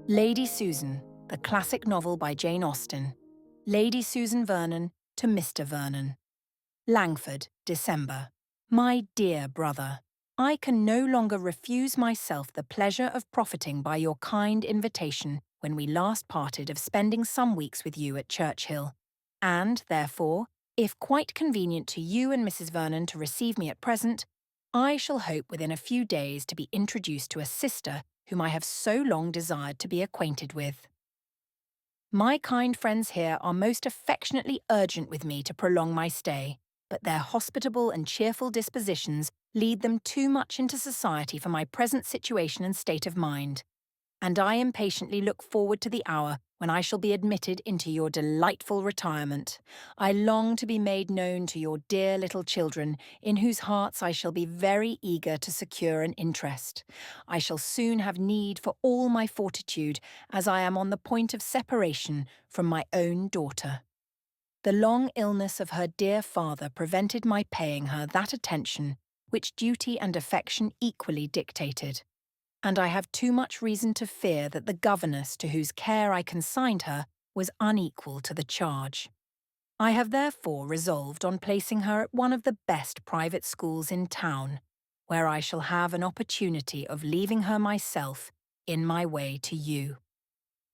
Lady Susan, the classic novel by Jane Austen. Lady Susan Vernon to Mr. Vernon. Langford, December. My dear brother, I can no longer refuse myself the pleasure of profiting by your kind invitation when we last parted of spending some weeks with you at Churchill, and, therefore, if quite convenient to you and Mrs. Vernon to receive me at present, I shall hope within a few days to be introduced to a sister whom I have so long desired to be acquainted with. My kind friends here are most affectionately urgent with me to prolong my stay, but their hospitable and cheerful dispositions lead them too much into society for my present situation and state of mind, and I impatiently look forward to the hour when I shall be admitted into your delightful retirement. I long to be made known to your dear little children, in whose hearts I shall be very eager to secure an interest. I shall soon have need for all my fortitude, as I am on the point of separation from my own daughter. The long illness of her dear father prevented my paying her that attention which duty and affection equally dictated, and I have too much reason to fear that the governess to whose care I consigned her was unequal to the charge. I have therefore resolved on placing her at one of the best private schools in town, where I shall have an opportunity of leaving her myself in my way to you.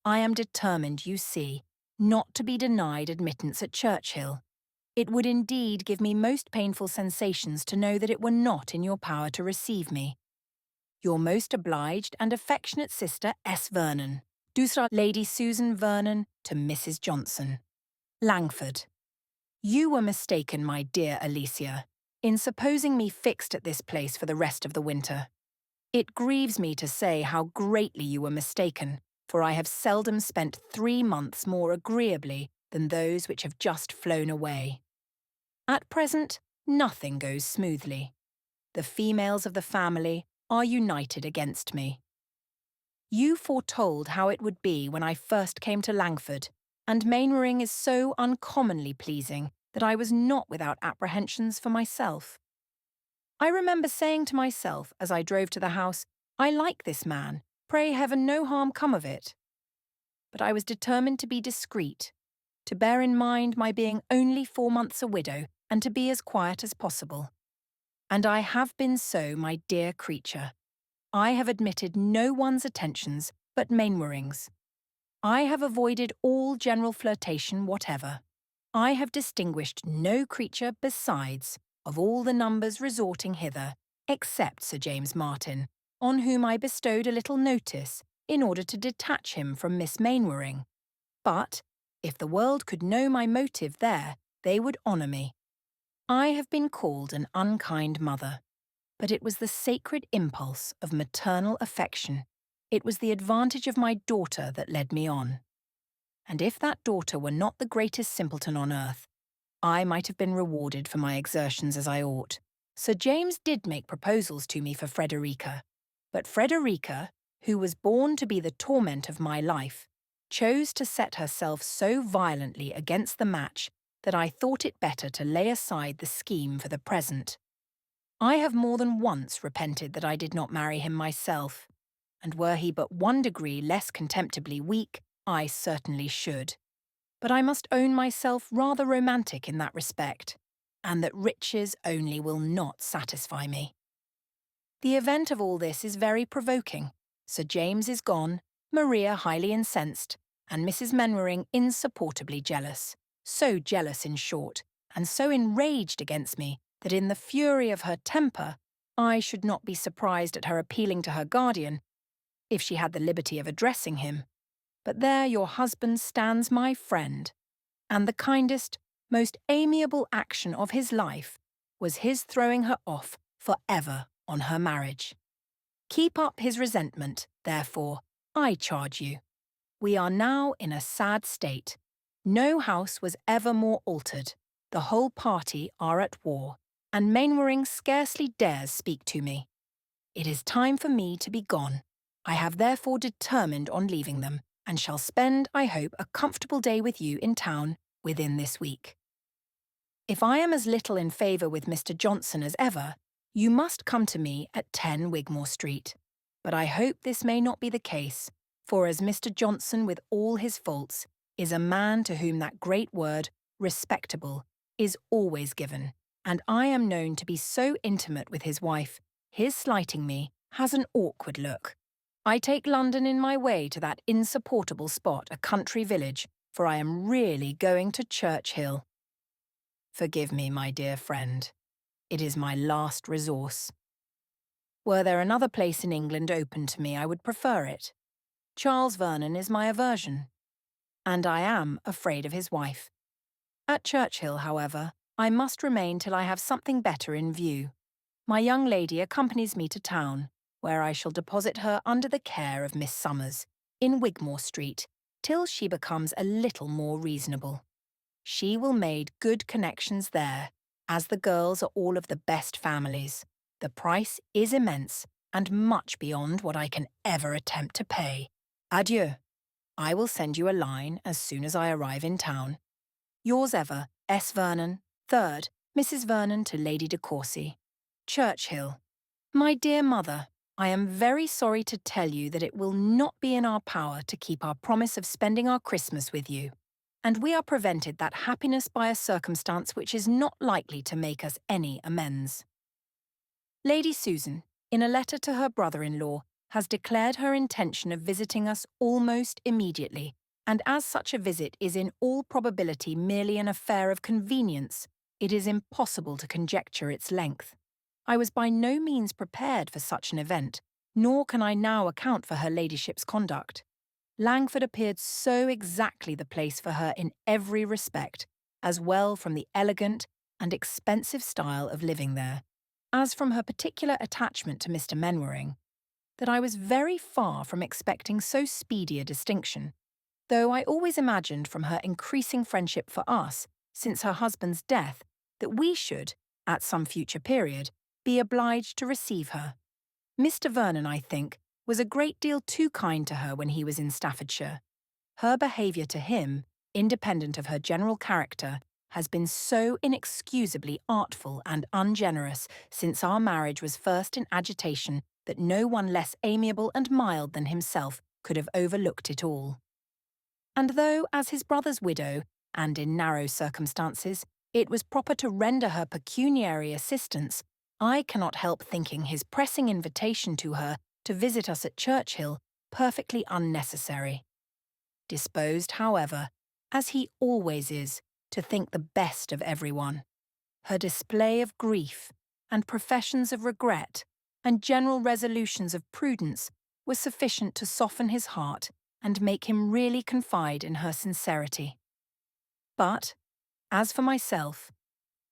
I am determined, you see, not to be denied admittance at Churchill. It would indeed give me most painful sensations to know that it were not in your power to receive me. Your most obliged and affectionate sister, S. Vernon. Lady Susan Vernon to Mrs. Johnson. Langford. You were mistaken, my dear Alicia, in supposing me fixed at this place for the rest of the winter. It grieves me to say how greatly you were mistaken, for I have seldom spent 3 months more agreeably than those which have just flown away. At present, nothing goes smoothly. The females of the family are united against me. You foretold how it would be when I first came to Langford, and Mainwaring is so uncommonly pleasing that I was not without apprehensions for myself. I remember saying to myself as I drove to the house, I like this man, pray heaven no harm come of it. But I was determined to be discreet, to bear in mind my being only 4 months a widow, and to be as quiet as possible. And I have been so, my dear creature. I have admitted no one's attentions but Mainwaring's. I have avoided all general flirtation whatever. I have distinguished no creature besides of all the numbers resorting hither, except Sir James Martin, on whom I bestowed a little notice in order to detach him from Miss Mainwaring. But, if the world could know my motive there, they would honour me. I have been called an unkind mother, but it was the sacred impulse of maternal affection. It was the advantage of my daughter that led me on. And if that daughter were not the greatest simpleton on earth, I might have been rewarded for my exertions as I ought. Sir James did make proposals to me for Frederica, but Frederica, who was born to be the torment of my life, chose to set herself so violently against the match that I thought it better to lay aside the scheme for the present. I have more than once repented that I did not marry him myself, and were he but 1 degree less contemptibly weak, I certainly should. But I must own myself rather romantic in that respect, and that riches only will not satisfy me. The event of all this is very provoking. Sir James is gone, Maria highly incensed, and Mrs. Mainwaring insupportably jealous. So jealous, in short, and so enraged against me, that in the fury of her temper, I should not be surprised at her appealing to her guardian, if she had the liberty of addressing him. But there your husband stands my friend, and the kindest, most amiable action of his life was his throwing her off for ever on her marriage. Keep up his resentment, therefore, I charge you. We are now in a sad state. No house was ever more altered. The whole party are at war, and Mainwaring scarcely dares speak to me. It is time for me to be gone. I have therefore determined on leaving them, and shall spend, I hope, a comfortable day with you in town within this week. If I am as little in favour with Mr. Johnson as ever, you must come to me at 10 Wigmore Street. But I hope this may not be the case, For as Mr. Johnson, with all his faults, is a man to whom that great word, respectable, is always given, and I am known to be so intimate with his wife, his slighting me has an awkward look. I take London in my way to that insupportable spot, a country village, for I am really going to Churchill. Forgive me, my dear friend. It is my last resource. Were there another place in England open to me, I would prefer it. Charles Vernon is my aversion, and I am afraid of his wife. At Churchill, however, I must remain till I have something better in view. My young lady accompanies me to town, where I shall deposit her under the care of Miss Summers, in Wigmore Street, till she becomes a little more reasonable. She will make good connections there, as the girls are all of the best families. The price is immense, and much beyond what I can ever attempt to pay. Adieu. I will send you a line as soon as I arrive in town. Yours ever, S. Vernon, 3rd, Mrs. Vernon to Lady DeCourcy. Churchill. My dear mother, I am very sorry to tell you that it will not be in our power to keep our promise of spending our Christmas with you, and we are prevented that happiness by a circumstance which is not likely to make us any amends. Lady Susan, in a letter to her brother-in-law, has declared her intention of visiting us almost immediately, and as such a visit is in all probability merely an affair of convenience, it is impossible to conjecture its length. I was by no means prepared for such an event, nor can I now account for her ladyship's conduct. Langford appeared so exactly the place for her in every respect, as well from the elegant and expensive style of living there, as from her particular attachment to Mr. Mainwaring, that I was very far from expecting so speedy a distinction, though I always imagined from her increasing friendship for us, since her husband's death, that we should, at some future period, be obliged to receive her. Mr. Vernon, I think, was a great deal too kind to her when he was in Staffordshire. Her behaviour to him, independent of her general character, has been so inexcusably artful and ungenerous since our marriage was first in agitation that no one less amiable and mild than himself could have overlooked it all. And though, as his brother's widow, and in narrow circumstances, it was proper to render her pecuniary assistance, I cannot help thinking his pressing invitation to her to visit us at Churchill perfectly unnecessary. Disposed, however, as he always is, to think the best of everyone, her display of grief, and professions of regret, and general resolutions of prudence was sufficient to soften his heart and make him really confide in her sincerity. But, as for myself,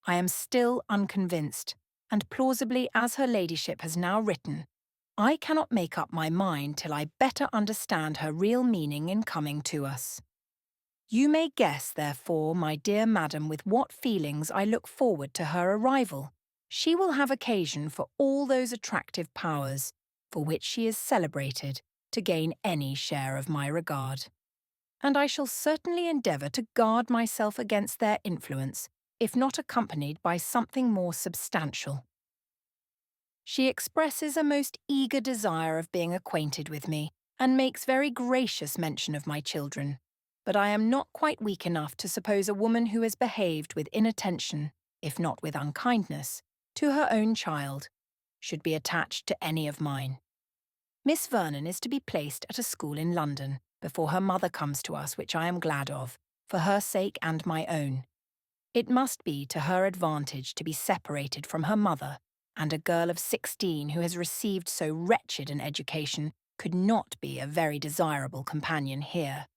I am still unconvinced, and plausibly as her ladyship has now written, I cannot make up my mind till I better understand her real meaning in coming to us. You may guess, therefore, my dear madam, with what feelings I look forward to her arrival. She will have occasion for all those attractive powers, for which she is celebrated, to gain any share of my regard. And I shall certainly endeavour to guard myself against their influence, if not accompanied by something more substantial. She expresses a most eager desire of being acquainted with me, and makes very gracious mention of my children. But I am not quite weak enough to suppose a woman who has behaved with inattention, if not with unkindness, to her own child, should be attached to any of mine. Miss Vernon is to be placed at a school in London, before her mother comes to us, which I am glad of, for her sake and my own. It must be to her advantage to be separated from her mother, and a girl of 16 who has received so wretched an education could not be a very desirable companion here.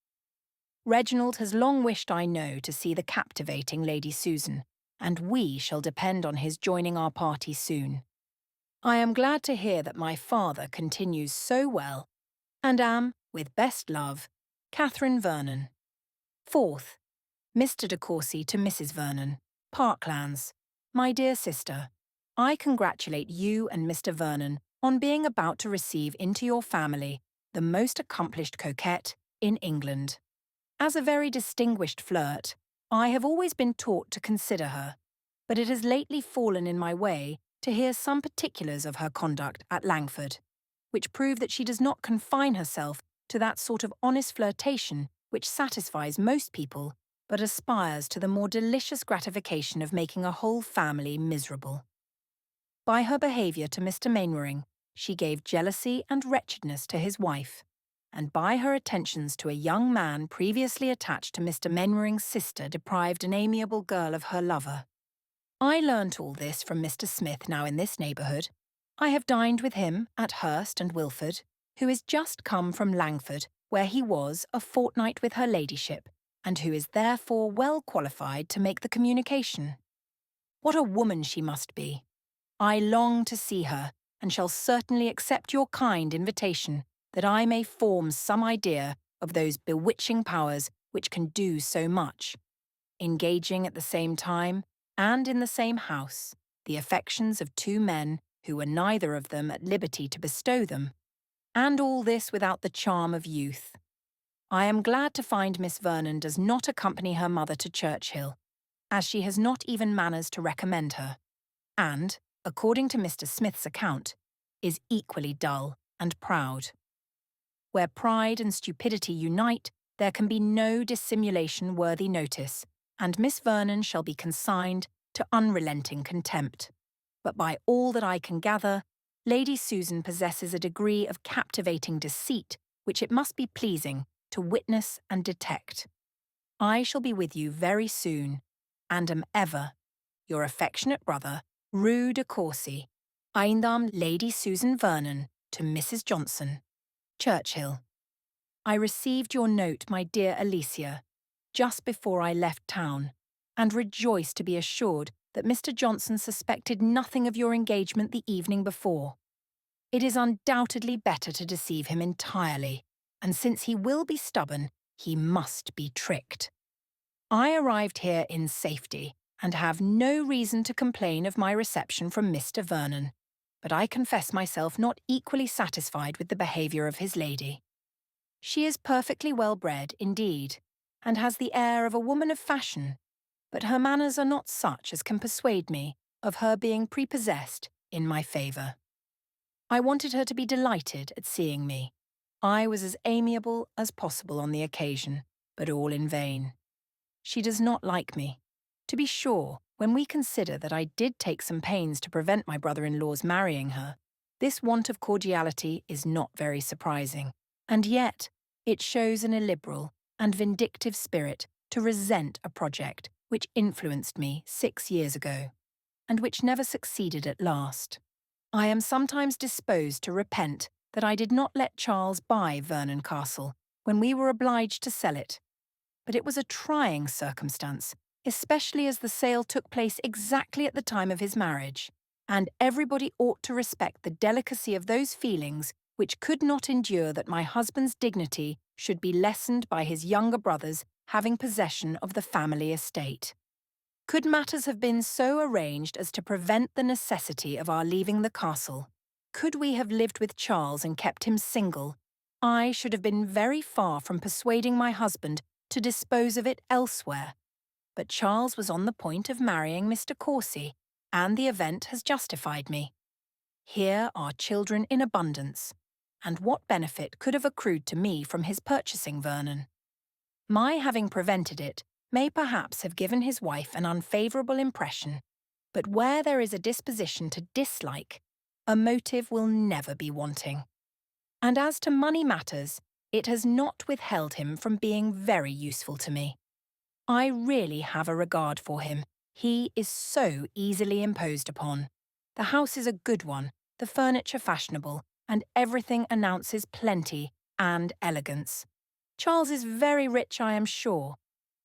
Reginald has long wished, I know, to see the captivating Lady Susan, and we shall depend on his joining our party soon. I am glad to hear that my father continues so well, and am, with best love, Catherine Vernon. 4th, Mr. DeCourcy to Mrs. Vernon, Parklands. My dear sister, I congratulate you and Mr. Vernon on being about to receive into your family the most accomplished coquette in England. As a very distinguished flirt, I have always been taught to consider her, but it has lately fallen in my way to hear some particulars of her conduct at Langford, which prove that she does not confine herself to that sort of honest flirtation which satisfies most people, but aspires to the more delicious gratification of making a whole family miserable. By her behaviour to Mr. Mainwaring, she gave jealousy and wretchedness to his wife, and by her attentions to a young man previously attached to Mr. Mainwaring's sister deprived an amiable girl of her lover. I learnt all this from Mr. Smith now in this neighbourhood. I have dined with him at Hurst and Wilford, who is just come from Langford, where he was a fortnight with her ladyship, and who is therefore well qualified to make the communication. What a woman she must be! I long to see her, and shall certainly accept your kind invitation, that I may form some idea of those bewitching powers which can do so much, engaging at the same time, and in the same house, the affections of two men who were neither of them at liberty to bestow them, and all this without the charm of youth. I am glad to find Miss Vernon does not accompany her mother to Churchill, as she has not even manners to recommend her, and, according to Mr. Smith's account, is equally dull and proud. Where pride and stupidity unite, there can be no dissimulation worthy notice, and Miss Vernon shall be consigned to unrelenting contempt. But by all that I can gather, Lady Susan possesses a degree of captivating deceit which it must be pleasing to witness and detect. I shall be with you very soon, and am ever your affectionate brother, Rue DeCourcy, Eindam Lady Susan Vernon to Mrs. Johnson, Churchill. I received your note, my dear Alicia, just before I left town, and rejoiced to be assured that Mr. Johnson suspected nothing of your engagement the evening before. It is undoubtedly better to deceive him entirely, and since he will be stubborn, he must be tricked. I arrived here in safety, and have no reason to complain of my reception from Mr. Vernon, but I confess myself not equally satisfied with the behaviour of his lady. She is perfectly well bred, indeed, and has the air of a woman of fashion, but her manners are not such as can persuade me of her being prepossessed in my favour. I wanted her to be delighted at seeing me. I was as amiable as possible on the occasion, but all in vain. She does not like me. To be sure, when we consider that I did take some pains to prevent my brother-in-law's marrying her, this want of cordiality is not very surprising, and yet it shows an illiberal and vindictive spirit to resent a project which influenced me 6 years ago, and which never succeeded at last. I am sometimes disposed to repent that I did not let Charles buy Vernon Castle when we were obliged to sell it, but it was a trying circumstance, especially as the sale took place exactly at the time of his marriage, and everybody ought to respect the delicacy of those feelings which could not endure that my husband's dignity should be lessened by his younger brothers having possession of the family estate. Could matters have been so arranged as to prevent the necessity of our leaving the castle, could we have lived with Charles and kept him single, I should have been very far from persuading my husband to dispose of it elsewhere. But Charles was on the point of marrying Mr. DeCourcy, and the event has justified me. Here are children in abundance, and what benefit could have accrued to me from his purchasing Vernon? My having prevented it may perhaps have given his wife an unfavourable impression, but where there is a disposition to dislike, a motive will never be wanting. And as to money matters, it has not withheld him from being very useful to me. I really have a regard for him. He is so easily imposed upon. The house is a good one, the furniture fashionable, and everything announces plenty and elegance. Charles is very rich, I am sure.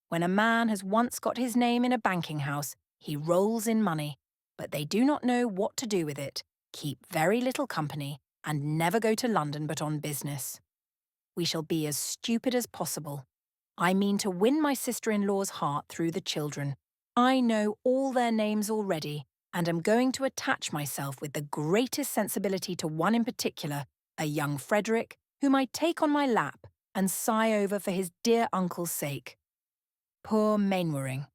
When a man has once got his name in a banking house, he rolls in money, but they do not know what to do with it, keep very little company, and never go to London but on business. We shall be as stupid as possible. I mean to win my sister-in-law's heart through the children. I know all their names already, and am going to attach myself with the greatest sensibility to one in particular, a young Frederick, whom I take on my lap and sigh over for his dear uncle's sake. Poor Mainwaring.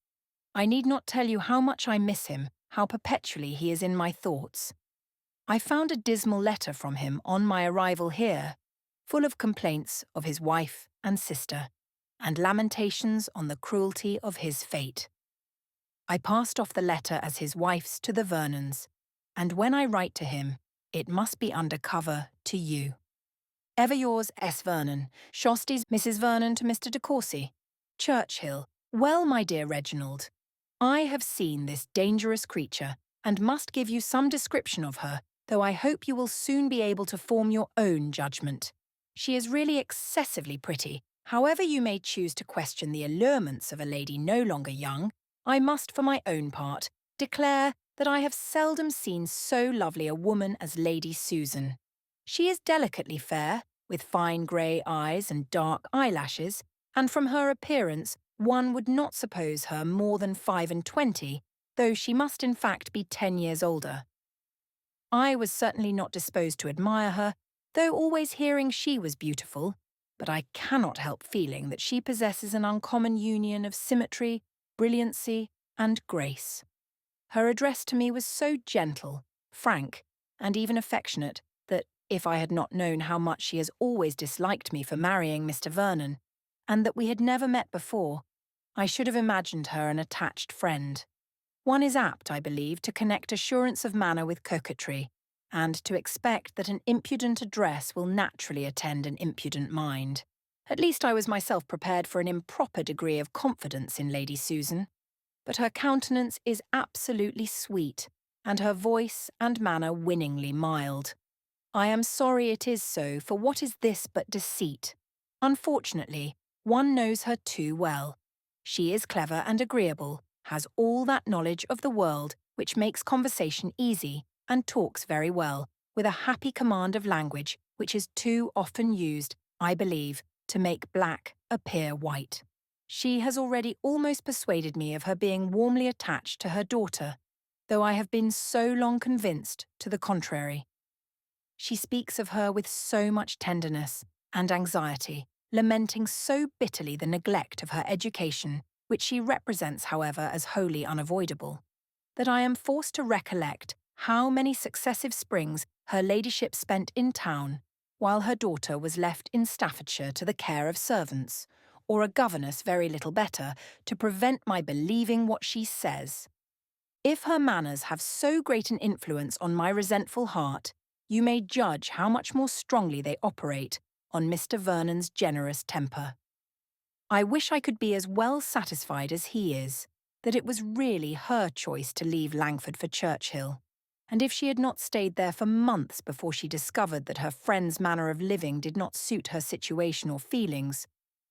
I need not tell you how much I miss him, how perpetually he is in my thoughts. I found a dismal letter from him on my arrival here, full of complaints of his wife and sister, and lamentations on the cruelty of his fate. I passed off the letter as his wife's to the Vernons, and when I write to him, it must be under cover to you. Ever yours, S. Vernon. Shosty's Mrs. Vernon to Mr. DeCourcy. Churchill. Well, my dear Reginald, I have seen this dangerous creature, and must give you some description of her, though I hope you will soon be able to form your own judgment. She is really excessively pretty. However you may choose to question the allurements of a lady no longer young, I must, for my own part, declare that I have seldom seen so lovely a woman as Lady Susan. She is delicately fair, with fine grey eyes and dark eyelashes, and from her appearance one would not suppose her more than 25, though she must in fact be 10 years older. I was certainly not disposed to admire her, though always hearing she was beautiful, but I cannot help feeling that she possesses an uncommon union of symmetry, brilliancy, and grace. Her address to me was so gentle, frank, and even affectionate that, if I had not known how much she has always disliked me for marrying Mr. Vernon, and that we had never met before, I should have imagined her an attached friend. One is apt, I believe, to connect assurance of manner with coquetry, and to expect that an impudent address will naturally attend an impudent mind. At least I was myself prepared for an improper degree of confidence in Lady Susan, but her countenance is absolutely sweet, and her voice and manner winningly mild. I am sorry it is so, for what is this but deceit? Unfortunately, one knows her too well. She is clever and agreeable, has all that knowledge of the world which makes conversation easy, and talks very well, with a happy command of language which is too often used, I believe, to make black appear white. She has already almost persuaded me of her being warmly attached to her daughter, though I have been so long convinced to the contrary. She speaks of her with so much tenderness and anxiety, lamenting so bitterly the neglect of her education, which she represents, however, as wholly unavoidable, that I am forced to recollect how many successive springs her ladyship spent in town, while her daughter was left in Staffordshire to the care of servants, or a governess very little better, to prevent my believing what she says. If her manners have so great an influence on my resentful heart, you may judge how much more strongly they operate on Mr. Vernon's generous temper. I wish I could be as well satisfied as he is, that it was really her choice to leave Langford for Churchill, and if she had not stayed there for months before she discovered that her friend's manner of living did not suit her situation or feelings,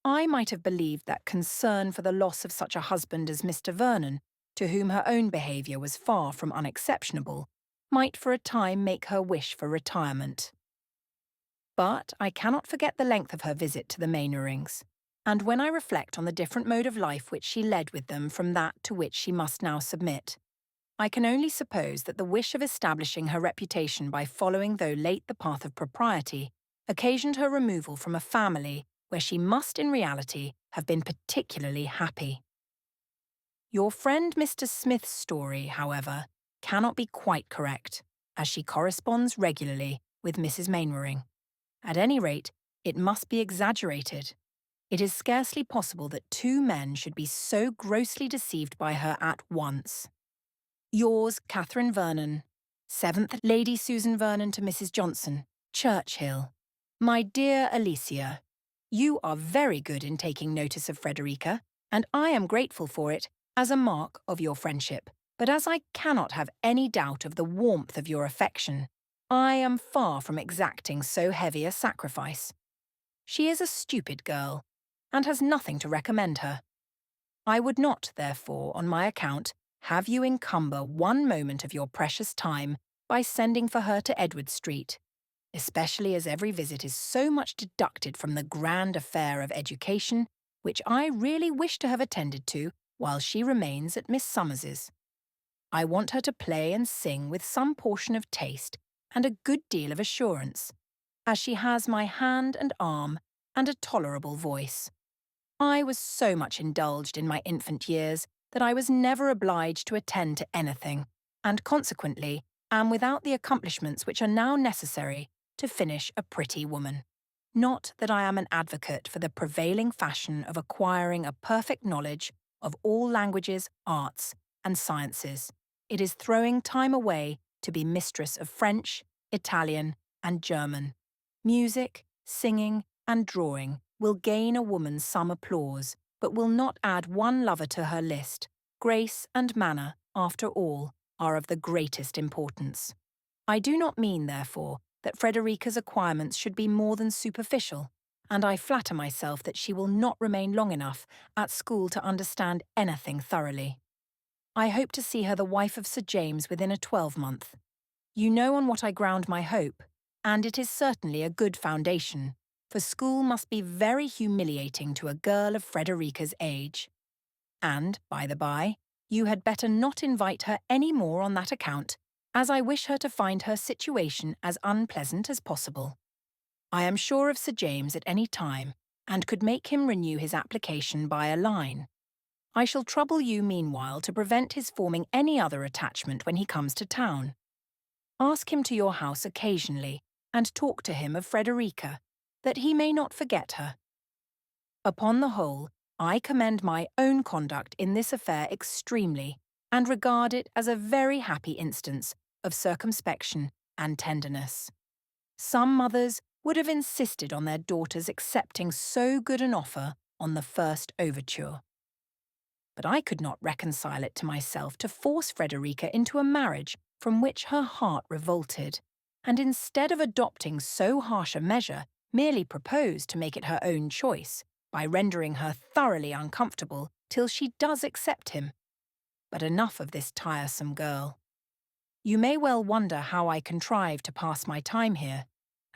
I might have believed that concern for the loss of such a husband as Mr. Vernon, to whom her own behaviour was far from unexceptionable, might for a time make her wish for retirement. But I cannot forget the length of her visit to the Mainwarings, and when I reflect on the different mode of life which she led with them from that to which she must now submit, I can only suppose that the wish of establishing her reputation by following though late the path of propriety occasioned her removal from a family where she must in reality have been particularly happy. Your friend Mr. Smith's story, however, cannot be quite correct, as she corresponds regularly with Mrs. Mainwaring. At any rate, it must be exaggerated. It is scarcely possible that two men should be so grossly deceived by her at once. Yours, Catherine Vernon. 7th Lady Susan Vernon to Mrs. Johnson, Churchill. My dear Alicia, you are very good in taking notice of Frederica, and I am grateful for it as a mark of your friendship. But as I cannot have any doubt of the warmth of your affection, I am far from exacting so heavy a sacrifice. She is a stupid girl, and has nothing to recommend her. I would not, therefore, on my account, have you encumber one moment of your precious time by sending for her to Edward Street, especially as every visit is so much deducted from the grand affair of education, which I really wish to have attended to while she remains at Miss Summers's. I want her to play and sing with some portion of taste and a good deal of assurance, as she has my hand and arm and a tolerable voice. I was so much indulged in my infant years that I was never obliged to attend to anything, and consequently am without the accomplishments which are now necessary to finish a pretty woman. Not that I am an advocate for the prevailing fashion of acquiring a perfect knowledge of all languages, arts, and sciences. It is throwing time away to be mistress of French, Italian, and German. Music, singing, and drawing will gain a woman some applause, but will not add one lover to her list. Grace and manner, after all, are of the greatest importance. I do not mean, therefore, that Frederica's acquirements should be more than superficial, and I flatter myself that she will not remain long enough at school to understand anything thoroughly. I hope to see her the wife of Sir James within a 12-month. You know on what I ground my hope, and it is certainly a good foundation, for school must be very humiliating to a girl of Frederica's age. And, by the by, you had better not invite her any more on that account, as I wish her to find her situation as unpleasant as possible. I am sure of Sir James at any time, and could make him renew his application by a line. I shall trouble you meanwhile to prevent his forming any other attachment when he comes to town. Ask him to your house occasionally, and talk to him of Frederica, that he may not forget her. Upon the whole, I commend my own conduct in this affair extremely, and regard it as a very happy instance of circumspection and tenderness. Some mothers would have insisted on their daughters accepting so good an offer on the first overture. But I could not reconcile it to myself to force Frederica into a marriage from which her heart revolted, and instead of adopting so harsh a measure, merely propose to make it her own choice, by rendering her thoroughly uncomfortable till she does accept him. But enough of this tiresome girl. You may well wonder how I contrived to pass my time here,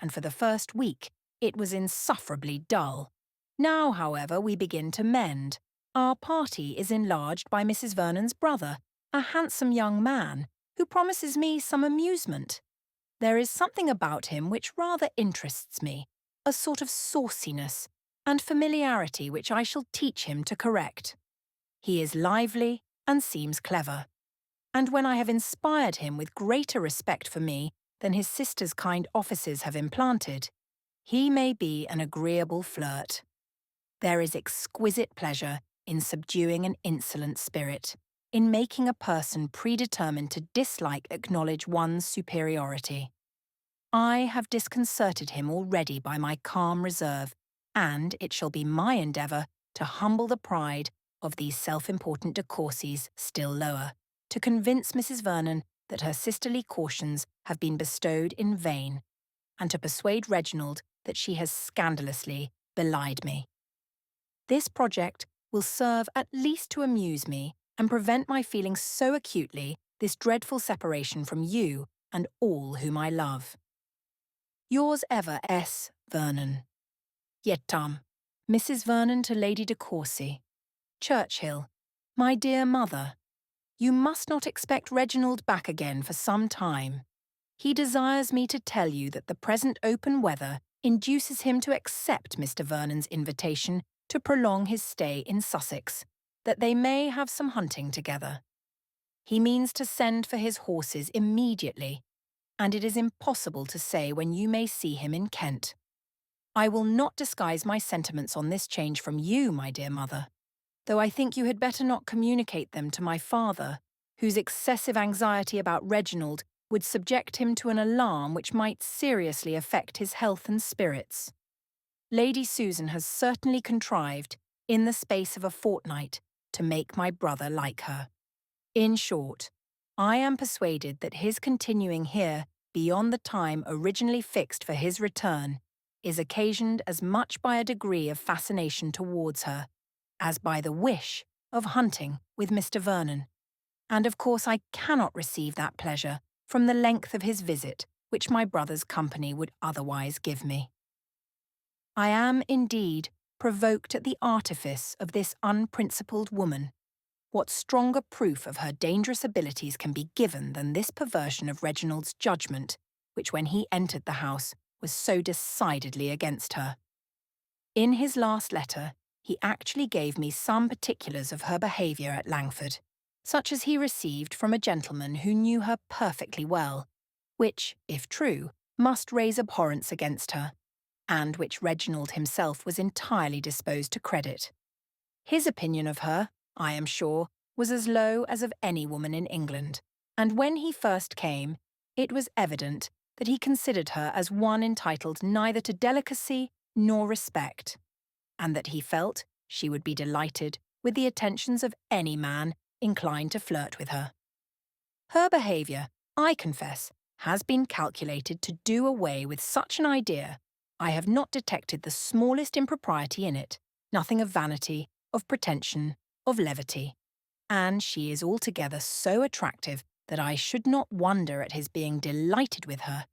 and for the first week it was insufferably dull. Now, however, we begin to mend. Our party is enlarged by Mrs. Vernon's brother, a handsome young man, who promises me some amusement. There is something about him which rather interests me, a sort of sauciness and familiarity which I shall teach him to correct. He is lively and seems clever, and when I have inspired him with greater respect for me than his sister's kind offices have implanted, he may be an agreeable flirt. There is exquisite pleasure in subduing an insolent spirit, in making a person predetermined to acknowledge one's superiority. I have disconcerted him already by my calm reserve, and it shall be my endeavour to humble the pride of these self-important DeCourcys still lower, to convince Mrs. Vernon that her sisterly cautions have been bestowed in vain, and to persuade Reginald that she has scandalously belied me. This project will serve at least to amuse me and prevent my feeling so acutely this dreadful separation from you and all whom I love. Yours ever, S. Vernon. Yetam, Mrs. Vernon to Lady DeCourcy. Churchill, my dear mother, you must not expect Reginald back again for some time. He desires me to tell you that the present open weather induces him to accept Mr. Vernon's invitation to prolong his stay in Sussex, that they may have some hunting together. He means to send for his horses immediately, and it is impossible to say when you may see him in Kent. I will not disguise my sentiments on this change from you, my dear mother, though I think you had better not communicate them to my father, whose excessive anxiety about Reginald would subject him to an alarm which might seriously affect his health and spirits. Lady Susan has certainly contrived, in the space of a fortnight, to make my brother like her. In short, I am persuaded that his continuing here beyond the time originally fixed for his return is occasioned as much by a degree of fascination towards her as by the wish of hunting with Mr. Vernon, and of course I cannot receive that pleasure from the length of his visit which my brother's company would otherwise give me. I am, indeed, provoked at the artifice of this unprincipled woman. What stronger proof of her dangerous abilities can be given than this perversion of Reginald's judgment, which when he entered the house was so decidedly against her? In his last letter, he actually gave me some particulars of her behaviour at Langford, such as he received from a gentleman who knew her perfectly well, which, if true, must raise abhorrence against her. and which Reginald himself was entirely disposed to credit. His opinion of her, I am sure, was as low as of any woman in England, and when he first came, it was evident that he considered her as one entitled neither to delicacy nor respect, and that he felt she would be delighted with the attentions of any man inclined to flirt with her. Her behaviour, I confess, has been calculated to do away with such an idea. I have not detected the smallest impropriety in it, nothing of vanity, of pretension, of levity. And she is altogether so attractive that I should not wonder at his being delighted with her,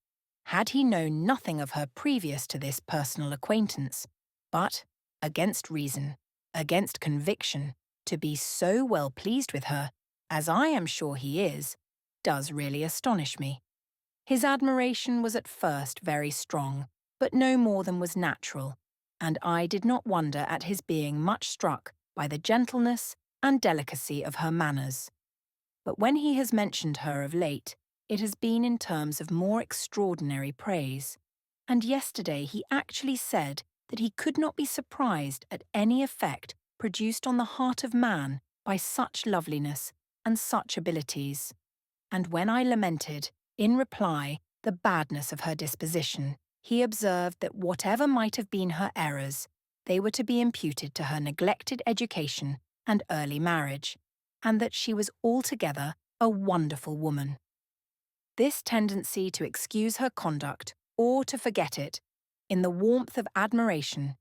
had he known nothing of her previous to this personal acquaintance. But, against reason, against conviction, to be so well pleased with her, as I am sure he is, does really astonish me. His admiration was at first very strong, but no more than was natural, and I did not wonder at his being much struck by the gentleness and delicacy of her manners. But when he has mentioned her of late, it has been in terms of more extraordinary praise, and yesterday he actually said that he could not be surprised at any effect produced on the heart of man by such loveliness and such abilities. And when I lamented, in reply, the badness of her disposition, he observed that whatever might have been her errors, they were to be imputed to her neglected education and early marriage, and that she was altogether a wonderful woman. This tendency to excuse her conduct, or to forget it, in the warmth of admiration,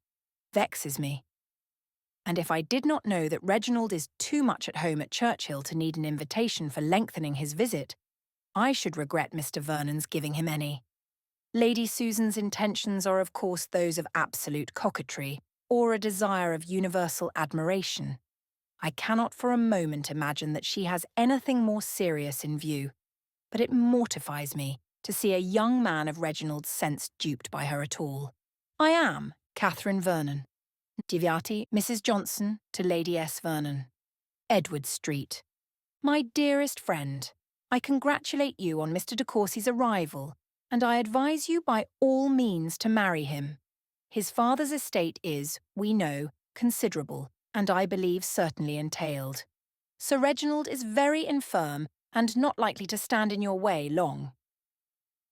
vexes me. And if I did not know that Reginald is too much at home at Churchill to need an invitation for lengthening his visit, I should regret Mr. Vernon's giving him any. Lady Susan's intentions are of course those of absolute coquetry, or a desire of universal admiration. I cannot for a moment imagine that she has anything more serious in view, but it mortifies me to see a young man of Reginald's sense duped by her at all. I am Catherine Vernon. Diviati, Mrs. Johnson to Lady S. Vernon. Edward Street. My dearest friend, I congratulate you on Mr. DeCourcy's arrival, and I advise you by all means to marry him. His father's estate is, we know, considerable, and I believe certainly entailed. Sir Reginald is very infirm and not likely to stand in your way long.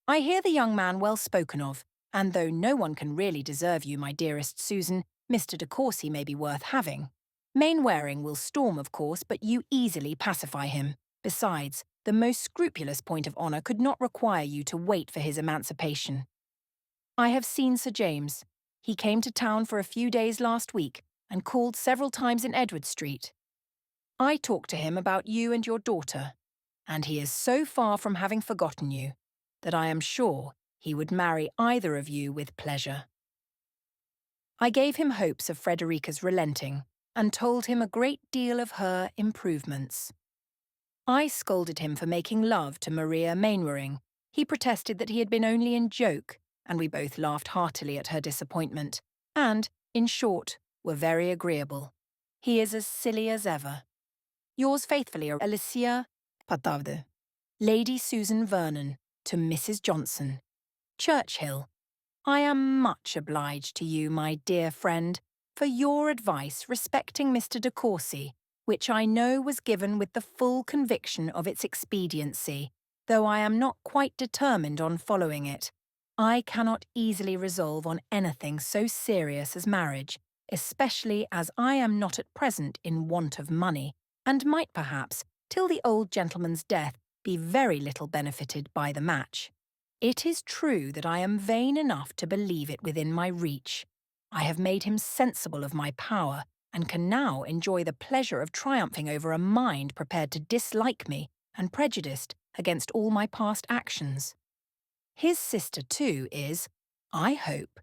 I hear the young man well spoken of, and though no one can really deserve you, my dearest Susan, Mr. DeCourcy may be worth having. Mainwaring will storm, of course, but you easily pacify him. Besides, the most scrupulous point of honour could not require you to wait for his emancipation. I have seen Sir James. He came to town for a few days last week, and called several times in Edward Street. I talked to him about you and your daughter, and he is so far from having forgotten you, that I am sure he would marry either of you with pleasure. I gave him hopes of Frederica's relenting, and told him a great deal of her improvements. I scolded him for making love to Maria Mainwaring. He protested that he had been only in joke, and we both laughed heartily at her disappointment, and, in short, were very agreeable. He is as silly as ever. Yours faithfully, Alicia Patarde. Lady Susan Vernon to Mrs. Johnson. Churchill. I am much obliged to you, my dear friend, for your advice respecting Mr. DeCourcy, which I know was given with the full conviction of its expediency, though I am not quite determined on following it. I cannot easily resolve on anything so serious as marriage, especially as I am not at present in want of money, and might perhaps, till the old gentleman's death, be very little benefited by the match. It is true that I am vain enough to believe it within my reach. I have made him sensible of my power, and can now enjoy the pleasure of triumphing over a mind prepared to dislike me and prejudiced against all my past actions. His sister, too, is, I hope,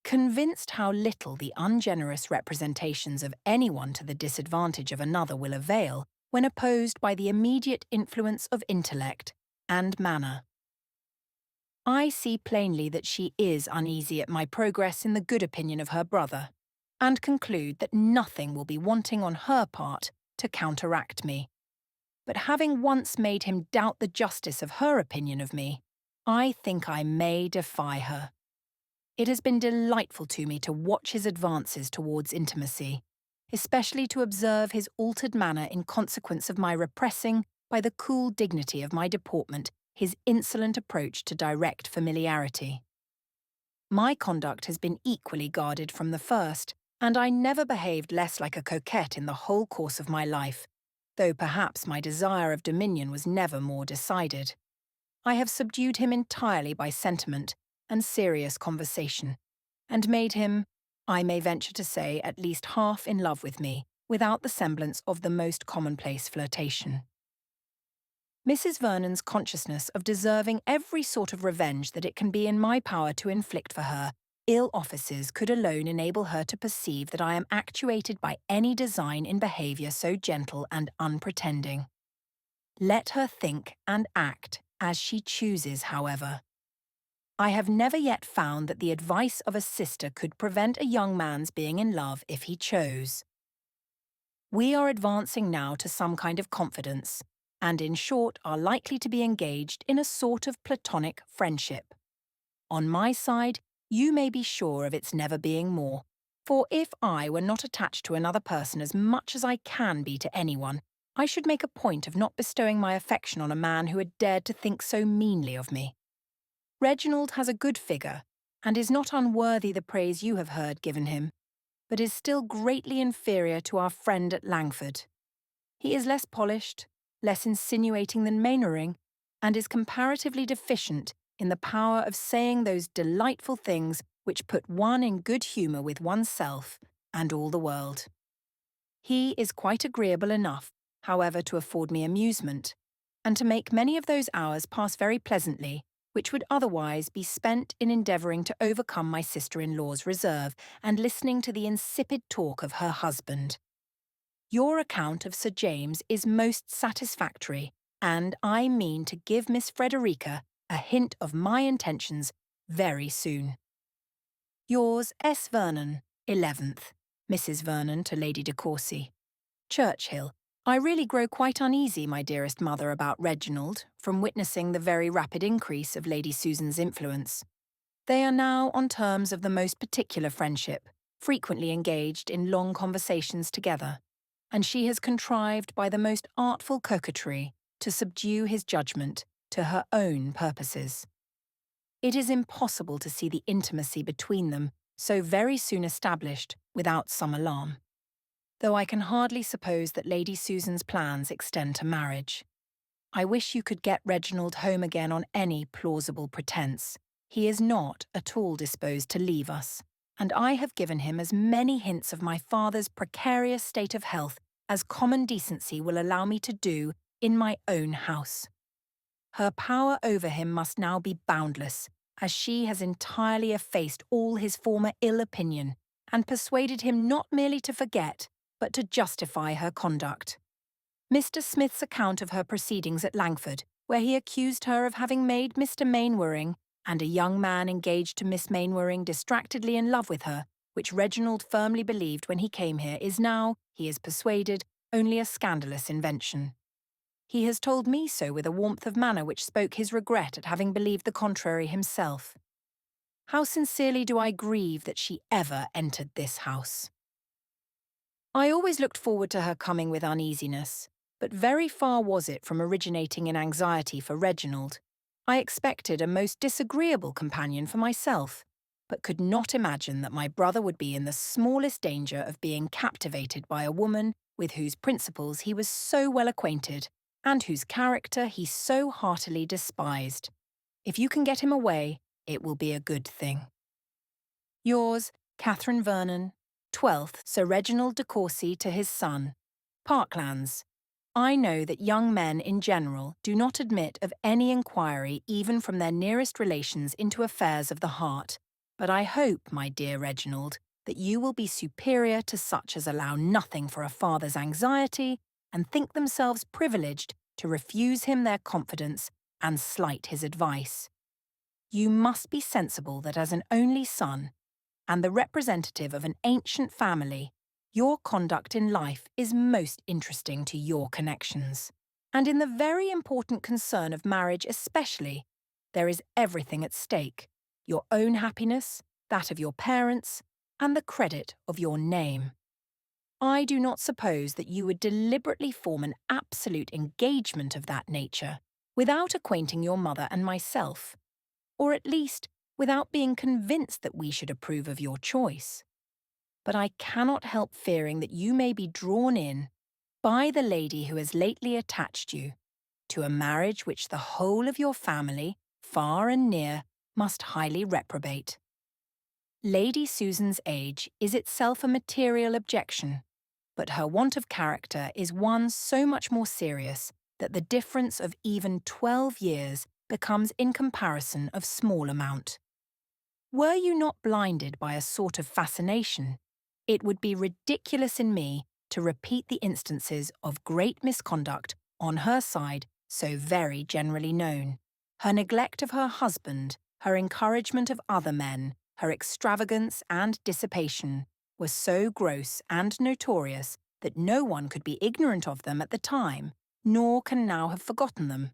convinced how little the ungenerous representations of anyone to the disadvantage of another will avail when opposed by the immediate influence of intellect and manner. I see plainly that she is uneasy at my progress in the good opinion of her brother, and conclude that nothing will be wanting on her part to counteract me. But having once made him doubt the justice of her opinion of me, I think I may defy her. It has been delightful to me to watch his advances towards intimacy, especially to observe his altered manner in consequence of my repressing, by the cool dignity of my deportment, his insolent approach to direct familiarity. My conduct has been equally guarded from the first, and I never behaved less like a coquette in the whole course of my life, though perhaps my desire of dominion was never more decided. I have subdued him entirely by sentiment and serious conversation, and made him, I may venture to say, at least half in love with me, without the semblance of the most commonplace flirtation. Mrs. Vernon's consciousness of deserving every sort of revenge that it can be in my power to inflict for her ill offices could alone enable her to perceive that I am actuated by any design in behaviour so gentle and unpretending. Let her think and act as she chooses, however. I have never yet found that the advice of a sister could prevent a young man's being in love if he chose. We are advancing now to some kind of confidence, and in short are likely to be engaged in a sort of platonic friendship. On my side, you may be sure of its never being more, for if I were not attached to another person as much as I can be to anyone, I should make a point of not bestowing my affection on a man who had dared to think so meanly of me. Reginald has a good figure, and is not unworthy the praise you have heard given him, but is still greatly inferior to our friend at Langford. He is less polished, less insinuating than Mainwaring, and is comparatively deficient in the power of saying those delightful things which put one in good humour with oneself and all the world. He is quite agreeable enough, however, to afford me amusement, and to make many of those hours pass very pleasantly, which would otherwise be spent in endeavouring to overcome my sister-in-law's reserve and listening to the insipid talk of her husband. Your account of Sir James is most satisfactory, and I mean to give Miss Frederica a hint of my intentions very soon. Yours, S. Vernon, 11th. Mrs. Vernon to Lady DeCourcy. Churchill. I really grow quite uneasy, my dearest mother, about Reginald, from witnessing the very rapid increase of Lady Susan's influence. They are now on terms of the most particular friendship, frequently engaged in long conversations together, and she has contrived by the most artful coquetry to subdue his judgment to her own purposes. It is impossible to see the intimacy between them, so very soon established, without some alarm, though I can hardly suppose that Lady Susan's plans extend to marriage. I wish you could get Reginald home again on any plausible pretence. He is not at all disposed to leave us, and I have given him as many hints of my father's precarious state of health as common decency will allow me to do in my own house. Her power over him must now be boundless, as she has entirely effaced all his former ill opinion, and persuaded him not merely to forget, but to justify her conduct. Mr. Smith's account of her proceedings at Langford, where he accused her of having made Mr. Mainwaring and a young man engaged to Miss Mainwaring distractedly in love with her, which Reginald firmly believed when he came here, is now, he is persuaded, only a scandalous invention. He has told me so with a warmth of manner which spoke his regret at having believed the contrary himself. How sincerely do I grieve that she ever entered this house. I always looked forward to her coming with uneasiness, but very far was it from originating in anxiety for Reginald. I expected a most disagreeable companion for myself, but could not imagine that my brother would be in the smallest danger of being captivated by a woman with whose principles he was so well acquainted, and whose character he so heartily despised. If you can get him away, it will be a good thing. Yours, Catherine Vernon, 12th Sir Reginald DeCourcy to his son. Parklands. I know that young men in general do not admit of any inquiry even from their nearest relations into affairs of the heart, but I hope, my dear Reginald, that you will be superior to such as allow nothing for a father's anxiety and think themselves privileged to refuse him their confidence and slight his advice. You must be sensible that as an only son, and the representative of an ancient family, your conduct in life is most interesting to your connections. And in the very important concern of marriage especially, there is everything at stake, your own happiness, that of your parents, and the credit of your name. I do not suppose that you would deliberately form an absolute engagement of that nature without acquainting your mother and myself, or at least without being convinced that we should approve of your choice. But I cannot help fearing that you may be drawn in, by the lady who has lately attached you, to a marriage which the whole of your family, far and near, must highly reprobate. Lady Susan's age is itself a material objection, but her want of character is one so much more serious that the difference of even 12 years becomes in comparison of small amount. Were you not blinded by a sort of fascination, it would be ridiculous in me to repeat the instances of great misconduct on her side so very generally known. Her neglect of her husband, her encouragement of other men, her extravagance and dissipation were so gross and notorious that no one could be ignorant of them at the time, nor can now have forgotten them.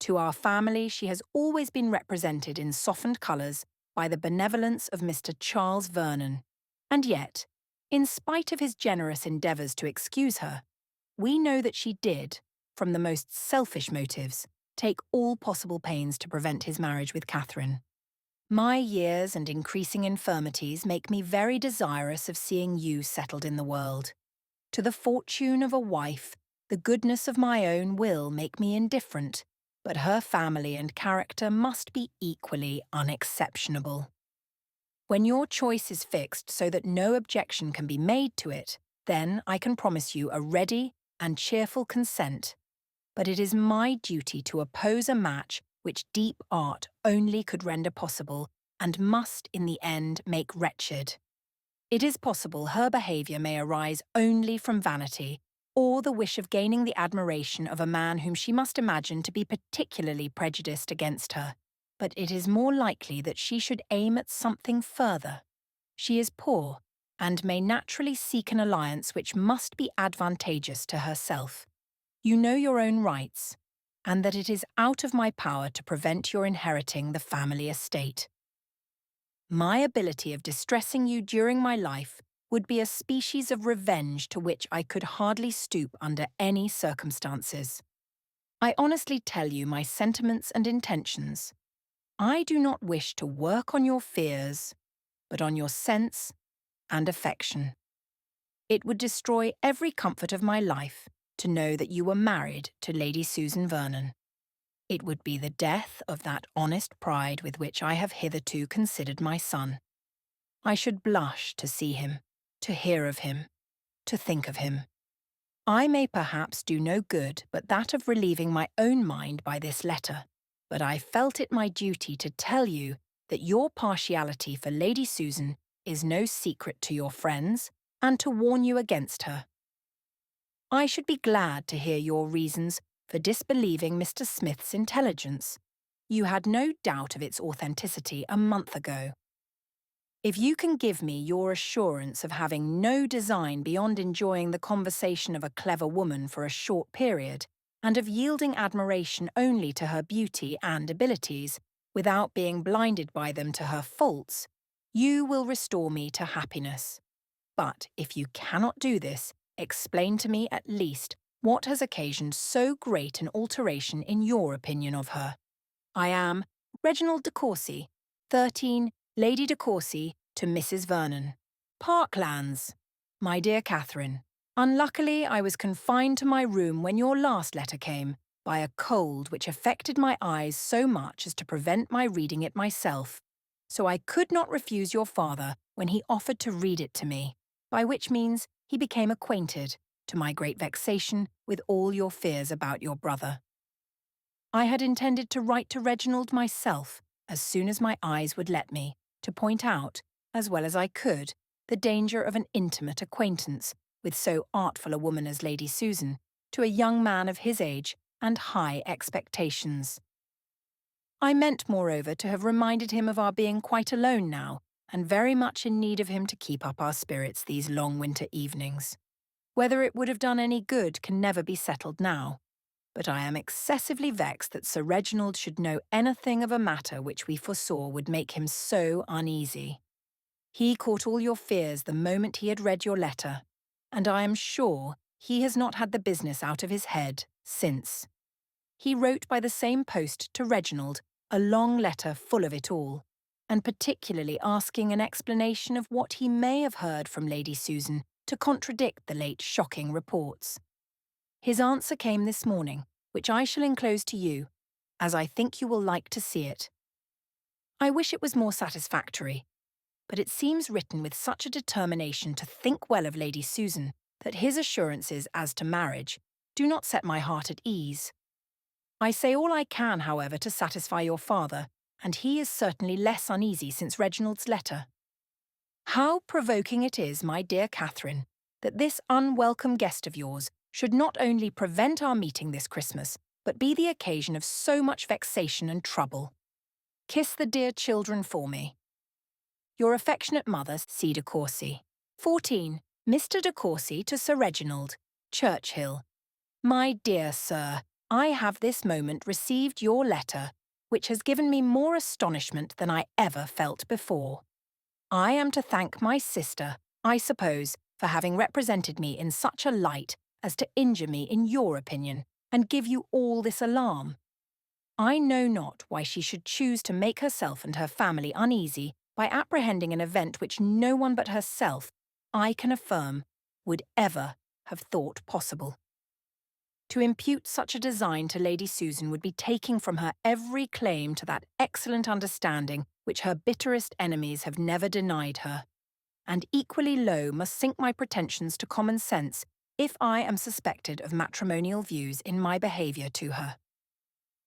To our family she has always been represented in softened colours by the benevolence of Mr. Charles Vernon, and yet, in spite of his generous endeavours to excuse her, we know that she did, from the most selfish motives, take all possible pains to prevent his marriage with Catherine. My years and increasing infirmities make me very desirous of seeing you settled in the world. To the fortune of a wife, the goodness of my own will make me indifferent, but her family and character must be equally unexceptionable. When your choice is fixed so that no objection can be made to it, then I can promise you a ready and cheerful consent. But it is my duty to oppose a match which deep art only could render possible, and must in the end make wretched. It is possible her behaviour may arise only from vanity, or the wish of gaining the admiration of a man whom she must imagine to be particularly prejudiced against her, but it is more likely that she should aim at something further. She is poor, and may naturally seek an alliance which must be advantageous to herself. You know your own rights, and that it is out of my power to prevent your inheriting the family estate. My ability of distressing you during my life would be a species of revenge to which I could hardly stoop under any circumstances. I honestly tell you my sentiments and intentions. I do not wish to work on your fears, but on your sense and affection. It would destroy every comfort of my life to know that you were married to Lady Susan Vernon. It would be the death of that honest pride with which I have hitherto considered my son. I should blush to see him, to hear of him, to think of him. I may perhaps do no good but that of relieving my own mind by this letter, but I felt it my duty to tell you that your partiality for Lady Susan is no secret to your friends, and to warn you against her. I should be glad to hear your reasons for disbelieving Mr. Smith's intelligence. You had no doubt of its authenticity a month ago. If you can give me your assurance of having no design beyond enjoying the conversation of a clever woman for a short period, and of yielding admiration only to her beauty and abilities, without being blinded by them to her faults, you will restore me to happiness. But if you cannot do this, explain to me at least what has occasioned so great an alteration in your opinion of her. I am Reginald DeCourcy, 13 Lady DeCourcy to Mrs. Vernon. Parklands. My dear Catherine, unluckily I was confined to my room when your last letter came, by a cold which affected my eyes so much as to prevent my reading it myself, so I could not refuse your father when he offered to read it to me, by which means he became acquainted, to my great vexation, with all your fears about your brother. I had intended to write to Reginald myself, as soon as my eyes would let me, to point out, as well as I could, the danger of an intimate acquaintance with so artful a woman as Lady Susan, to a young man of his age and high expectations. I meant, moreover, to have reminded him of our being quite alone now, and very much in need of him to keep up our spirits these long winter evenings. Whether it would have done any good can never be settled now, but I am excessively vexed that Sir Reginald should know anything of a matter which we foresaw would make him so uneasy. He caught all your fears the moment he had read your letter, and I am sure he has not had the business out of his head since. He wrote by the same post to Reginald a long letter full of it all, and particularly asking an explanation of what he may have heard from Lady Susan to contradict the late shocking reports. His answer came this morning, which I shall enclose to you, as I think you will like to see it. I wish it was more satisfactory, but it seems written with such a determination to think well of Lady Susan that his assurances as to marriage do not set my heart at ease. I say all I can, however, to satisfy your father, and he is certainly less uneasy since Reginald's letter. How provoking it is, my dear Catherine, that this unwelcome guest of yours should not only prevent our meeting this Christmas, but be the occasion of so much vexation and trouble. Kiss the dear children for me. Your affectionate mother, C. DeCourcy. 14. Mr. DeCourcy to Sir Reginald, Churchill. My dear sir, I have this moment received your letter, which has given me more astonishment than I ever felt before. I am to thank my sister, I suppose, for having represented me in such a light as to injure me in your opinion, and give you all this alarm. I know not why she should choose to make herself and her family uneasy by apprehending an event which no one but herself, I can affirm, would ever have thought possible. To impute such a design to Lady Susan would be taking from her every claim to that excellent understanding which her bitterest enemies have never denied her, and equally low must sink my pretensions to common sense if I am suspected of matrimonial views in my behaviour to her.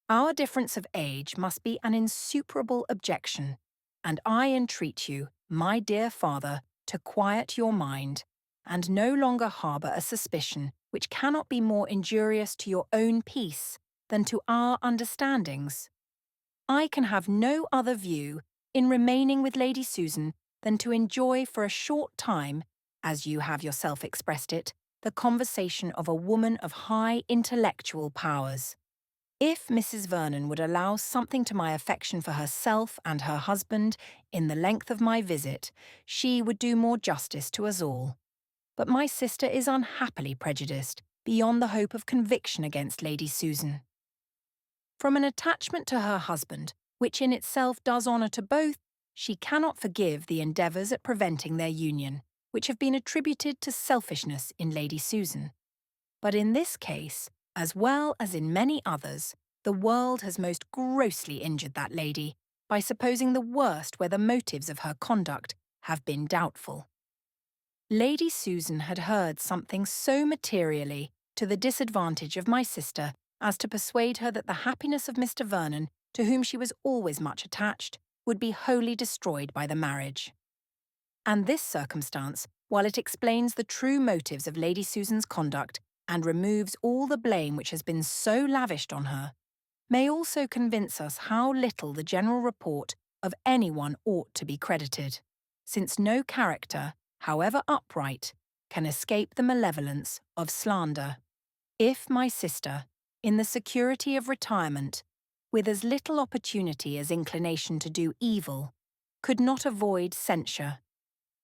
Our difference of age must be an insuperable objection, and I entreat you, my dear father, to quiet your mind, and no longer harbour a suspicion which cannot be more injurious to your own peace than to our understandings. I can have no other view in remaining with Lady Susan than to enjoy for a short time, as you have yourself expressed it, the conversation of a woman of high intellectual powers. If Mrs. Vernon would allow something to my affection for herself and her husband in the length of my visit, she would do more justice to us all. But my sister is unhappily prejudiced beyond the hope of conviction against Lady Susan. From an attachment to her husband, which in itself does honour to both, she cannot forgive the endeavours at preventing their union, which have been attributed to selfishness in Lady Susan. But in this case, as well as in many others, the world has most grossly injured that lady by supposing the worst where the motives of her conduct have been doubtful. Lady Susan had heard something so materially to the disadvantage of my sister as to persuade her that the happiness of Mr. Vernon, to whom she was always much attached, would be wholly destroyed by the marriage. And this circumstance, while it explains the true motives of Lady Susan's conduct and removes all the blame which has been so lavished on her, may also convince us how little the general report of anyone ought to be credited, since no character, however upright, can escape the malevolence of slander. If my sister, in the security of retirement, with as little opportunity as inclination to do evil, could not avoid censure,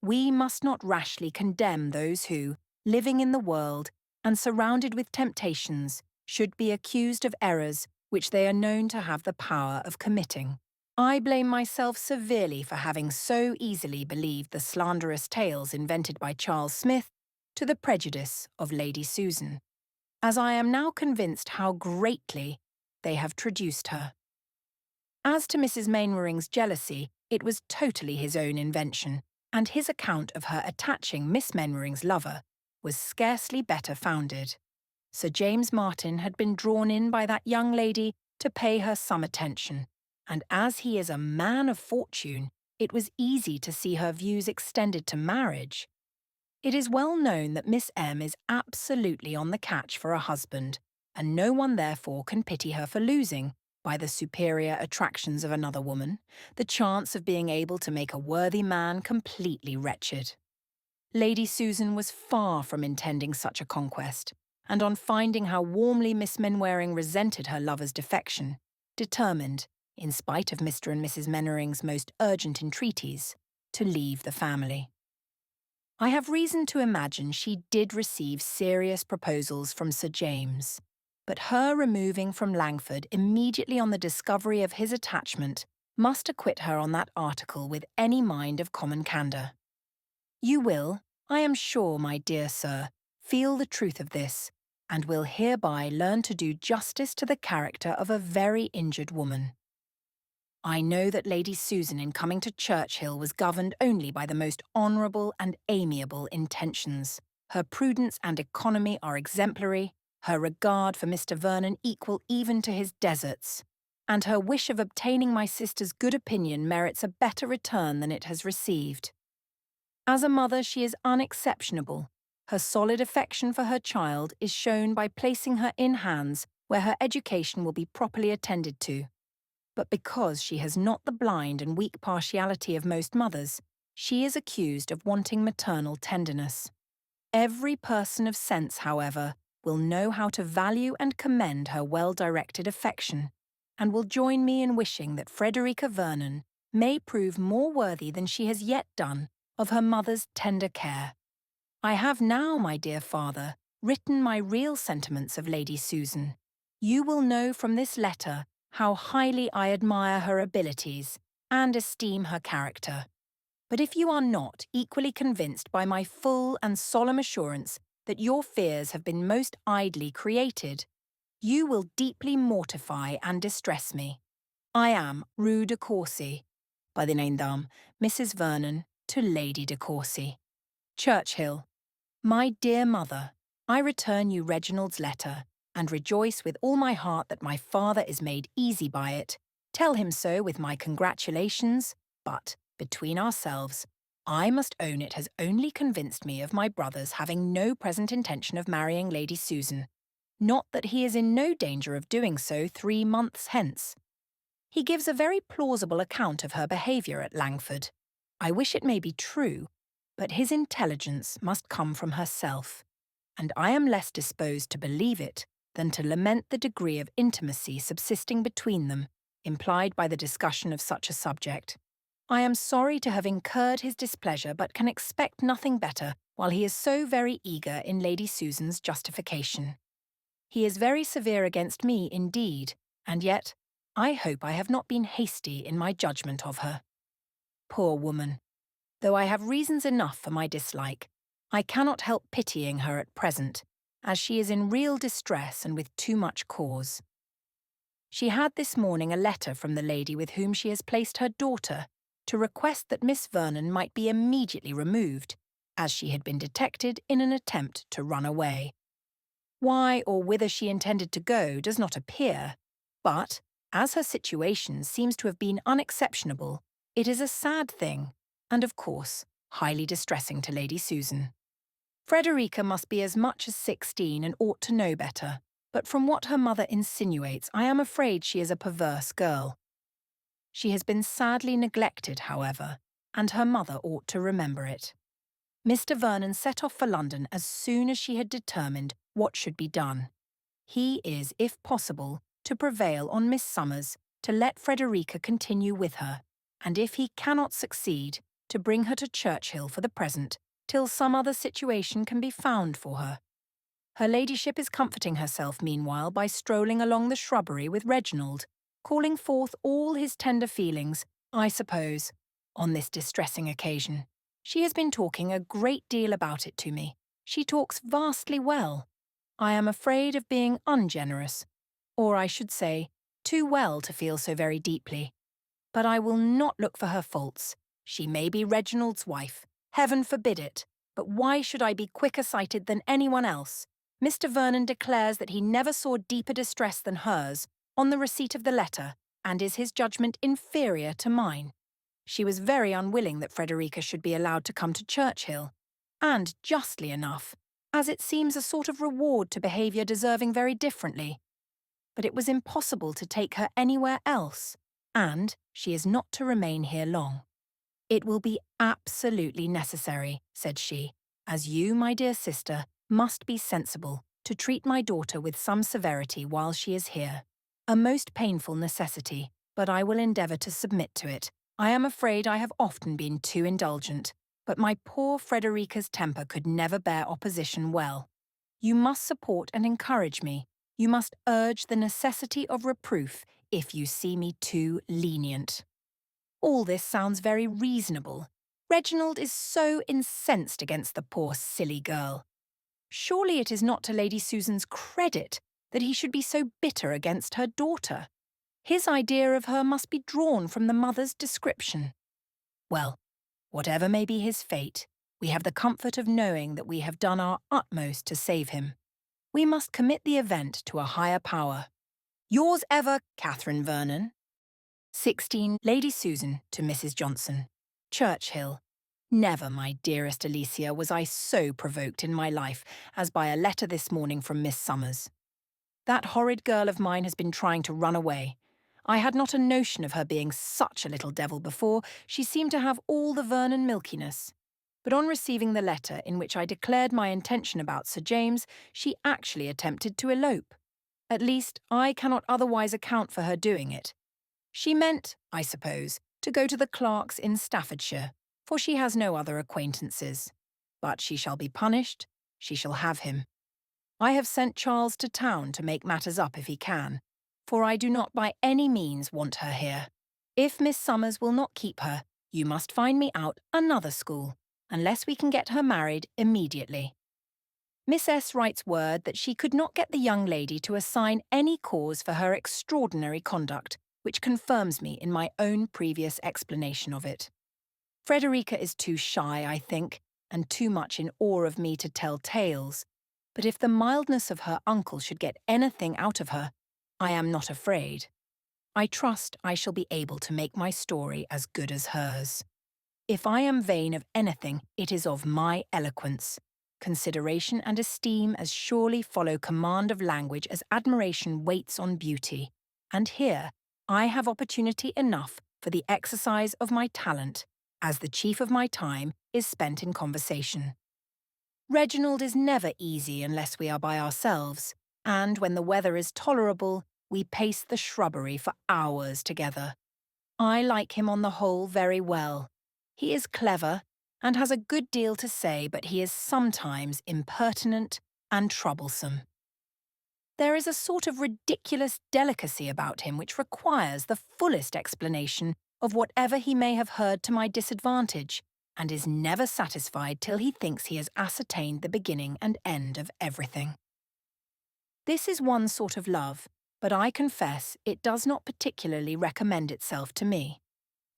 we must not rashly condemn those who, living in the world and surrounded with temptations, should be accused of errors which they are known to have the power of committing. I blame myself severely for having so easily believed the slanderous tales invented by Charles Smith to the prejudice of Lady Susan, as I am now convinced how greatly they have traduced her. As to Mrs. Mainwaring's jealousy, it was totally his own invention, and his account of her attaching Miss Mainwaring's lover was scarcely better founded. Sir James Martin had been drawn in by that young lady to pay her some attention, and as he is a man of fortune, it was easy to see her views extended to marriage. It is well known that Miss M. is absolutely on the catch for a husband, and no one therefore can pity her for losing, by the superior attractions of another woman, the chance of being able to make a worthy man completely wretched. Lady Susan was far from intending such a conquest, and on finding how warmly Miss Mainwaring resented her lover's defection, determined, in spite of Mr. and Mrs. Mainwaring's most urgent entreaties, to leave the family. I have reason to imagine she did receive serious proposals from Sir James, but her removing from Langford immediately on the discovery of his attachment must acquit her on that article with any mind of common candour. You will, I am sure, my dear sir, feel the truth of this, and will hereby learn to do justice to the character of a very injured woman. I know that Lady Susan in coming to Churchill was governed only by the most honourable and amiable intentions. Her prudence and economy are exemplary, her regard for Mr. Vernon equal even to his deserts, and her wish of obtaining my sister's good opinion merits a better return than it has received. As a mother she is unexceptionable. Her solid affection for her child is shown by placing her in hands where her education will be properly attended to. But because she has not the blind and weak partiality of most mothers, she is accused of wanting maternal tenderness. Every person of sense, however, will know how to value and commend her well-directed affection, and will join me in wishing that Frederica Vernon may prove more worthy than she has yet done of her mother's tender care. I have now, my dear father, written my real sentiments of Lady Susan. You will know from this letter how highly I admire her abilities and esteem her character. But if you are not equally convinced by my full and solemn assurance that your fears have been most idly created, you will deeply mortify and distress me. I am Rue DeCourcy, by the name d'armes, Mrs. Vernon, to Lady DeCourcy. Churchill. My dear mother, I return you Reginald's letter, and rejoice with all my heart that my father is made easy by it. Tell him so with my congratulations, but, between ourselves, I must own it has only convinced me of my brother's having no present intention of marrying Lady Susan, not that he is in no danger of doing so 3 months hence. He gives a very plausible account of her behaviour at Langford. I wish it may be true, but his intelligence must come from herself, and I am less disposed to believe it than to lament the degree of intimacy subsisting between them, implied by the discussion of such a subject. I am sorry to have incurred his displeasure, but can expect nothing better while he is so very eager in Lady Susan's justification. He is very severe against me indeed, and yet I hope I have not been hasty in my judgment of her. Poor woman! Though I have reasons enough for my dislike, I cannot help pitying her at present, as she is in real distress and with too much cause. She had this morning a letter from the lady with whom she has placed her daughter to request that Miss Vernon might be immediately removed, as she had been detected in an attempt to run away. Why or whither she intended to go does not appear, but, as her situation seems to have been unexceptionable, it is a sad thing, and of course, highly distressing to Lady Susan. Frederica must be as much as 16 and ought to know better, but from what her mother insinuates, I am afraid she is a perverse girl. She has been sadly neglected, however, and her mother ought to remember it. Mr. Vernon set off for London as soon as she had determined what should be done. He is, if possible, to prevail on Miss Summers to let Frederica continue with her, and if he cannot succeed, to bring her to Churchill for the present, till some other situation can be found for her. Her ladyship is comforting herself meanwhile by strolling along the shrubbery with Reginald, calling forth all his tender feelings, I suppose, on this distressing occasion. She has been talking a great deal about it to me. She talks vastly well. I am afraid of being ungenerous, or I should say, too well to feel so very deeply. But I will not look for her faults. She may be Reginald's wife. Heaven forbid it. But why should I be quicker-sighted than anyone else? Mr. Vernon declares that he never saw deeper distress than hers on the receipt of the letter, and is his judgment inferior to mine. She was very unwilling that Frederica should be allowed to come to Churchill, and justly enough, as it seems a sort of reward to behaviour deserving very differently. But it was impossible to take her anywhere else, and she is not to remain here long. It will be absolutely necessary, said she, as you, my dear sister, must be sensible, to treat my daughter with some severity while she is here. A most painful necessity, but I will endeavour to submit to it. I am afraid I have often been too indulgent, but my poor Frederica's temper could never bear opposition well. You must support and encourage me. You must urge the necessity of reproof if you see me too lenient. All this sounds very reasonable. Reginald is so incensed against the poor silly girl. Surely it is not to Lady Susan's credit that he should be so bitter against her daughter. His idea of her must be drawn from the mother's description. Well, whatever may be his fate, we have the comfort of knowing that we have done our utmost to save him. We must commit the event to a higher power. Yours ever, Catherine Vernon. 16 Lady Susan to Mrs. Johnson. Churchill. Never, my dearest Alicia, was I so provoked in my life as by a letter this morning from Miss Summers. That horrid girl of mine has been trying to run away. I had not a notion of her being such a little devil before. She seemed to have all the Vernon milkiness. But on receiving the letter in which I declared my intention about Sir James, she actually attempted to elope. At least, I cannot otherwise account for her doing it. She meant, I suppose, to go to the Clarks in Staffordshire, for she has no other acquaintances. But she shall be punished, she shall have him. I have sent Charles to town to make matters up if he can, for I do not by any means want her here. If Miss Summers will not keep her, you must find me out another school, unless we can get her married immediately. Miss S. writes word that she could not get the young lady to assign any cause for her extraordinary conduct, which confirms me in my own previous explanation of it. Frederica is too shy, I think, and too much in awe of me to tell tales, but if the mildness of her uncle should get anything out of her, I am not afraid. I trust I shall be able to make my story as good as hers. If I am vain of anything, it is of my eloquence. Consideration and esteem as surely follow command of language as admiration waits on beauty, and here I have opportunity enough for the exercise of my talent, as the chief of my time is spent in conversation. Reginald is never easy unless we are by ourselves, and when the weather is tolerable, we pace the shrubbery for hours together. I like him on the whole very well. He is clever and has a good deal to say, but he is sometimes impertinent and troublesome. There is a sort of ridiculous delicacy about him which requires the fullest explanation of whatever he may have heard to my disadvantage, and is never satisfied till he thinks he has ascertained the beginning and end of everything. This is one sort of love, but I confess it does not particularly recommend itself to me.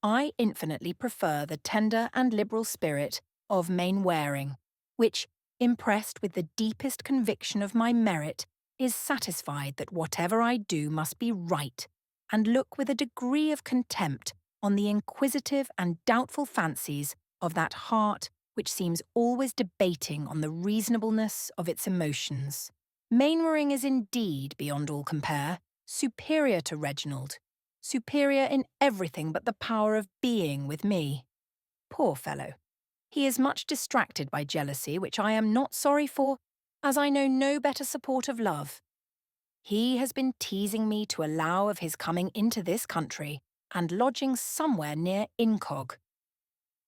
I infinitely prefer the tender and liberal spirit of Mainwaring, which, impressed with the deepest conviction of my merit, is satisfied that whatever I do must be right, and look with a degree of contempt on the inquisitive and doubtful fancies of that heart which seems always debating on the reasonableness of its emotions. Mainwaring is indeed, beyond all compare, superior to Reginald, superior in everything but the power of being with me. Poor fellow! He is much distracted by jealousy, which I am not sorry for, as I know no better support of love. He has been teasing me to allow of his coming into this country and lodging somewhere near Incog.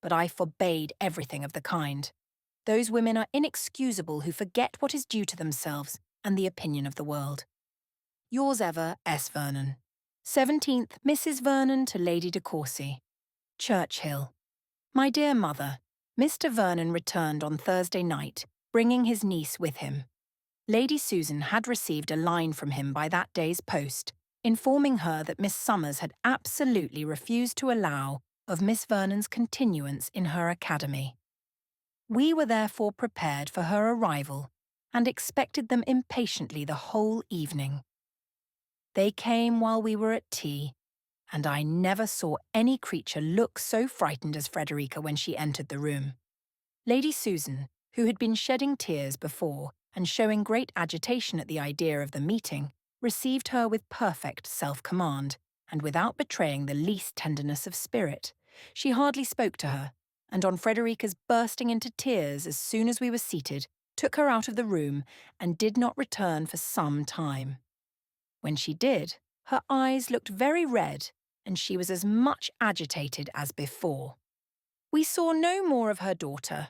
But I forbade everything of the kind. Those women are inexcusable who forget what is due to themselves and the opinion of the world. Yours ever, S. Vernon. 17th Mrs. Vernon to Lady DeCourcy. Churchill. My dear mother, Mr. Vernon returned on Thursday night, bringing his niece with him. Lady Susan had received a line from him by that day's post, informing her that Miss Summers had absolutely refused to allow of Miss Vernon's continuance in her academy. We were therefore prepared for her arrival, and expected them impatiently the whole evening. They came while we were at tea, and I never saw any creature look so frightened as Frederica when she entered the room. Lady Susan, who had been shedding tears before and showing great agitation at the idea of the meeting, received her with perfect self-command, and without betraying the least tenderness of spirit. She hardly spoke to her, and on Frederica's bursting into tears as soon as we were seated, took her out of the room and did not return for some time. When she did, her eyes looked very red, and she was as much agitated as before. We saw no more of her daughter.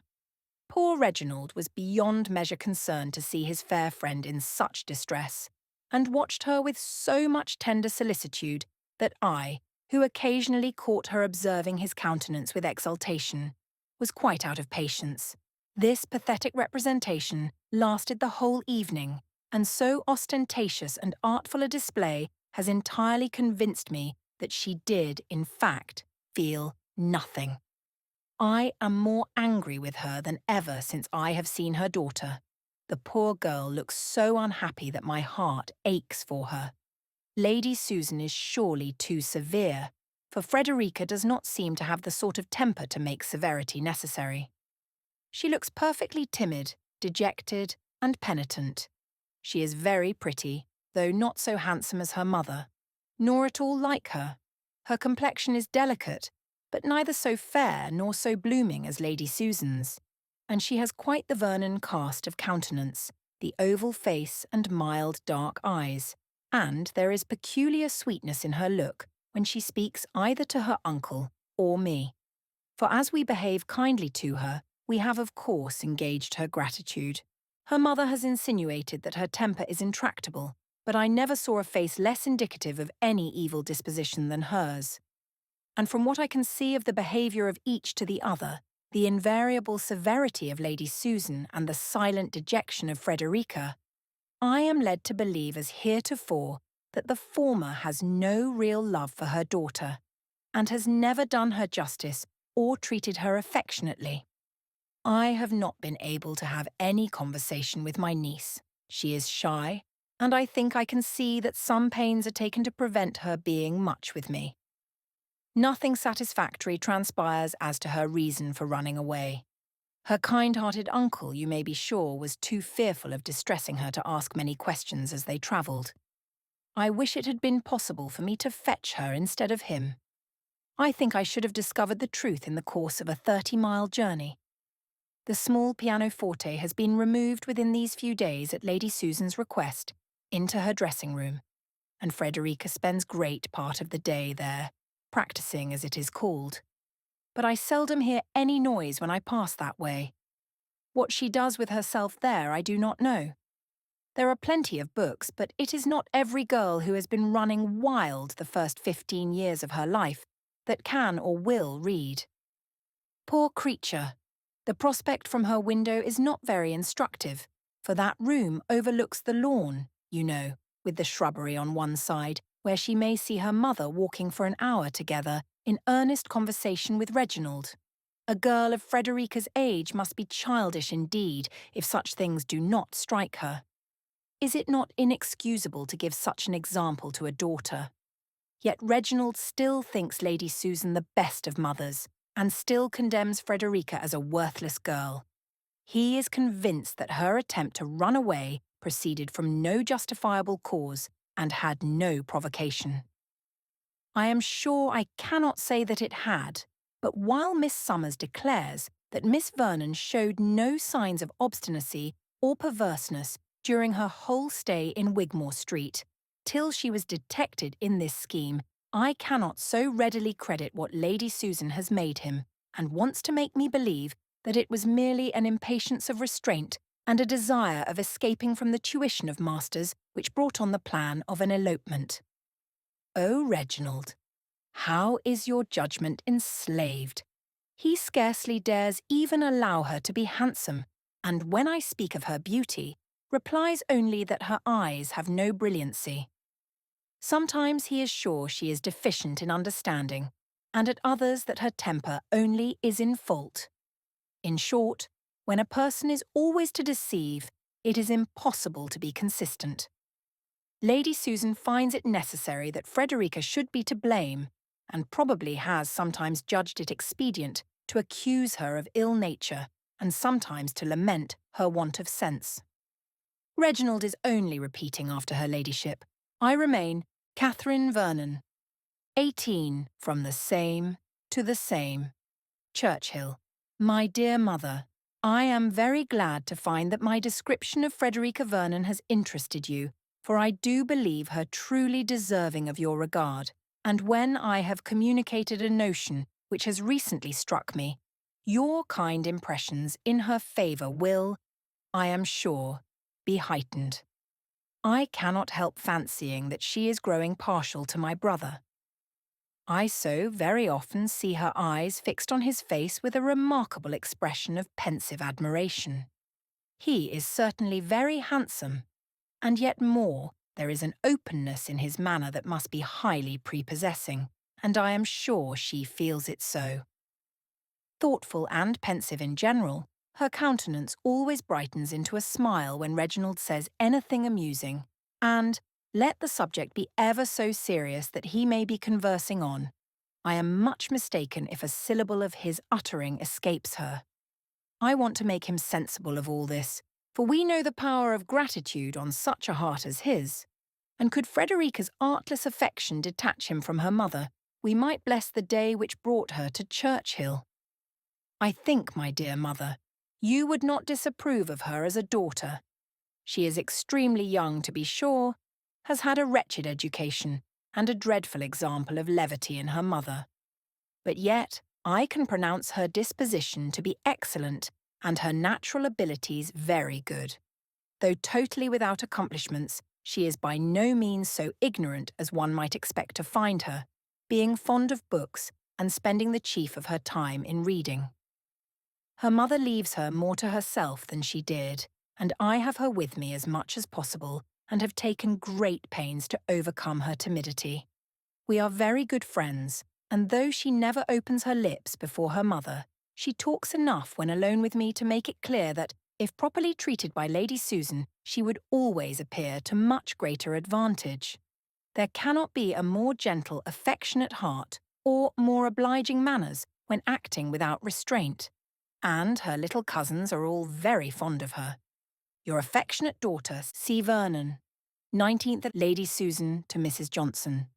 Poor Reginald was beyond measure concerned to see his fair friend in such distress, and watched her with so much tender solicitude that I, who occasionally caught her observing his countenance with exultation, was quite out of patience. This pathetic representation lasted the whole evening, and so ostentatious and artful a display has entirely convinced me that she did, in fact, feel nothing. I am more angry with her than ever since I have seen her daughter. The poor girl looks so unhappy that my heart aches for her. Lady Susan is surely too severe, for Frederica does not seem to have the sort of temper to make severity necessary. She looks perfectly timid, dejected, and penitent. She is very pretty, though not so handsome as her mother, nor at all like her. Her complexion is delicate, but neither so fair nor so blooming as Lady Susan's, and she has quite the Vernon cast of countenance, the oval face and mild dark eyes, and there is peculiar sweetness in her look when she speaks either to her uncle or me. For as we behave kindly to her, we have of course engaged her gratitude. Her mother has insinuated that her temper is intractable, but I never saw a face less indicative of any evil disposition than hers. And from what I can see of the behaviour of each to the other, the invariable severity of Lady Susan and the silent dejection of Frederica, I am led to believe as heretofore that the former has no real love for her daughter, and has never done her justice or treated her affectionately. I have not been able to have any conversation with my niece. She is shy, and I think I can see that some pains are taken to prevent her being much with me. Nothing satisfactory transpires as to her reason for running away. Her kind-hearted uncle, you may be sure, was too fearful of distressing her to ask many questions as they travelled. I wish it had been possible for me to fetch her instead of him. I think I should have discovered the truth in the course of a 30-mile journey. The small pianoforte has been removed within these few days at Lady Susan's request into her dressing-room, and Frederica spends great part of the day there, practising as it is called. But I seldom hear any noise when I pass that way. What she does with herself there I do not know. There are plenty of books, but it is not every girl who has been running wild the first 15 years of her life that can or will read. Poor creature! The prospect from her window is not very instructive, for that room overlooks the lawn, you know, with the shrubbery on one side, where she may see her mother walking for an hour together in earnest conversation with Reginald. A girl of Frederica's age must be childish indeed if such things do not strike her. Is it not inexcusable to give such an example to a daughter? Yet Reginald still thinks Lady Susan the best of mothers, and still condemns Frederica as a worthless girl. He is convinced that her attempt to run away proceeded from no justifiable cause and had no provocation. I am sure I cannot say that it had, but while Miss Summers declares that Miss Vernon showed no signs of obstinacy or perverseness during her whole stay in Wigmore Street, till she was detected in this scheme, I cannot so readily credit what Lady Susan has made him, and wants to make me believe that it was merely an impatience of restraint and a desire of escaping from the tuition of masters which brought on the plan of an elopement. Oh, Reginald, how is your judgment enslaved? He scarcely dares even allow her to be handsome, and when I speak of her beauty, replies only that her eyes have no brilliancy. Sometimes he is sure she is deficient in understanding, and at others that her temper only is in fault. In short, when a person is always to deceive, it is impossible to be consistent. Lady Susan finds it necessary that Frederica should be to blame, and probably has sometimes judged it expedient to accuse her of ill nature, and sometimes to lament her want of sense. Reginald is only repeating after her ladyship. I remain Catherine Vernon. 18, from the same to the same. Churchill. My dear mother, I am very glad to find that my description of Frederica Vernon has interested you, for I do believe her truly deserving of your regard, And when I have communicated a notion which has recently struck me, your kind impressions in her favour will, I am sure, be heightened. I cannot help fancying that she is growing partial to my brother. I so very often see her eyes fixed on his face with a remarkable expression of pensive admiration. He is certainly very handsome, and yet more, there is an openness in his manner that must be highly prepossessing, and I am sure she feels it so. Thoughtful and pensive in general, her countenance always brightens into a smile when Reginald says anything amusing, and, let the subject be ever so serious that he may be conversing on, I am much mistaken if a syllable of his uttering escapes her. I want to make him sensible of all this, for we know the power of gratitude on such a heart as his, and could Frederica's artless affection detach him from her mother, we might bless the day which brought her to Churchill. I think, my dear mother, you would not disapprove of her as a daughter. She is extremely young, to be sure, has had a wretched education, and a dreadful example of levity in her mother. But yet I can pronounce her disposition to be excellent and her natural abilities very good. Though totally without accomplishments, she is by no means so ignorant as one might expect to find her, being fond of books and spending the chief of her time in reading. Her mother leaves her more to herself than she did, and I have her with me as much as possible and have taken great pains to overcome her timidity. We are very good friends, and though she never opens her lips before her mother, she talks enough when alone with me to make it clear that, if properly treated by Lady Susan, she would always appear to much greater advantage. There cannot be a more gentle, affectionate heart or more obliging manners when acting without restraint, and her little cousins are all very fond of her. Your affectionate daughter, C. Vernon. 19th Lady Susan to Mrs. Johnson.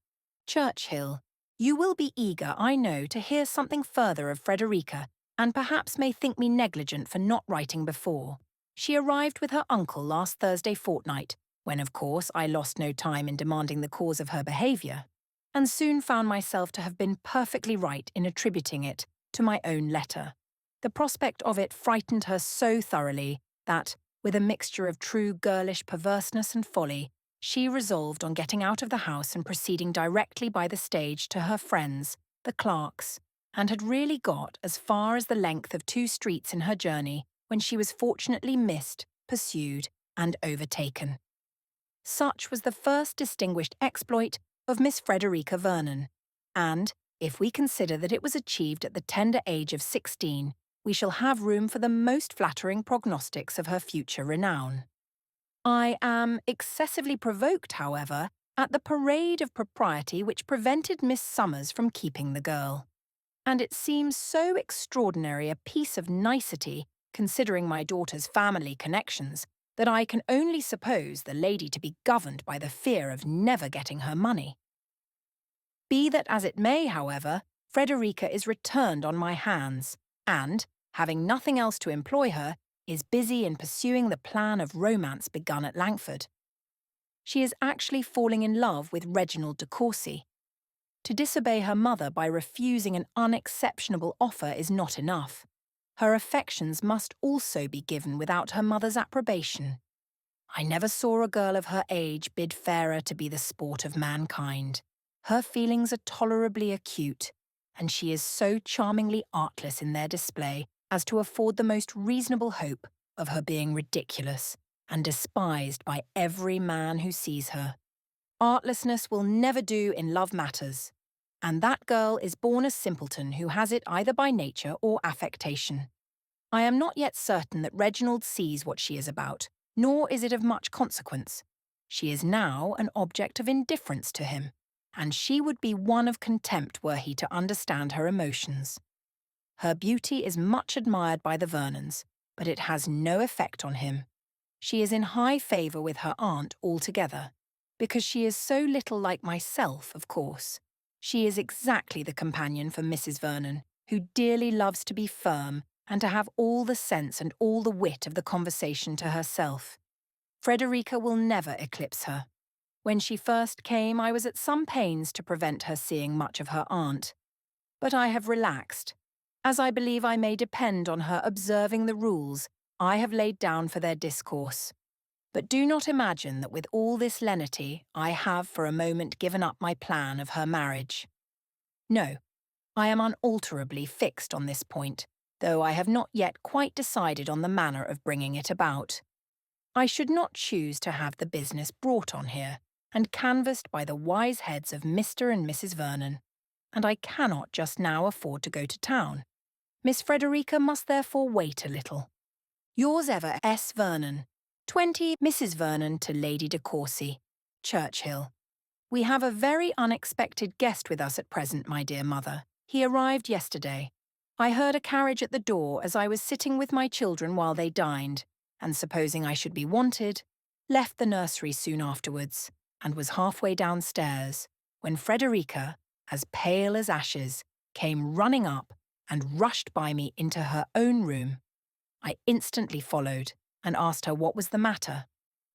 Churchill. You will be eager, I know, to hear something further of Frederica, and perhaps may think me negligent for not writing before. She arrived with her uncle last Thursday fortnight, when of course I lost no time in demanding the cause of her behaviour, and soon found myself to have been perfectly right in attributing it to my own letter. The prospect of it frightened her so thoroughly that, with a mixture of true girlish perverseness and folly, she resolved on getting out of the house and proceeding directly by the stage to her friends, the Clarks, and had really got as far as the length of 2 streets in her journey when she was fortunately missed, pursued, and overtaken. Such was the first distinguished exploit of Miss Frederica Vernon, and, if we consider that it was achieved at the tender age of 16, we shall have room for the most flattering prognostics of her future renown. I am excessively provoked, however, at the parade of propriety which prevented Miss Summers from keeping the girl. And it seems so extraordinary a piece of nicety, considering my daughter's family connections, that I can only suppose the lady to be governed by the fear of never getting her money. Be that as it may, however, Frederica is returned on my hands, and, having nothing else to employ her, is busy in pursuing the plan of romance begun at Langford. She is actually falling in love with Reginald DeCourcy. To disobey her mother by refusing an unexceptionable offer is not enough. Her affections must also be given without her mother's approbation. I never saw a girl of her age bid fairer to be the sport of mankind. Her feelings are tolerably acute, and she is so charmingly artless in their display as to afford the most reasonable hope of her being ridiculous and despised by every man who sees her. Artlessness will never do in love matters, and that girl is born a simpleton who has it either by nature or affectation. I am not yet certain that Reginald sees what she is about, nor is it of much consequence. She is now an object of indifference to him, and she would be one of contempt were he to understand her emotions. Her beauty is much admired by the Vernons, but it has no effect on him. She is in high favour with her aunt altogether, because she is so little like myself, of course. She is exactly the companion for Mrs. Vernon, who dearly loves to be firm and to have all the sense and all the wit of the conversation to herself. Frederica will never eclipse her. When she first came, I was at some pains to prevent her seeing much of her aunt. But I have relaxed, as I believe I may depend on her observing the rules I have laid down for their discourse. But do not imagine that with all this lenity I have for a moment given up my plan of her marriage. No, I am unalterably fixed on this point, though I have not yet quite decided on the manner of bringing it about. I should not choose to have the business brought on here, and canvassed by the wise heads of Mr. and Mrs. Vernon, and I cannot just now afford to go to town. Miss Frederica must therefore wait a little. Yours ever, S. Vernon. 20 Mrs. Vernon to Lady DeCourcy, Churchill. We have a very unexpected guest with us at present, my dear mother. He arrived yesterday. I heard a carriage at the door as I was sitting with my children while they dined, and supposing I should be wanted, left the nursery soon afterwards, and was halfway downstairs, when Frederica, as pale as ashes, came running up and rushed by me into her own room. I instantly followed, and asked her what was the matter.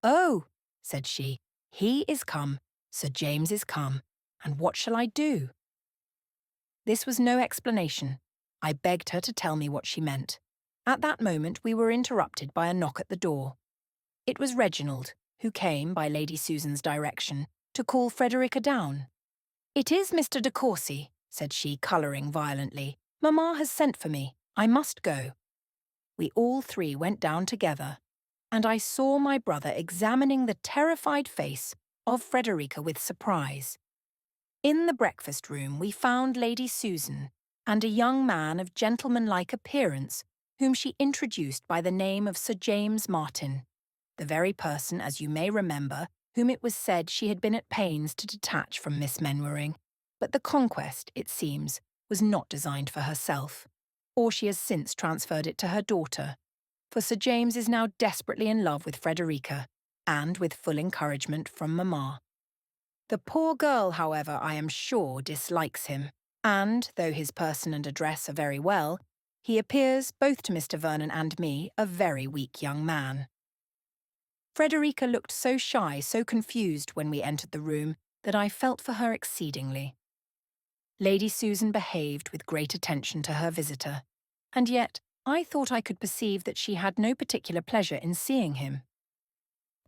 "Oh," said she, "he is come, Sir James is come, and what shall I do?" This was no explanation. I begged her to tell me what she meant. At that moment we were interrupted by a knock at the door. It was Reginald, who came, by Lady Susan's direction, to call Frederica down. "It is Mr. DeCourcy," said she, colouring violently. "Mamma has sent for me. I must go." We all three went down together, and I saw my brother examining the terrified face of Frederica with surprise. In the breakfast room we found Lady Susan and a young man of gentlemanlike appearance whom she introduced by the name of Sir James Martin, the very person, as you may remember, whom it was said she had been at pains to detach from Miss Mainwaring. But the conquest, it seems, was not designed for herself, or she has since transferred it to her daughter, for Sir James is now desperately in love with Frederica, and with full encouragement from mamma. The poor girl, however, I am sure, dislikes him, and, though his person and address are very well, he appears, both to Mr. Vernon and me, a very weak young man. Frederica looked so shy, so confused when we entered the room, that I felt for her exceedingly. Lady Susan behaved with great attention to her visitor, and yet I thought I could perceive that she had no particular pleasure in seeing him.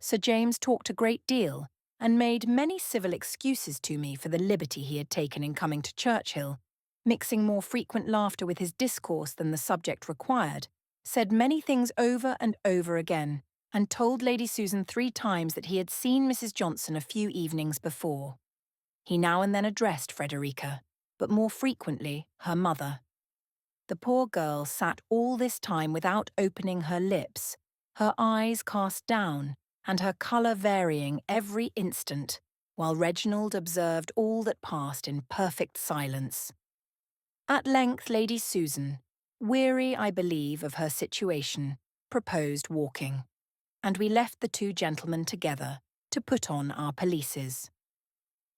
Sir James talked a great deal, and made many civil excuses to me for the liberty he had taken in coming to Churchill, mixing more frequent laughter with his discourse than the subject required, said many things over and over again, and told Lady Susan 3 times that he had seen Mrs. Johnson a few evenings before. He now and then addressed Frederica, but more frequently her mother. The poor girl sat all this time without opening her lips, her eyes cast down, and her colour varying every instant, while Reginald observed all that passed in perfect silence. At length Lady Susan, weary, I believe, of her situation, proposed walking, and we left the 2 gentlemen together to put on our pelisses.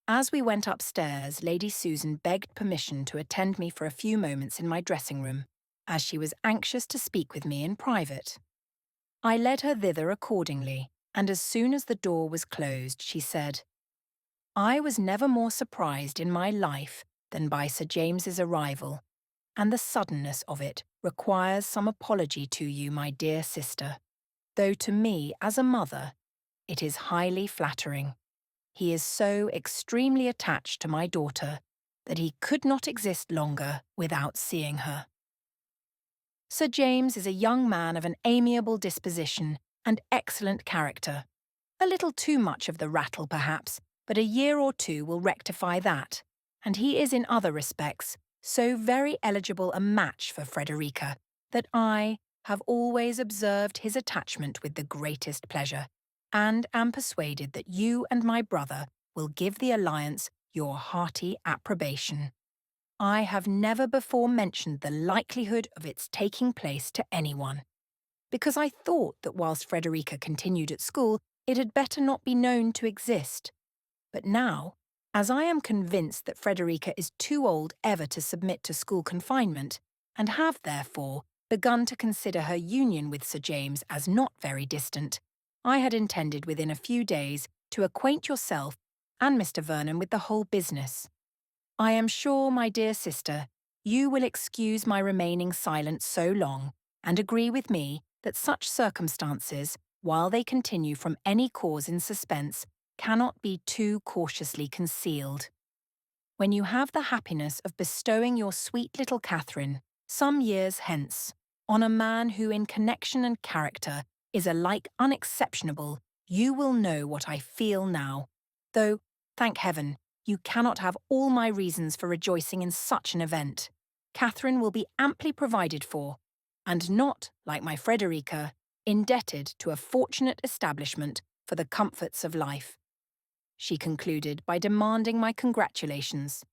As we went upstairs, Lady Susan begged permission to attend me for a few moments in my dressing-room, as she was anxious to speak with me in private. I led her thither accordingly, and as soon as the door was closed, she said, "I was never more surprised in my life than by Sir James's arrival, and the suddenness of it requires some apology to you, my dear sister, though to me, as a mother, it is highly flattering. He is so extremely attached to my daughter that he could not exist longer without seeing her." Sir James is a young man of an amiable disposition and excellent character. A little too much of the rattle, perhaps, but a year or 2 will rectify that, and he is in other respects so very eligible a match for Frederica that I have always observed his attachment with the greatest pleasure, and am persuaded that you and my brother will give the alliance your hearty approbation. I have never before mentioned the likelihood of its taking place to anyone, because I thought that whilst Frederica continued at school, it had better not be known to exist. But now, as I am convinced that Frederica is too old ever to submit to school confinement, and have, therefore, begun to consider her union with Sir James as not very distant, I had intended within a few days to acquaint yourself and Mr. Vernon with the whole business. I am sure, my dear sister, you will excuse my remaining silent so long, and agree with me that such circumstances, while they continue from any cause in suspense, cannot be too cautiously concealed. When you have the happiness of bestowing your sweet little Catherine, some years hence, on a man who in connection and character is alike unexceptionable, you will know what I feel now, though, thank heaven, you cannot have all my reasons for rejoicing in such an event. Catherine will be amply provided for, and not, like my Frederica, indebted to a fortunate establishment for the comforts of life. She concluded by demanding my congratulations.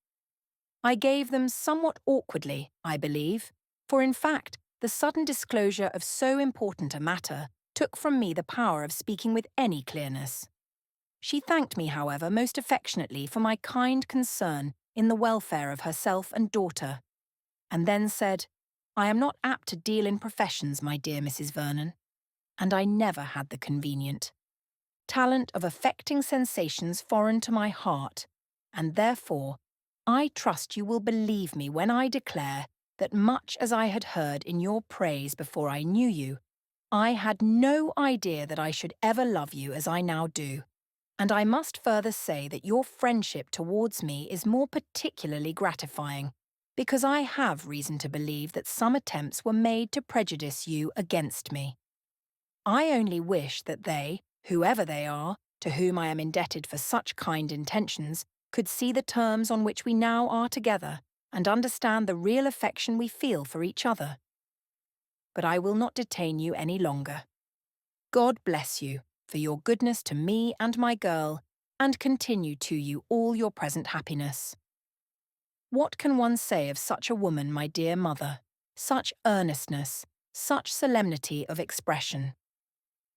I gave them somewhat awkwardly, I believe, for in fact, the sudden disclosure of so important a matter took from me the power of speaking with any clearness. She thanked me, however, most affectionately for my kind concern in the welfare of herself and daughter, and then said, I am not apt to deal in professions, my dear Mrs. Vernon, and I never had the convenient talent of affecting sensations foreign to my heart, and therefore I trust you will believe me when I declare that much as I had heard in your praise before I knew you, I had no idea that I should ever love you as I now do, and I must further say that your friendship towards me is more particularly gratifying, because I have reason to believe that some attempts were made to prejudice you against me. I only wish that they, whoever they are, to whom I am indebted for such kind intentions, could see the terms on which we now are together and understand the real affection we feel for each other. But I will not detain you any longer. God bless you for your goodness to me and my girl, and continue to you all your present happiness. What can one say of such a woman, my dear mother? Such earnestness, such solemnity of expression.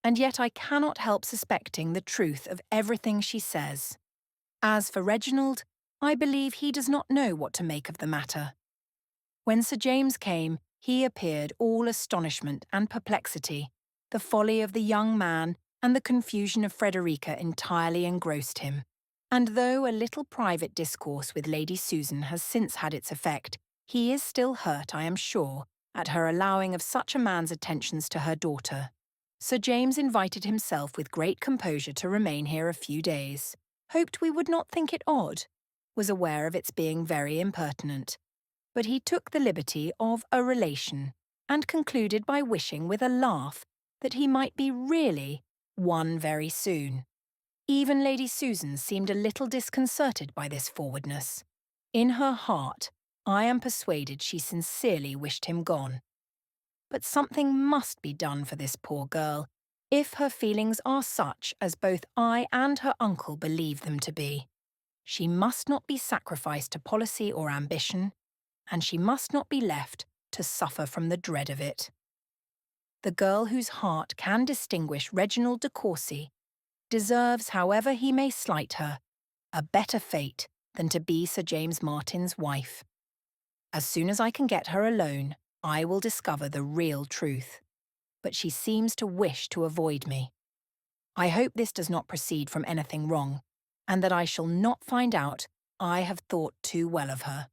And yet I cannot help suspecting the truth of everything she says. As for Reginald, I believe he does not know what to make of the matter. When Sir James came, he appeared all astonishment and perplexity. The folly of the young man and the confusion of Frederica entirely engrossed him. And though a little private discourse with Lady Susan has since had its effect, he is still hurt, I am sure, at her allowing of such a man's attentions to her daughter. Sir James invited himself with great composure to remain here a few days, hoped we would not think it odd, was aware of its being very impertinent, but he took the liberty of a relation, and concluded by wishing with a laugh that he might be really one very soon. Even Lady Susan seemed a little disconcerted by this forwardness. In her heart, I am persuaded she sincerely wished him gone. But something must be done for this poor girl, if her feelings are such as both I and her uncle believe them to be. She must not be sacrificed to policy or ambition, and she must not be left to suffer from the dread of it. The girl whose heart can distinguish Reginald DeCourcy deserves, however he may slight her, a better fate than to be Sir James Martin's wife. As soon as I can get her alone, I will discover the real truth. But she seems to wish to avoid me. I hope this does not proceed from anything wrong, and that I shall not find out I have thought too well of her.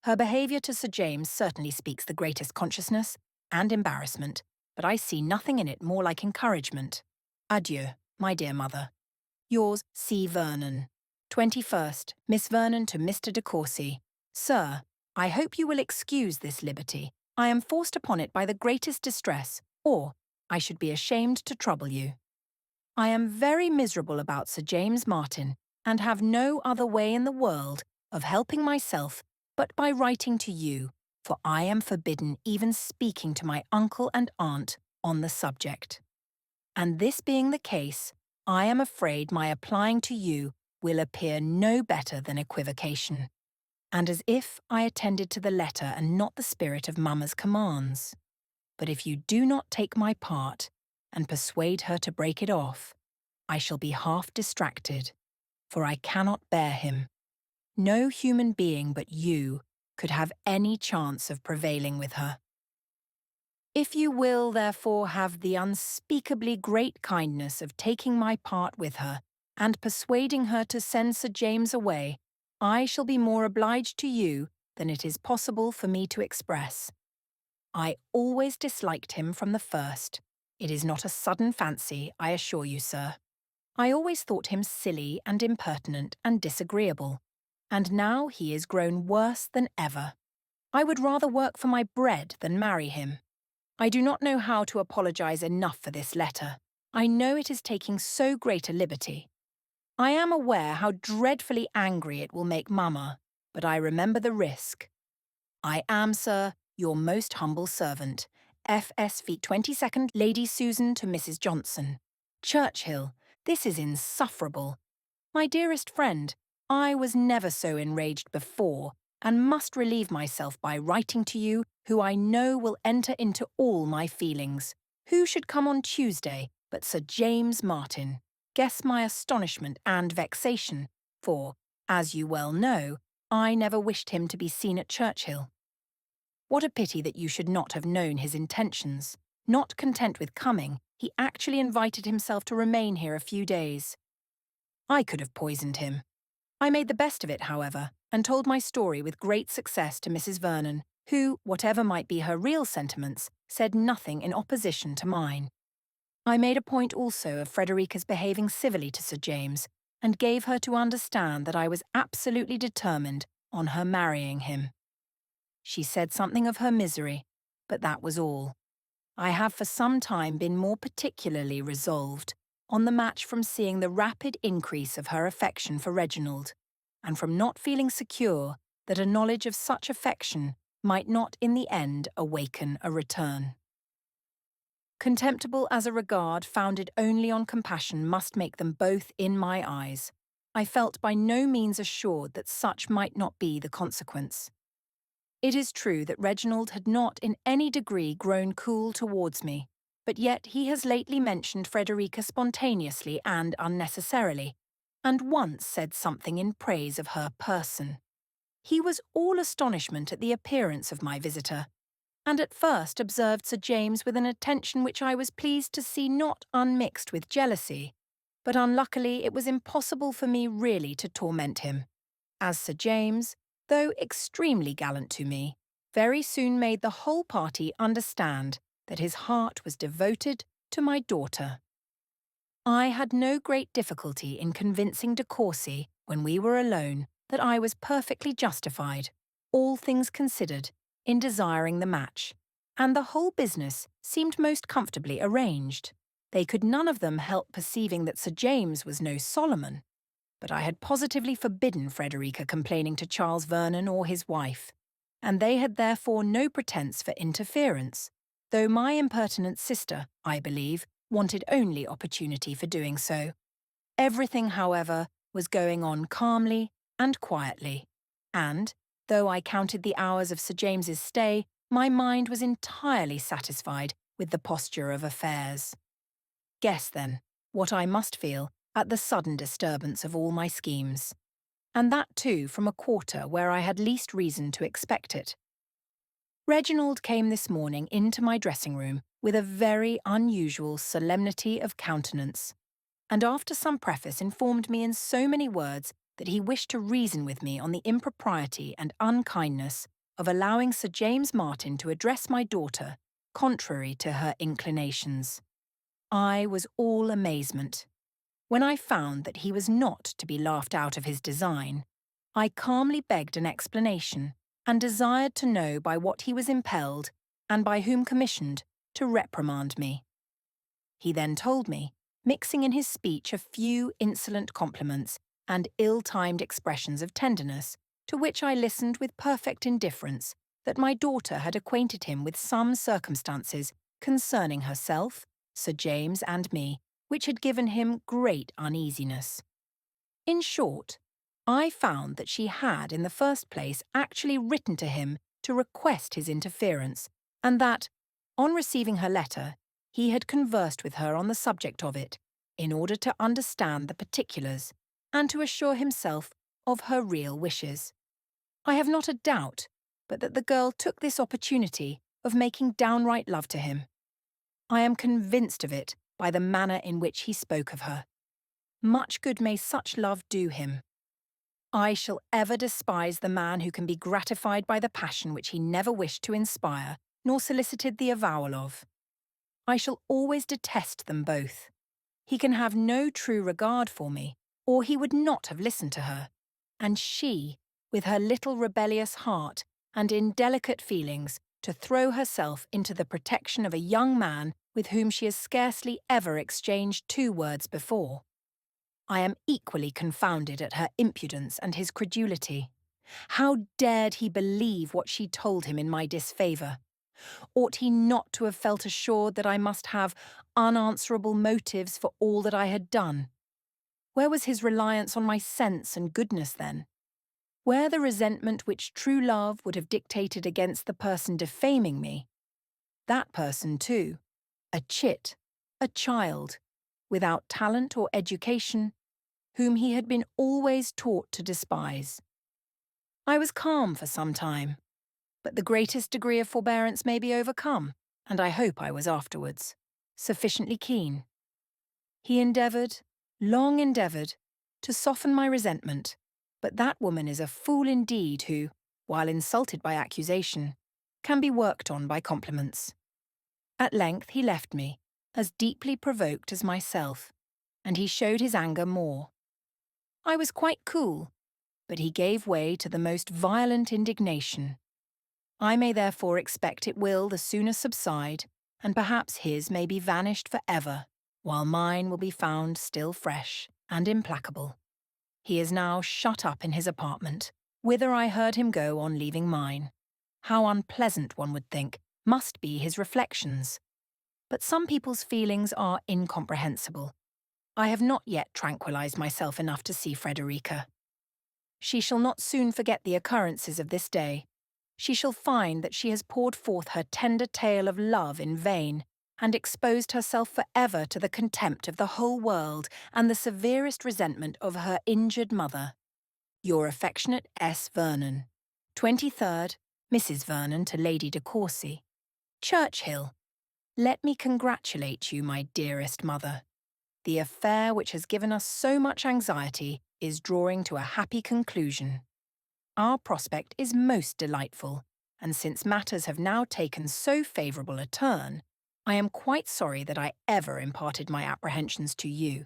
Her behaviour to Sir James certainly speaks the greatest consciousness and embarrassment, but I see nothing in it more like encouragement. Adieu, my dear mother. Yours, C. Vernon. 21st, Miss Vernon to Mr. DeCourcy. Sir, I hope you will excuse this liberty. I am forced upon it by the greatest distress, or I should be ashamed to trouble you. I am very miserable about Sir James Martin, and have no other way in the world of helping myself but by writing to you, for I am forbidden even speaking to my uncle and aunt on the subject. And this being the case, I am afraid my applying to you will appear no better than equivocation, and as if I attended to the letter and not the spirit of Mamma's commands. But if you do not take my part and persuade her to break it off, I shall be half distracted, for I cannot bear him. No human being but you could have any chance of prevailing with her. If you will, therefore, have the unspeakably great kindness of taking my part with her, and persuading her to send Sir James away, I shall be more obliged to you than it is possible for me to express. I always disliked him from the first. It is not a sudden fancy, I assure you, sir. I always thought him silly and impertinent and disagreeable, and now he is grown worse than ever. I would rather work for my bread than marry him. I do not know how to apologise enough for this letter. I know it is taking so great a liberty. I am aware how dreadfully angry it will make Mamma, but I remember the risk. I am, sir, your most humble servant, F.S. Feet 22nd, Lady Susan to Mrs. Johnson. Churchill, this is insufferable. My dearest friend, I was never so enraged before, and must relieve myself by writing to you, who I know will enter into all my feelings. Who should come on Tuesday but Sir James Martin? Guess my astonishment and vexation, for, as you well know, I never wished him to be seen at Churchill. What a pity that you should not have known his intentions. Not content with coming, he actually invited himself to remain here a few days. I could have poisoned him. I made the best of it, however, and told my story with great success to Mrs. Vernon, who, whatever might be her real sentiments, said nothing in opposition to mine. I made a point also of Frederica's behaving civilly to Sir James, and gave her to understand that I was absolutely determined on her marrying him. She said something of her misery, but that was all. I have for some time been more particularly resolved on the match from seeing the rapid increase of her affection for Reginald, and from not feeling secure that a knowledge of such affection might not in the end awaken a return. Contemptible as a regard founded only on compassion must make them both in my eyes, I felt by no means assured that such might not be the consequence. It is true that Reginald had not in any degree grown cool towards me, but yet he has lately mentioned Frederica spontaneously and unnecessarily, and once said something in praise of her person. He was all astonishment at the appearance of my visitor, and at first observed Sir James with an attention which I was pleased to see not unmixed with jealousy, but unluckily it was impossible for me really to torment him, as Sir James, though extremely gallant to me, very soon made the whole party understand that his heart was devoted to my daughter. I had no great difficulty in convincing DeCourcy, when we were alone, that I was perfectly justified, all things considered, in desiring the match, and the whole business seemed most comfortably arranged. They could none of them help perceiving that Sir James was no Solomon, but I had positively forbidden Frederica complaining to Charles Vernon or his wife, and they had therefore no pretence for interference, though my impertinent sister, I believe, wanted only opportunity for doing so. Everything, however, was going on calmly and quietly, and, though I counted the hours of Sir James's stay, my mind was entirely satisfied with the posture of affairs. Guess, then, what I must feel at the sudden disturbance of all my schemes, and that too from a quarter where I had least reason to expect it. Reginald came this morning into my dressing-room with a very unusual solemnity of countenance, and after some preface informed me in so many words that he wished to reason with me on the impropriety and unkindness of allowing Sir James Martin to address my daughter, contrary to her inclinations. I was all amazement. When I found that he was not to be laughed out of his design, I calmly begged an explanation and desired to know by what he was impelled, and by whom commissioned, to reprimand me. He then told me, mixing in his speech a few insolent compliments and ill-timed expressions of tenderness, to which I listened with perfect indifference, that my daughter had acquainted him with some circumstances concerning herself, Sir James and me, which had given him great uneasiness. In short, I found that she had in the first place actually written to him to request his interference, and that, on receiving her letter, he had conversed with her on the subject of it, in order to understand the particulars, and to assure himself of her real wishes. I have not a doubt but that the girl took this opportunity of making downright love to him. I am convinced of it by the manner in which he spoke of her. Much good may such love do him. I shall ever despise the man who can be gratified by the passion which he never wished to inspire, nor solicited the avowal of. I shall always detest them both. He can have no true regard for me, or he would not have listened to her. And she, with her little rebellious heart and indelicate feelings, to throw herself into the protection of a young man with whom she has scarcely ever exchanged 2 words before. I am equally confounded at her impudence and his credulity. How dared he believe what she told him in my disfavour? Ought he not to have felt assured that I must have unanswerable motives for all that I had done? Where was his reliance on my sense and goodness then? Where the resentment which true love would have dictated against the person defaming me? That person, too, a chit, a child, without talent or education, whom he had been always taught to despise. I was calm for some time, but the greatest degree of forbearance may be overcome, and I hope I was afterwards, sufficiently keen. He endeavoured, long endeavoured, to soften my resentment, but that woman is a fool indeed who, while insulted by accusation, can be worked on by compliments. At length he left me, as deeply provoked as myself, and he showed his anger more. I was quite cool, but he gave way to the most violent indignation. I may therefore expect it will the sooner subside, and perhaps his may be vanished for ever, while mine will be found still fresh and implacable. He is now shut up in his apartment, whither I heard him go on leaving mine. How unpleasant, one would think, must be his reflections. But some people's feelings are incomprehensible. I have not yet tranquillised myself enough to see Frederica. She shall not soon forget the occurrences of this day. She shall find that she has poured forth her tender tale of love in vain, and exposed herself for ever to the contempt of the whole world and the severest resentment of her injured mother. Your affectionate S. Vernon. 23rd, Mrs. Vernon to Lady DeCourcy. Churchill. Let me congratulate you, my dearest mother. The affair which has given us so much anxiety is drawing to a happy conclusion. Our prospect is most delightful, and since matters have now taken so favourable a turn, I am quite sorry that I ever imparted my apprehensions to you,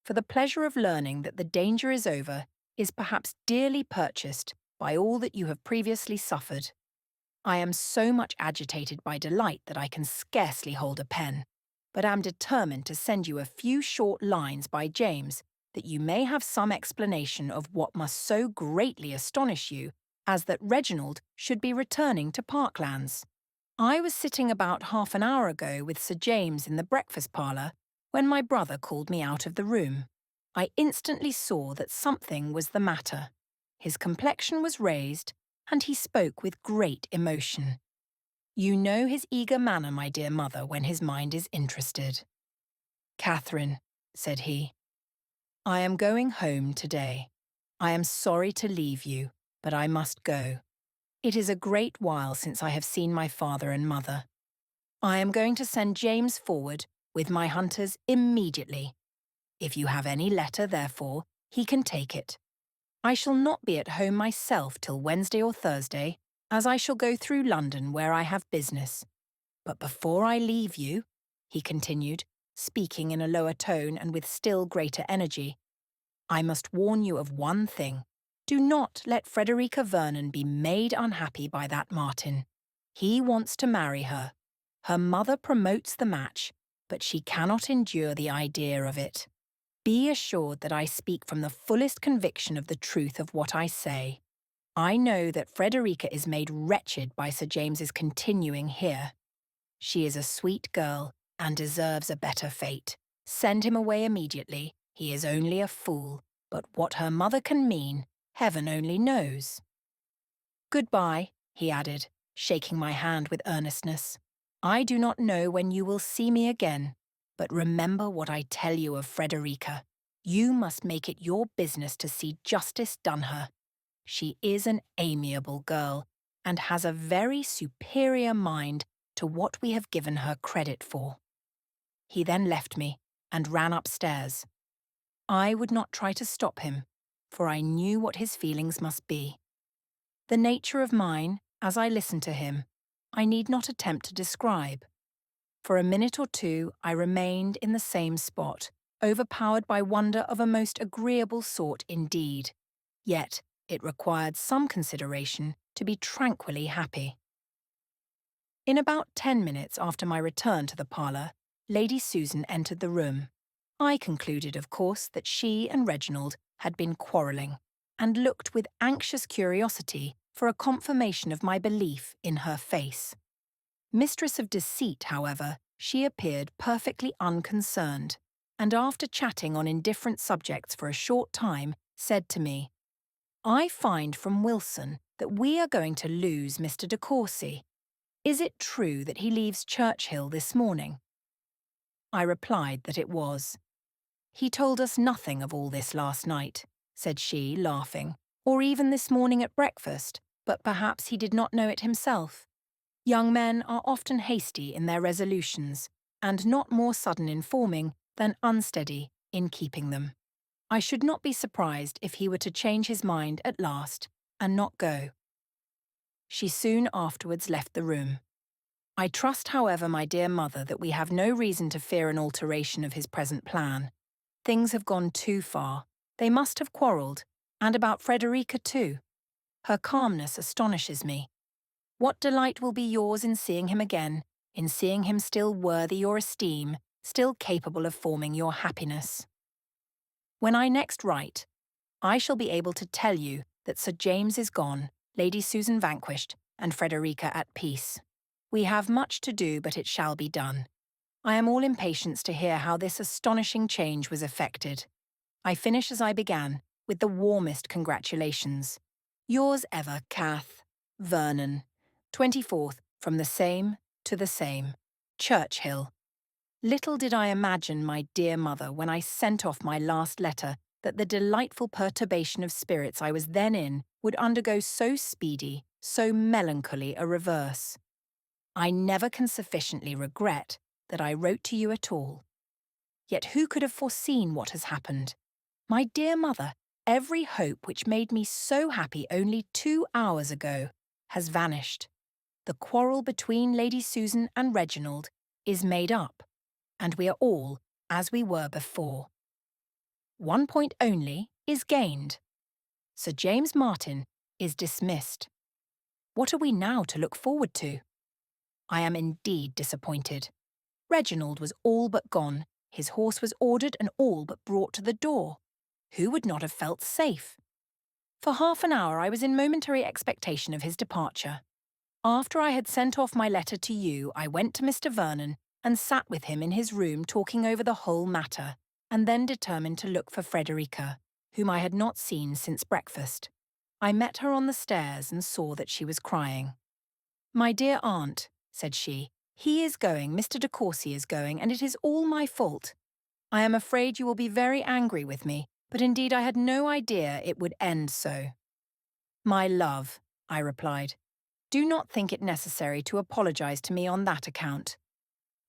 for the pleasure of learning that the danger is over is perhaps dearly purchased by all that you have previously suffered. I am so much agitated by delight that I can scarcely hold a pen, but am determined to send you a few short lines by James, that you may have some explanation of what must so greatly astonish you as that Reginald should be returning to Parklands. I was sitting about half an hour ago with Sir James in the breakfast parlour when my brother called me out of the room. I instantly saw that something was the matter. His complexion was raised, and he spoke with great emotion. You know his eager manner, my dear mother, when his mind is interested. Catherine, said he, I am going home today. I am sorry to leave you, but I must go. It is a great while since I have seen my father and mother. I am going to send James forward with my hunters immediately. If you have any letter, therefore, he can take it. I shall not be at home myself till Wednesday or Thursday, as I shall go through London where I have business. But before I leave you, he continued, speaking in a lower tone and with still greater energy, I must warn you of one thing. Do not let Frederica Vernon be made unhappy by that Martin. He wants to marry her. Her mother promotes the match, but she cannot endure the idea of it. Be assured that I speak from the fullest conviction of the truth of what I say. I know that Frederica is made wretched by Sir James's continuing here. She is a sweet girl and deserves a better fate. Send him away immediately. He is only a fool, but what her mother can mean, heaven only knows. Goodbye, he added, shaking my hand with earnestness. I do not know when you will see me again, but remember what I tell you of Frederica. You must make it your business to see justice done her. She is an amiable girl, and has a very superior mind to what we have given her credit for. He then left me, and ran upstairs. I would not try to stop him, for I knew what his feelings must be. The nature of mine, as I listened to him, I need not attempt to describe. For a minute or two I remained in the same spot, overpowered by wonder of a most agreeable sort indeed. Yet it required some consideration to be tranquilly happy. In about 10 minutes after my return to the parlour, Lady Susan entered the room. I concluded, of course, that she and Reginald had been quarrelling, and looked with anxious curiosity for a confirmation of my belief in her face. Mistress of deceit, however, she appeared perfectly unconcerned, and after chatting on indifferent subjects for a short time, said to me, "I find from Wilson that we are going to lose Mr. DeCourcy. Is it true that he leaves Churchill this morning?" I replied that it was. "He told us nothing of all this last night," said she, laughing, "or even this morning at breakfast, but perhaps he did not know it himself. Young men are often hasty in their resolutions, and not more sudden in forming than unsteady in keeping them. I should not be surprised if he were to change his mind at last and not go." She soon afterwards left the room. I trust, however, my dear mother, that we have no reason to fear an alteration of his present plan. Things have gone too far. They must have quarrelled, and about Frederica too. Her calmness astonishes me. What delight will be yours in seeing him again, in seeing him still worthy your esteem, still capable of forming your happiness. When I next write, I shall be able to tell you that Sir James is gone, Lady Susan vanquished, and Frederica at peace. We have much to do, but it shall be done. I am all impatience to hear how this astonishing change was effected. I finish as I began, with the warmest congratulations. Yours ever, Cath. Vernon. 24th, from the same to the same. Churchill. Little did I imagine, my dear mother, when I sent off my last letter, that the delightful perturbation of spirits I was then in would undergo so speedy, so melancholy a reverse. I never can sufficiently regret that I wrote to you at all. Yet who could have foreseen what has happened? My dear mother, every hope which made me so happy only 2 hours ago has vanished. The quarrel between Lady Susan and Reginald is made up, and we are all as we were before. One point only is gained. Sir James Martin is dismissed. What are we now to look forward to? I am indeed disappointed. Reginald was all but gone, his horse was ordered and all but brought to the door. Who would not have felt safe? For half an hour I was in momentary expectation of his departure. After I had sent off my letter to you, I went to Mr. Vernon and sat with him in his room talking over the whole matter, and then determined to look for Frederica, whom I had not seen since breakfast. I met her on the stairs and saw that she was crying. "My dear aunt," said she, "he is going, Mr. DeCourcy is going, and it is all my fault. I am afraid you will be very angry with me, but indeed I had no idea it would end so." "My love," I replied, "do not think it necessary to apologize to me on that account.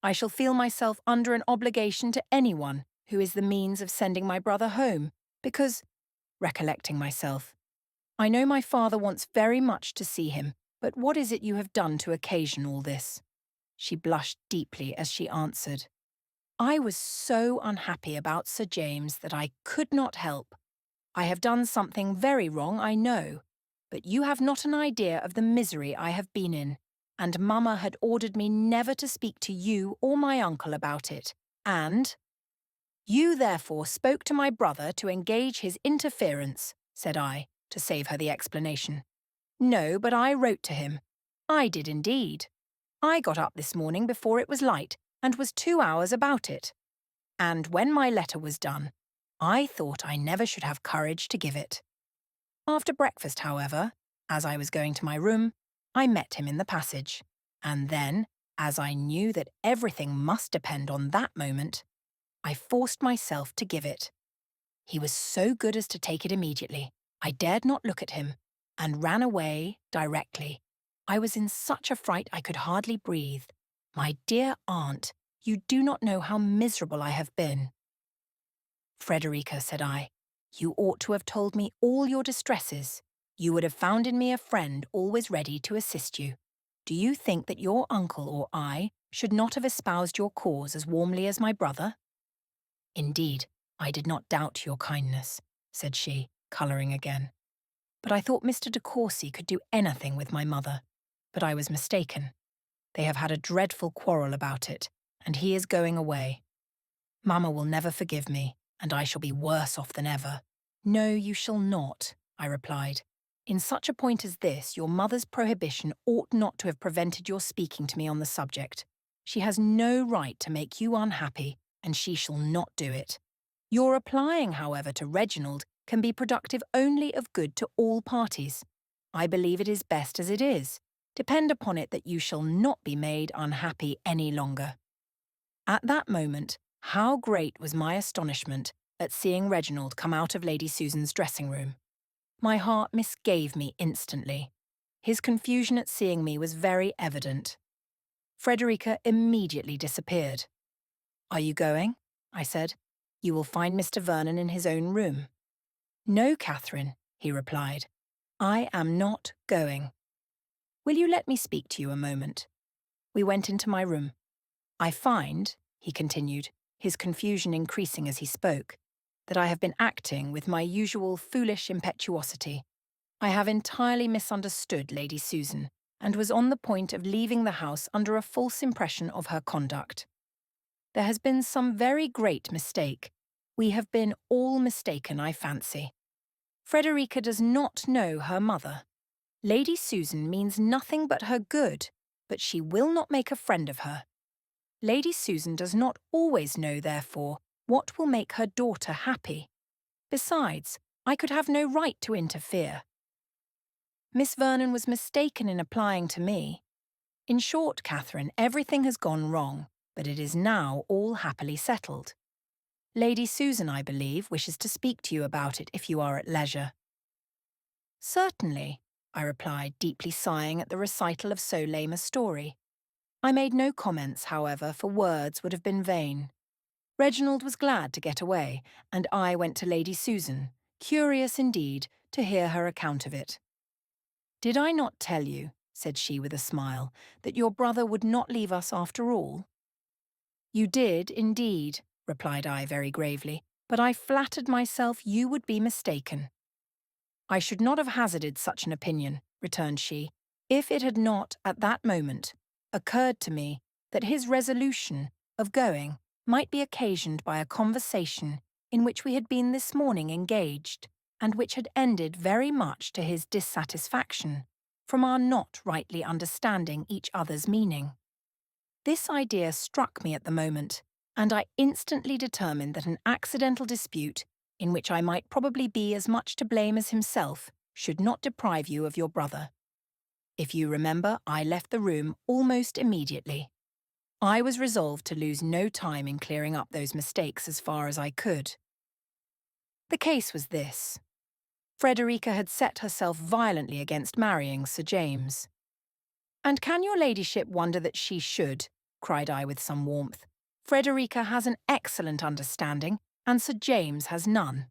I shall feel myself under an obligation to anyone who is the means of sending my brother home, because," recollecting myself, "I know my father wants very much to see him, but what is it you have done to occasion all this?" She blushed deeply as she answered, "I was so unhappy about Sir James that I could not help. I have done something very wrong, I know, but you have not an idea of the misery I have been in, and Mamma had ordered me never to speak to you or my uncle about it, and—" "You therefore spoke to my brother to engage his interference," said I, to save her the explanation. "No, but I wrote to him. I did indeed. I got up this morning before it was light, and was 2 hours about it. And when my letter was done, I thought I never should have courage to give it. After breakfast, however, as I was going to my room, I met him in the passage, and then, as I knew that everything must depend on that moment, I forced myself to give it. He was so good as to take it immediately. I dared not look at him, and ran away directly. I was in such a fright I could hardly breathe. My dear aunt, you do not know how miserable I have been." Frederica, said I, you ought to have told me all your distresses. You would have found in me a friend always ready to assist you. Do you think that your uncle or I should not have espoused your cause as warmly as my brother? Indeed, I did not doubt your kindness, said she, colouring again. But I thought Mr. DeCourcy could do anything with my mother. But I was mistaken. They have had a dreadful quarrel about it, and he is going away. Mamma will never forgive me, and I shall be worse off than ever. No, you shall not, I replied. In such a point as this, your mother's prohibition ought not to have prevented your speaking to me on the subject. She has no right to make you unhappy, and she shall not do it. Your applying, however, to Reginald can be productive only of good to all parties. I believe it is best as it is. Depend upon it that you shall not be made unhappy any longer. At that moment, how great was my astonishment at seeing Reginald come out of Lady Susan's dressing-room. My heart misgave me instantly. His confusion at seeing me was very evident. Frederica immediately disappeared. Are you going? I said. You will find Mr. Vernon in his own room. No, Catherine, he replied. I am not going. Will you let me speak to you a moment? We went into my room. I find, he continued, his confusion increasing as he spoke, that I have been acting with my usual foolish impetuosity. I have entirely misunderstood Lady Susan, and was on the point of leaving the house under a false impression of her conduct. There has been some very great mistake. We have been all mistaken, I fancy. Frederica does not know her mother. Lady Susan means nothing but her good, but she will not make a friend of her. Lady Susan does not always know, therefore, what will make her daughter happy. Besides, I could have no right to interfere. Miss Vernon was mistaken in applying to me. In short, Catherine, everything has gone wrong, but it is now all happily settled. Lady Susan, I believe, wishes to speak to you about it if you are at leisure. Certainly, I replied, deeply sighing at the recital of so lame a story. I made no comments, however, for words would have been vain. Reginald was glad to get away, and I went to Lady Susan, curious indeed to hear her account of it. Did I not tell you, said she with a smile, that your brother would not leave us after all? You did, indeed, replied I very gravely, but I flattered myself you would be mistaken. I should not have hazarded such an opinion, returned she, if it had not, at that moment, occurred to me that his resolution of going might be occasioned by a conversation in which we had been this morning engaged, and which had ended very much to his dissatisfaction, from our not rightly understanding each other's meaning. This idea struck me at the moment, and I instantly determined that an accidental dispute, in which I might probably be as much to blame as himself, should not deprive you of your brother. If you remember, I left the room almost immediately. I was resolved to lose no time in clearing up those mistakes as far as I could. The case was this. Frederica had set herself violently against marrying Sir James. And can your ladyship wonder that she should? Cried I with some warmth. Frederica has an excellent understanding, and Sir James has none.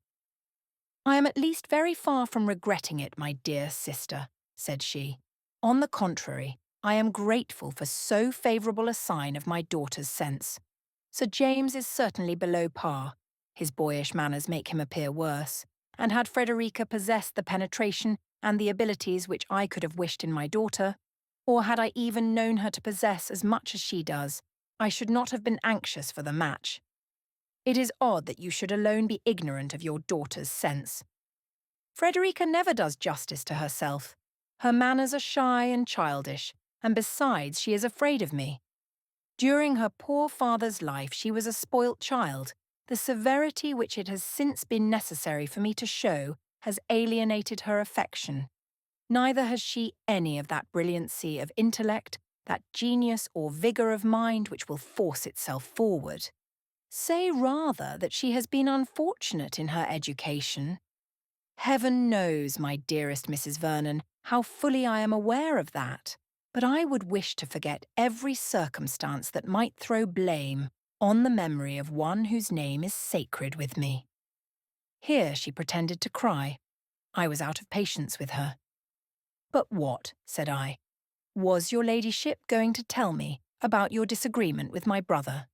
I am at least very far from regretting it, my dear sister, said she. On the contrary, I am grateful for so favourable a sign of my daughter's sense. Sir James is certainly below par. His boyish manners make him appear worse, and had Frederica possessed the penetration and the abilities which I could have wished in my daughter, or had I even known her to possess as much as she does, I should not have been anxious for the match. It is odd that you should alone be ignorant of your daughter's sense. Frederica never does justice to herself. Her manners are shy and childish, and besides she is afraid of me. During her poor father's life she was a spoilt child. The severity which it has since been necessary for me to show has alienated her affection. Neither has she any of that brilliancy of intellect, that genius or vigour of mind which will force itself forward. Say rather that she has been unfortunate in her education. Heaven knows, my dearest Mrs. Vernon, how fully I am aware of that, but I would wish to forget every circumstance that might throw blame on the memory of one whose name is sacred with me. Here she pretended to cry. I was out of patience with her. "But what," said I, "was your ladyship going to tell me about your disagreement with my brother?"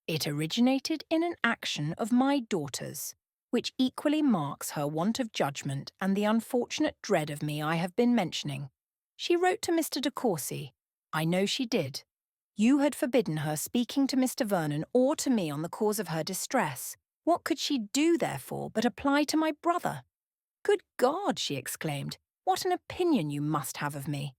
"It originated in an action of my daughter's, which equally marks her want of judgment and the unfortunate dread of me I have been mentioning. She wrote to Mr. DeCourcy. I know she did. You had forbidden her speaking to Mr. Vernon or to me on the cause of her distress. What could she do, therefore, but apply to my brother? Good God," she exclaimed, "what an opinion you must have of me!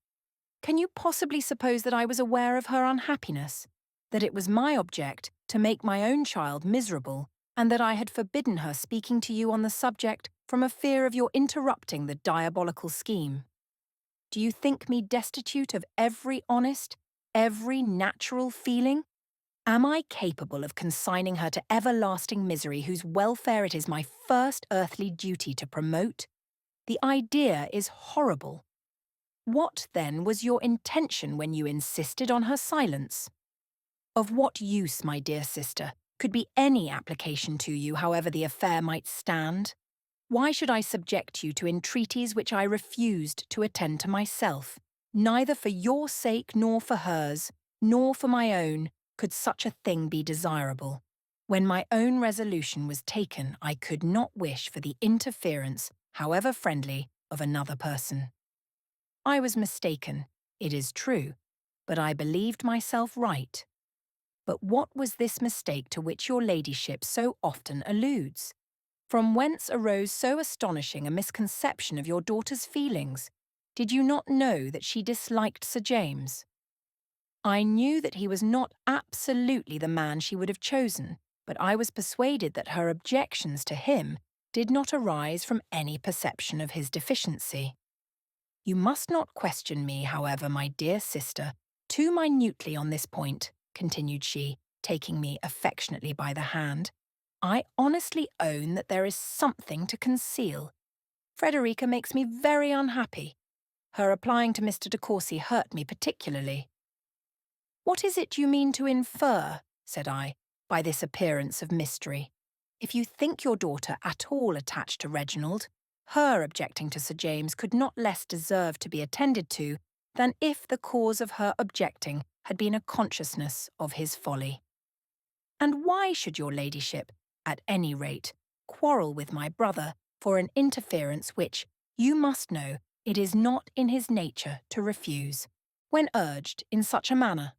Can you possibly suppose that I was aware of her unhappiness, that it was my object to make my own child miserable, and that I had forbidden her speaking to you on the subject from a fear of your interrupting the diabolical scheme? Do you think me destitute of every honest, every natural feeling? Am I capable of consigning her to everlasting misery whose welfare it is my first earthly duty to promote? The idea is horrible. What, then, was your intention when you insisted on her silence? Of what use, my dear sister, could be any application to you, however the affair might stand? Why should I subject you to entreaties which I refused to attend to myself? Neither for your sake nor for hers, nor for my own, could such a thing be desirable. When my own resolution was taken, I could not wish for the interference, however friendly, of another person. I was mistaken, it is true, but I believed myself right. But what was this mistake to which your ladyship so often alludes? From whence arose so astonishing a misconception of your daughter's feelings? Did you not know that she disliked Sir James? I knew that he was not absolutely the man she would have chosen, but I was persuaded that her objections to him did not arise from any perception of his deficiency. You must not question me, however, my dear sister, too minutely on this point, continued she, taking me affectionately by the hand. I honestly own that there is something to conceal. Frederica makes me very unhappy. Her applying to Mr. DeCourcy hurt me particularly. What is it you mean to infer, said I, by this appearance of mystery? If you think your daughter at all attached to Reginald, her objecting to Sir James could not less deserve to be attended to than if the cause of her objecting had been a consciousness of his folly. And why should your ladyship, at any rate, quarrel with my brother for an interference which, you must know, it is not in his nature to refuse, when urged in such a manner?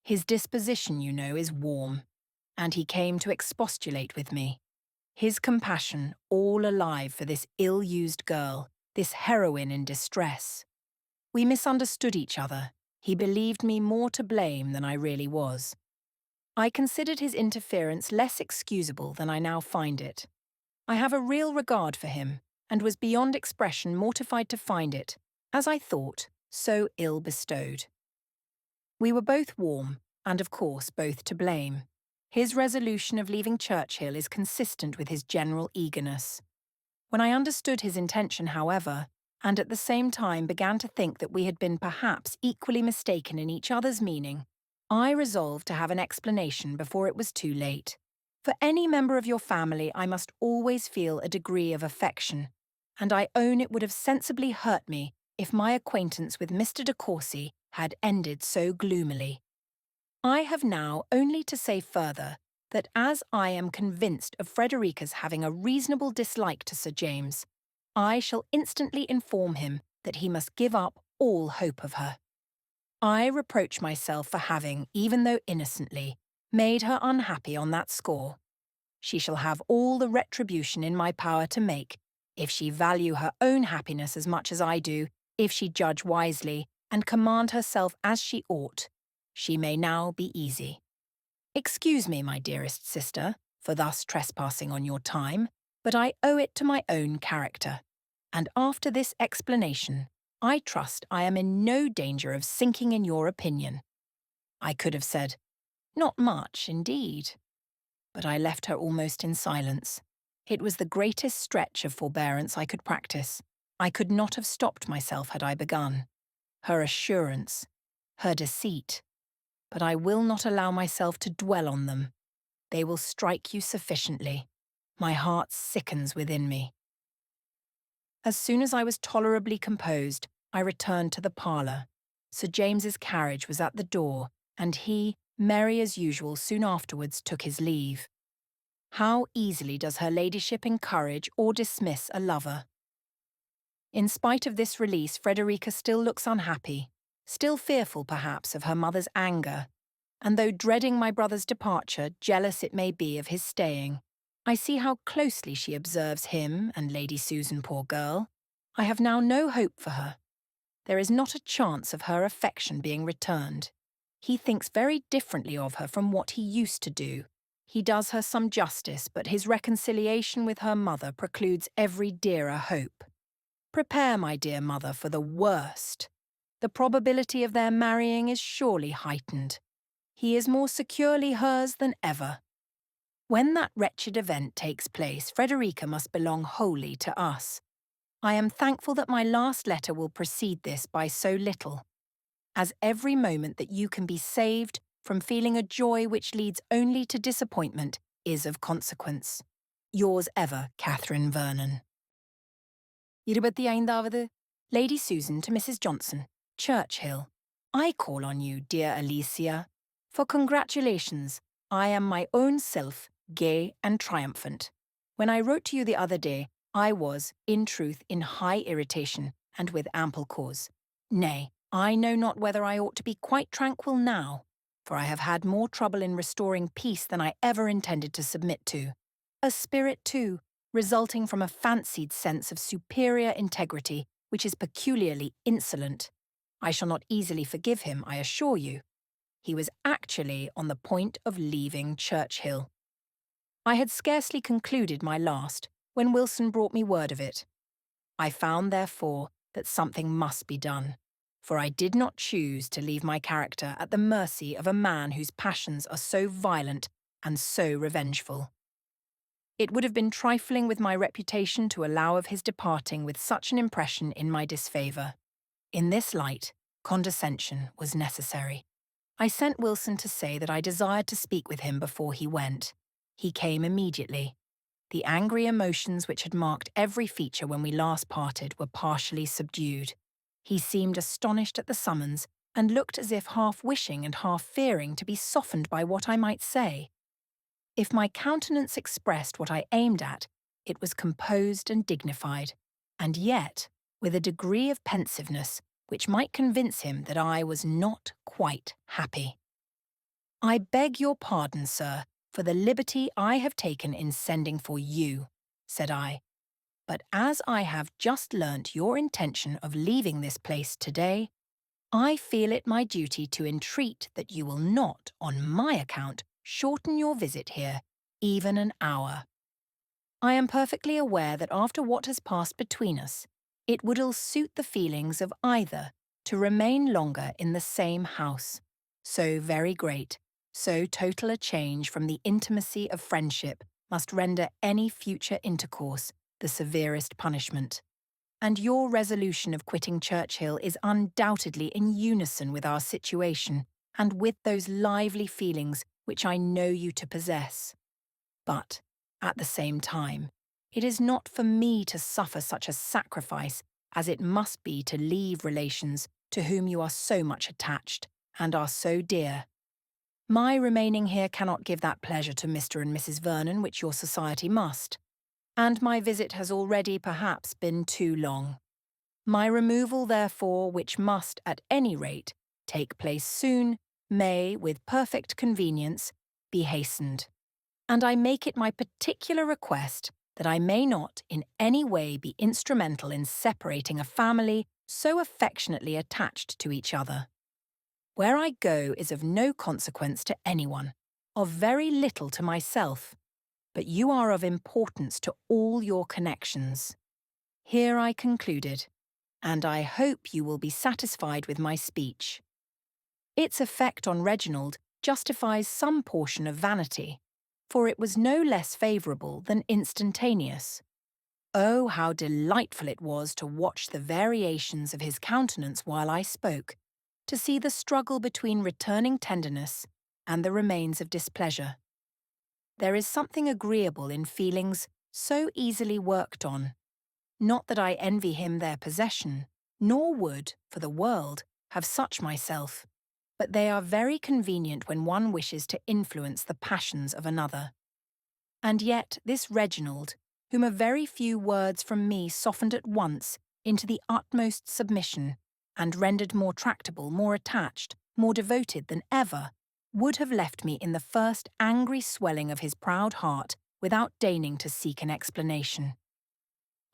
His disposition, you know, is warm, and he came to expostulate with me. His compassion all alive for this ill-used girl, this heroine in distress. We misunderstood each other. He believed me more to blame than I really was. I considered his interference less excusable than I now find it. I have a real regard for him, and was beyond expression mortified to find it, as I thought, so ill bestowed. We were both warm, and of course both to blame. His resolution of leaving Churchill is consistent with his general eagerness. When I understood his intention, however, and at the same time began to think that we had been perhaps equally mistaken in each other's meaning, I resolved to have an explanation before it was too late. For any member of your family I must always feel a degree of affection, and I own it would have sensibly hurt me if my acquaintance with Mr. DeCourcy had ended so gloomily. I have now only to say further that as I am convinced of Frederica's having a reasonable dislike to Sir James, I shall instantly inform him that he must give up all hope of her. I reproach myself for having, even though innocently, made her unhappy on that score. She shall have all the retribution in my power to make, if she value her own happiness as much as I do, if she judge wisely, and command herself as she ought. She may now be easy. Excuse me, my dearest sister, for thus trespassing on your time, but I owe it to my own character. And after this explanation, I trust I am in no danger of sinking in your opinion. I could have said, not much, indeed. But I left her almost in silence. It was the greatest stretch of forbearance I could practice. I could not have stopped myself had I begun. Her assurance, her deceit. But I will not allow myself to dwell on them. They will strike you sufficiently. My heart sickens within me. As soon as I was tolerably composed, I returned to the parlour. Sir James's carriage was at the door, and he, merry as usual, soon afterwards took his leave. How easily does her ladyship encourage or dismiss a lover! In spite of this release, Frederica still looks unhappy, still fearful perhaps of her mother's anger, and though dreading my brother's departure, jealous it may be of his staying, I see how closely she observes him and Lady Susan, poor girl. I have now no hope for her. There is not a chance of her affection being returned. He thinks very differently of her from what he used to do. He does her some justice, but his reconciliation with her mother precludes every dearer hope. Prepare, my dear mother, for the worst. The probability of their marrying is surely heightened. He is more securely hers than ever. When that wretched event takes place, Frederica must belong wholly to us. I am thankful that my last letter will precede this by so little, as every moment that you can be saved from feeling a joy which leads only to disappointment is of consequence. Yours ever, Catherine Vernon. 25வது Lady Susan to Mrs. Johnson, Churchill. I call on you, dear Alicia, for congratulations. I am my own self, gay and triumphant. When I wrote to you the other day, I was, in truth, in high irritation, and with ample cause. Nay, I know not whether I ought to be quite tranquil now, for I have had more trouble in restoring peace than I ever intended to submit to. A spirit, too, resulting from a fancied sense of superior integrity, which is peculiarly insolent. I shall not easily forgive him, I assure you. He was actually on the point of leaving Churchill. I had scarcely concluded my last when Wilson brought me word of it. I found, therefore, that something must be done, for I did not choose to leave my character at the mercy of a man whose passions are so violent and so revengeful. It would have been trifling with my reputation to allow of his departing with such an impression in my disfavour. In this light, condescension was necessary. I sent Wilson to say that I desired to speak with him before he went. He came immediately. The angry emotions which had marked every feature when we last parted were partially subdued. He seemed astonished at the summons, and looked as if half wishing and half fearing to be softened by what I might say. If my countenance expressed what I aimed at, it was composed and dignified, and yet with a degree of pensiveness which might convince him that I was not quite happy. I beg your pardon, sir, for the liberty I have taken in sending for you, said I, but as I have just learnt your intention of leaving this place today, I feel it my duty to entreat that you will not, on my account, shorten your visit here, even an hour. I am perfectly aware that after what has passed between us, it would ill suit the feelings of either to remain longer in the same house. So very great, so total a change from the intimacy of friendship must render any future intercourse the severest punishment. And your resolution of quitting Churchill is undoubtedly in unison with our situation and with those lively feelings which I know you to possess. But, at the same time, it is not for me to suffer such a sacrifice as it must be to leave relations to whom you are so much attached and are so dear. My remaining here cannot give that pleasure to Mr. and Mrs. Vernon which your society must, and my visit has already perhaps been too long. My removal, therefore, which must, at any rate, take place soon, may, with perfect convenience, be hastened. And I make it my particular request that I may not in any way be instrumental in separating a family so affectionately attached to each other. Where I go is of no consequence to anyone, of very little to myself, but you are of importance to all your connections. Here I concluded, and I hope you will be satisfied with my speech. Its effect on Reginald justifies some portion of vanity, for it was no less favourable than instantaneous. Oh, how delightful it was to watch the variations of his countenance while I spoke, to see the struggle between returning tenderness and the remains of displeasure. There is something agreeable in feelings so easily worked on. Not that I envy him their possession, nor would, for the world, have such myself, but they are very convenient when one wishes to influence the passions of another. And yet this Reginald, whom a very few words from me softened at once into the utmost submission, and rendered more tractable, more attached, more devoted than ever, would have left me in the first angry swelling of his proud heart without deigning to seek an explanation.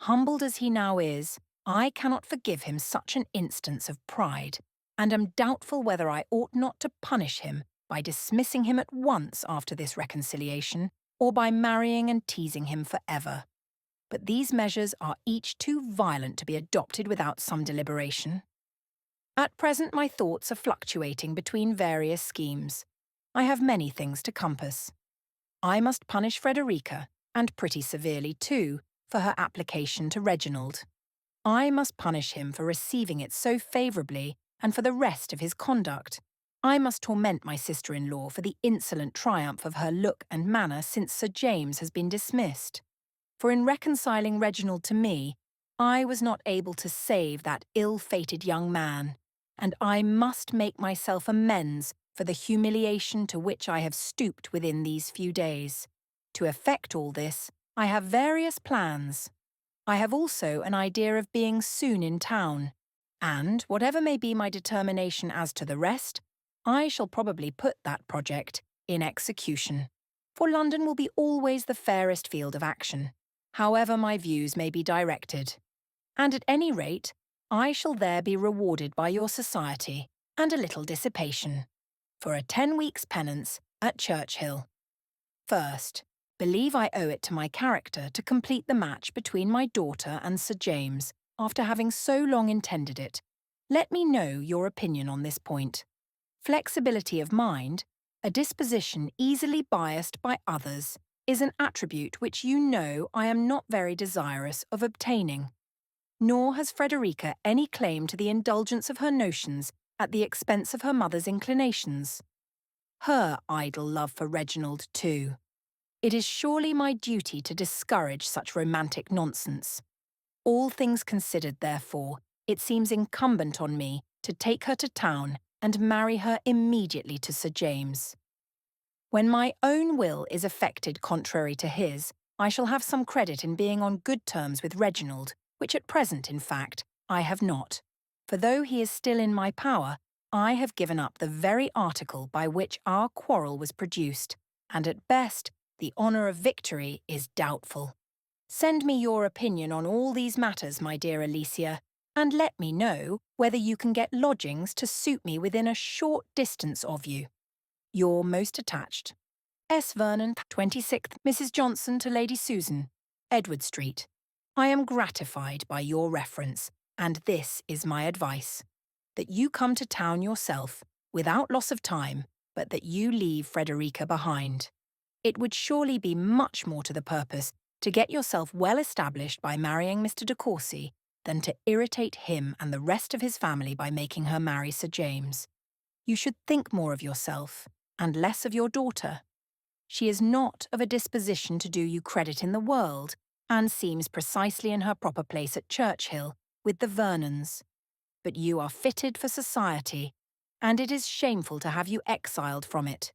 Humbled as he now is, I cannot forgive him such an instance of pride, and am doubtful whether I ought not to punish him by dismissing him at once after this reconciliation, or by marrying and teasing him for ever. But these measures are each too violent to be adopted without some deliberation. At present my thoughts are fluctuating between various schemes. I have many things to compass. I must punish Frederica, and pretty severely too, for her application to Reginald. I must punish him for receiving it so favourably, and for the rest of his conduct. I must torment my sister-in-law for the insolent triumph of her look and manner since Sir James has been dismissed. For in reconciling Reginald to me, I was not able to save that ill-fated young man, and I must make myself amends for the humiliation to which I have stooped within these few days. To effect all this, I have various plans. I have also an idea of being soon in town, and, whatever may be my determination as to the rest, I shall probably put that project in execution. For London will be always the fairest field of action, however my views may be directed. And at any rate, I shall there be rewarded by your society and a little dissipation, for a 10 weeks' penance at Churchill. First, believe I owe it to my character to complete the match between my daughter and Sir James, after having so long intended it. Let me know your opinion on this point. Flexibility of mind, a disposition easily biased by others, is an attribute which you know I am not very desirous of obtaining. Nor has Frederica any claim to the indulgence of her notions at the expense of her mother's inclinations. Her idle love for Reginald, too. It is surely my duty to discourage such romantic nonsense. All things considered, therefore, it seems incumbent on me to take her to town and marry her immediately to Sir James. When my own will is effected contrary to his, I shall have some credit in being on good terms with Reginald, which at present, in fact, I have not. For though he is still in my power, I have given up the very article by which our quarrel was produced, and at best, the honour of victory is doubtful. Send me your opinion on all these matters, my dear Alicia, and let me know whether you can get lodgings to suit me within a short distance of you. Your most attached. S. Vernon, 26th, Mrs. Johnson to Lady Susan, Edward Street. I am gratified by your reference, and this is my advice. That you come to town yourself, without loss of time, but that you leave Frederica behind. It would surely be much more to the purpose to get yourself well established by marrying Mr. DeCourcy than to irritate him and the rest of his family by making her marry Sir James. You should think more of yourself, and less of your daughter. She is not of a disposition to do you credit in the world, and seems precisely in her proper place at Churchill, with the Vernons. But you are fitted for society, and it is shameful to have you exiled from it.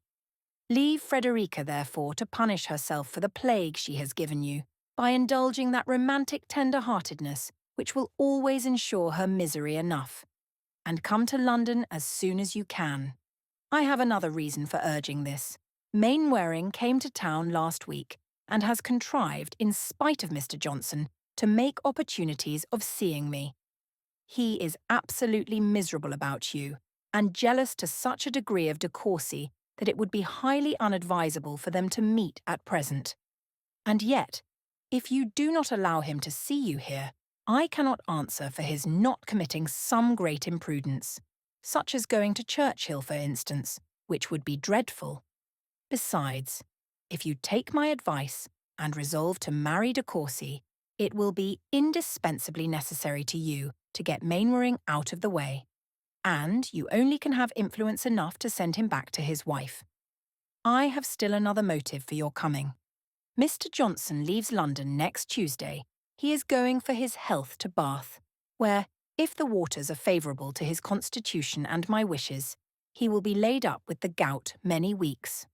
Leave Frederica, therefore, to punish herself for the plague she has given you, by indulging that romantic tender-heartedness which will always ensure her misery enough. And come to London as soon as you can. I have another reason for urging this. Mainwaring came to town last week, and has contrived, in spite of Mr. Johnson, to make opportunities of seeing me. He is absolutely miserable about you, and jealous to such a degree of DeCourcy that it would be highly unadvisable for them to meet at present. And yet, if you do not allow him to see you here, I cannot answer for his not committing some great imprudence, such as going to Churchill, for instance, which would be dreadful. Besides, if you take my advice and resolve to marry DeCourcy, it will be indispensably necessary to you to get Mainwaring out of the way, and you only can have influence enough to send him back to his wife. I have still another motive for your coming. Mr. Johnson leaves London next Tuesday. He is going for his health to Bath, where, if the waters are favourable to his constitution and my wishes, he will be laid up with the gout many weeks.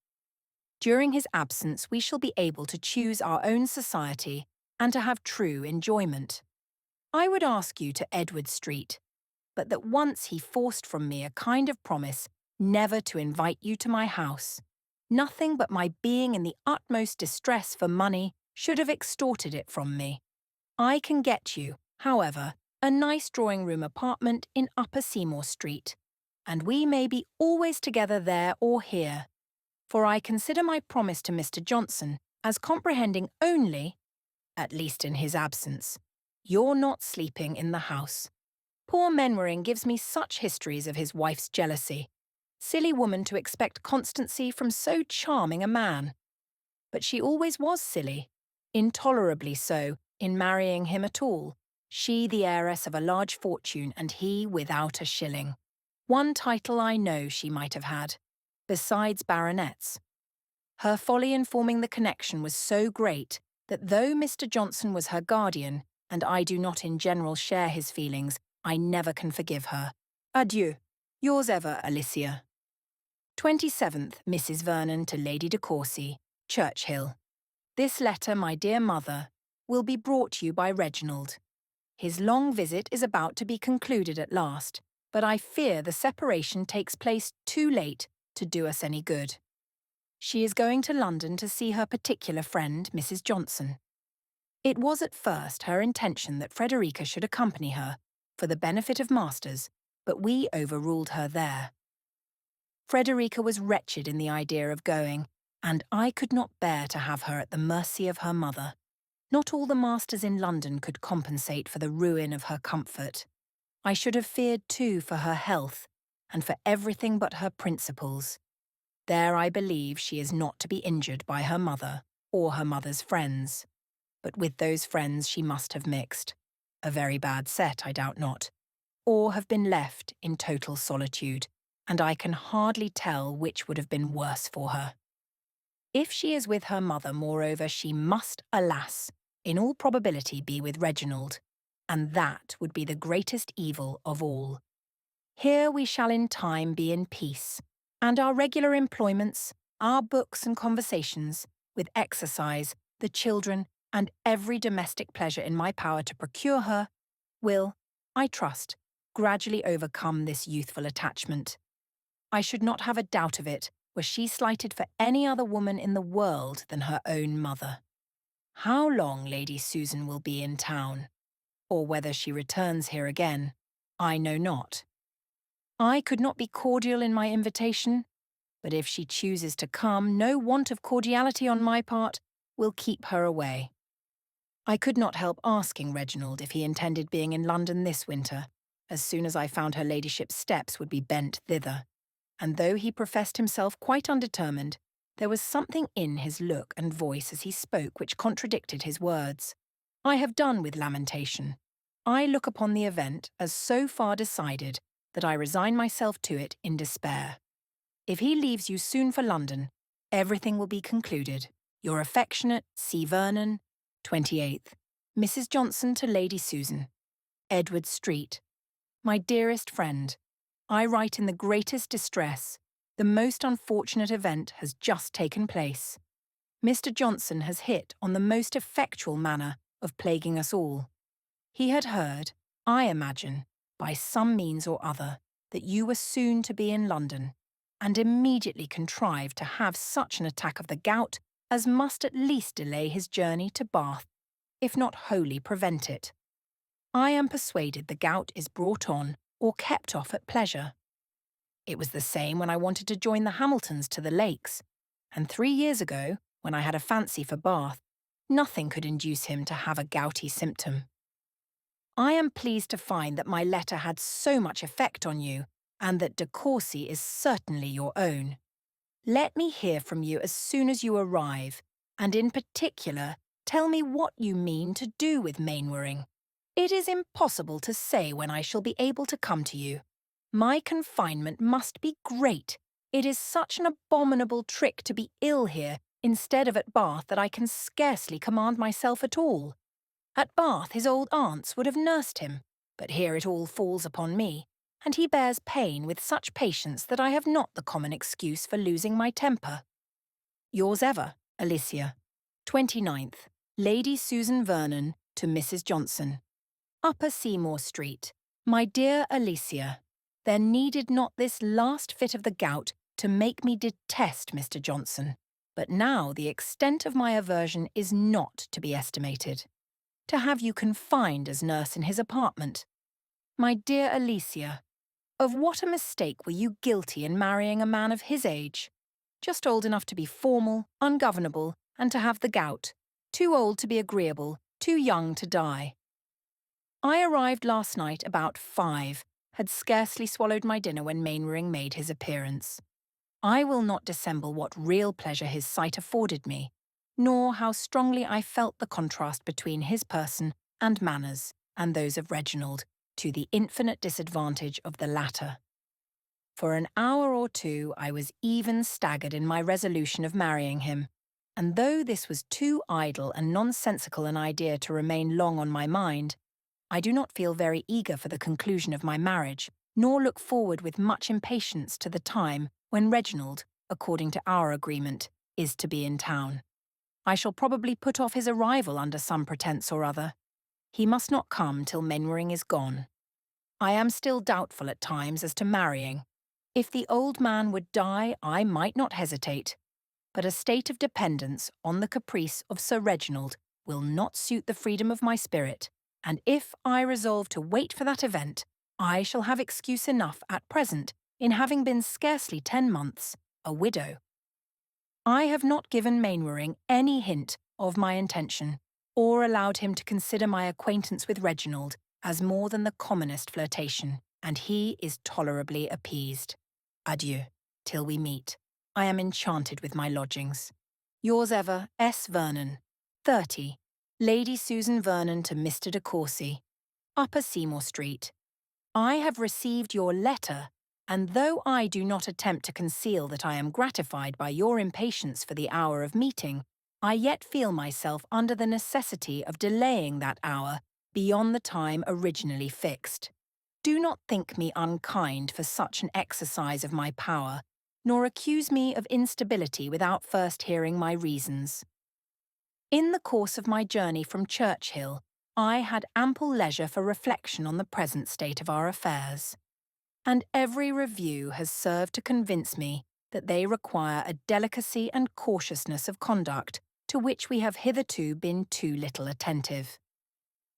During his absence we shall be able to choose our own society and to have true enjoyment. I would ask you to Edward Street, but that once he forced from me a kind of promise never to invite you to my house. Nothing but my being in the utmost distress for money should have extorted it from me. I can get you, however, a nice drawing-room apartment in Upper Seymour Street, and we may be always together there or here, for I consider my promise to Mr. Johnson as comprehending only, at least in his absence, your not sleeping in the house. Poor Mainwaring gives me such histories of his wife's jealousy. Silly woman to expect constancy from so charming a man. But she always was silly, intolerably so, in marrying him at all. She the heiress of a large fortune and he without a shilling. One title I know she might have had, besides baronets. Her folly in forming the connection was so great that though Mr. Johnson was her guardian, and I do not in general share his feelings, I never can forgive her. Adieu. Yours ever, Alicia. 27th Mrs. Vernon to Lady DeCourcy, Churchill. This letter, my dear mother, will be brought you by Reginald. His long visit is about to be concluded at last, but I fear the separation takes place too late to do us any good. She is going to London to see her particular friend, Mrs. Johnson. It was at first her intention that Frederica should accompany her, for the benefit of masters, but we overruled her there. Frederica was wretched in the idea of going, and I could not bear to have her at the mercy of her mother. Not all the masters in London could compensate for the ruin of her comfort. I should have feared too for her health, and for everything but her principles. There I believe she is not to be injured by her mother, or her mother's friends. But with those friends she must have mixed. A very bad set, I doubt not. Or have been left in total solitude, and I can hardly tell which would have been worse for her. If she is with her mother, moreover, she must, alas, in all probability be with Reginald, and that would be the greatest evil of all. Here we shall in time be in peace, and our regular employments, our books and conversations, with exercise, the children, and every domestic pleasure in my power to procure her, will, I trust, gradually overcome this youthful attachment. I should not have a doubt of it were she slighted for any other woman in the world than her own mother. How long Lady Susan will be in town, or whether she returns here again, I know not. I could not be cordial in my invitation, but if she chooses to come, no want of cordiality on my part will keep her away. I could not help asking Reginald if he intended being in London this winter, as soon as I found her ladyship's steps would be bent thither, and though he professed himself quite undetermined, there was something in his look and voice as he spoke which contradicted his words. I have done with lamentation. I look upon the event as so far decided that I resign myself to it in despair. If he leaves you soon for London, everything will be concluded. Your affectionate C. Vernon, 28th. Mrs. Johnson to Lady Susan. Edward Street. My dearest friend, I write in the greatest distress. The most unfortunate event has just taken place. Mr. Johnson has hit on the most effectual manner of plaguing us all. He had heard, I imagine, by some means or other, that you were soon to be in London, and immediately contrived to have such an attack of the gout as must at least delay his journey to Bath, if not wholly prevent it. I am persuaded the gout is brought on or kept off at pleasure. It was the same when I wanted to join the Hamiltons to the Lakes, and 3 years ago, when I had a fancy for Bath, nothing could induce him to have a gouty symptom. I am pleased to find that my letter had so much effect on you, and that DeCourcy is certainly your own. Let me hear from you as soon as you arrive, and in particular, tell me what you mean to do with Mainwaring. It is impossible to say when I shall be able to come to you. My confinement must be great, It is such an abominable trick to be ill here instead of at Bath that I can scarcely command myself at all. At Bath his old aunts would have nursed him, but here it all falls upon me, and he bears pain with such patience that I have not the common excuse for losing my temper. Yours ever, Alicia. 29th. Lady Susan Vernon to Mrs. Johnson. Upper Seymour Street. My dear Alicia, there needed not this last fit of the gout to make me detest Mr. Johnson, but now the extent of my aversion is not to be estimated. To have you confined as nurse in his apartment. My dear Alicia, of what a mistake were you guilty in marrying a man of his age? Just old enough to be formal, ungovernable, and to have the gout. Too old to be agreeable, too young to die. I arrived last night about 5, had scarcely swallowed my dinner when Mainwaring made his appearance. I will not dissemble what real pleasure his sight afforded me, nor how strongly I felt the contrast between his person and manners and those of Reginald, to the infinite disadvantage of the latter. For an hour or two I was even staggered in my resolution of marrying him, and though this was too idle and nonsensical an idea to remain long on my mind, I do not feel very eager for the conclusion of my marriage, nor look forward with much impatience to the time when Reginald, according to our agreement, is to be in town. I shall probably put off his arrival under some pretence or other. He must not come till Mainwaring is gone. I am still doubtful at times as to marrying. If the old man would die, I might not hesitate. But a state of dependence on the caprice of Sir Reginald will not suit the freedom of my spirit, and if I resolve to wait for that event, I shall have excuse enough at present in having been scarcely 10 months a widow. I have not given Mainwaring any hint of my intention, or allowed him to consider my acquaintance with Reginald as more than the commonest flirtation, and he is tolerably appeased. Adieu, till we meet. I am enchanted with my lodgings. Yours ever, S. Vernon. 30. Lady Susan Vernon to Mr. DeCourcy. Upper Seymour Street. I have received your letter, and though I do not attempt to conceal that I am gratified by your impatience for the hour of meeting, I yet feel myself under the necessity of delaying that hour beyond the time originally fixed. Do not think me unkind for such an exercise of my power, nor accuse me of instability without first hearing my reasons. In the course of my journey from Churchill, I had ample leisure for reflection on the present state of our affairs, and every review has served to convince me that they require a delicacy and cautiousness of conduct to which we have hitherto been too little attentive.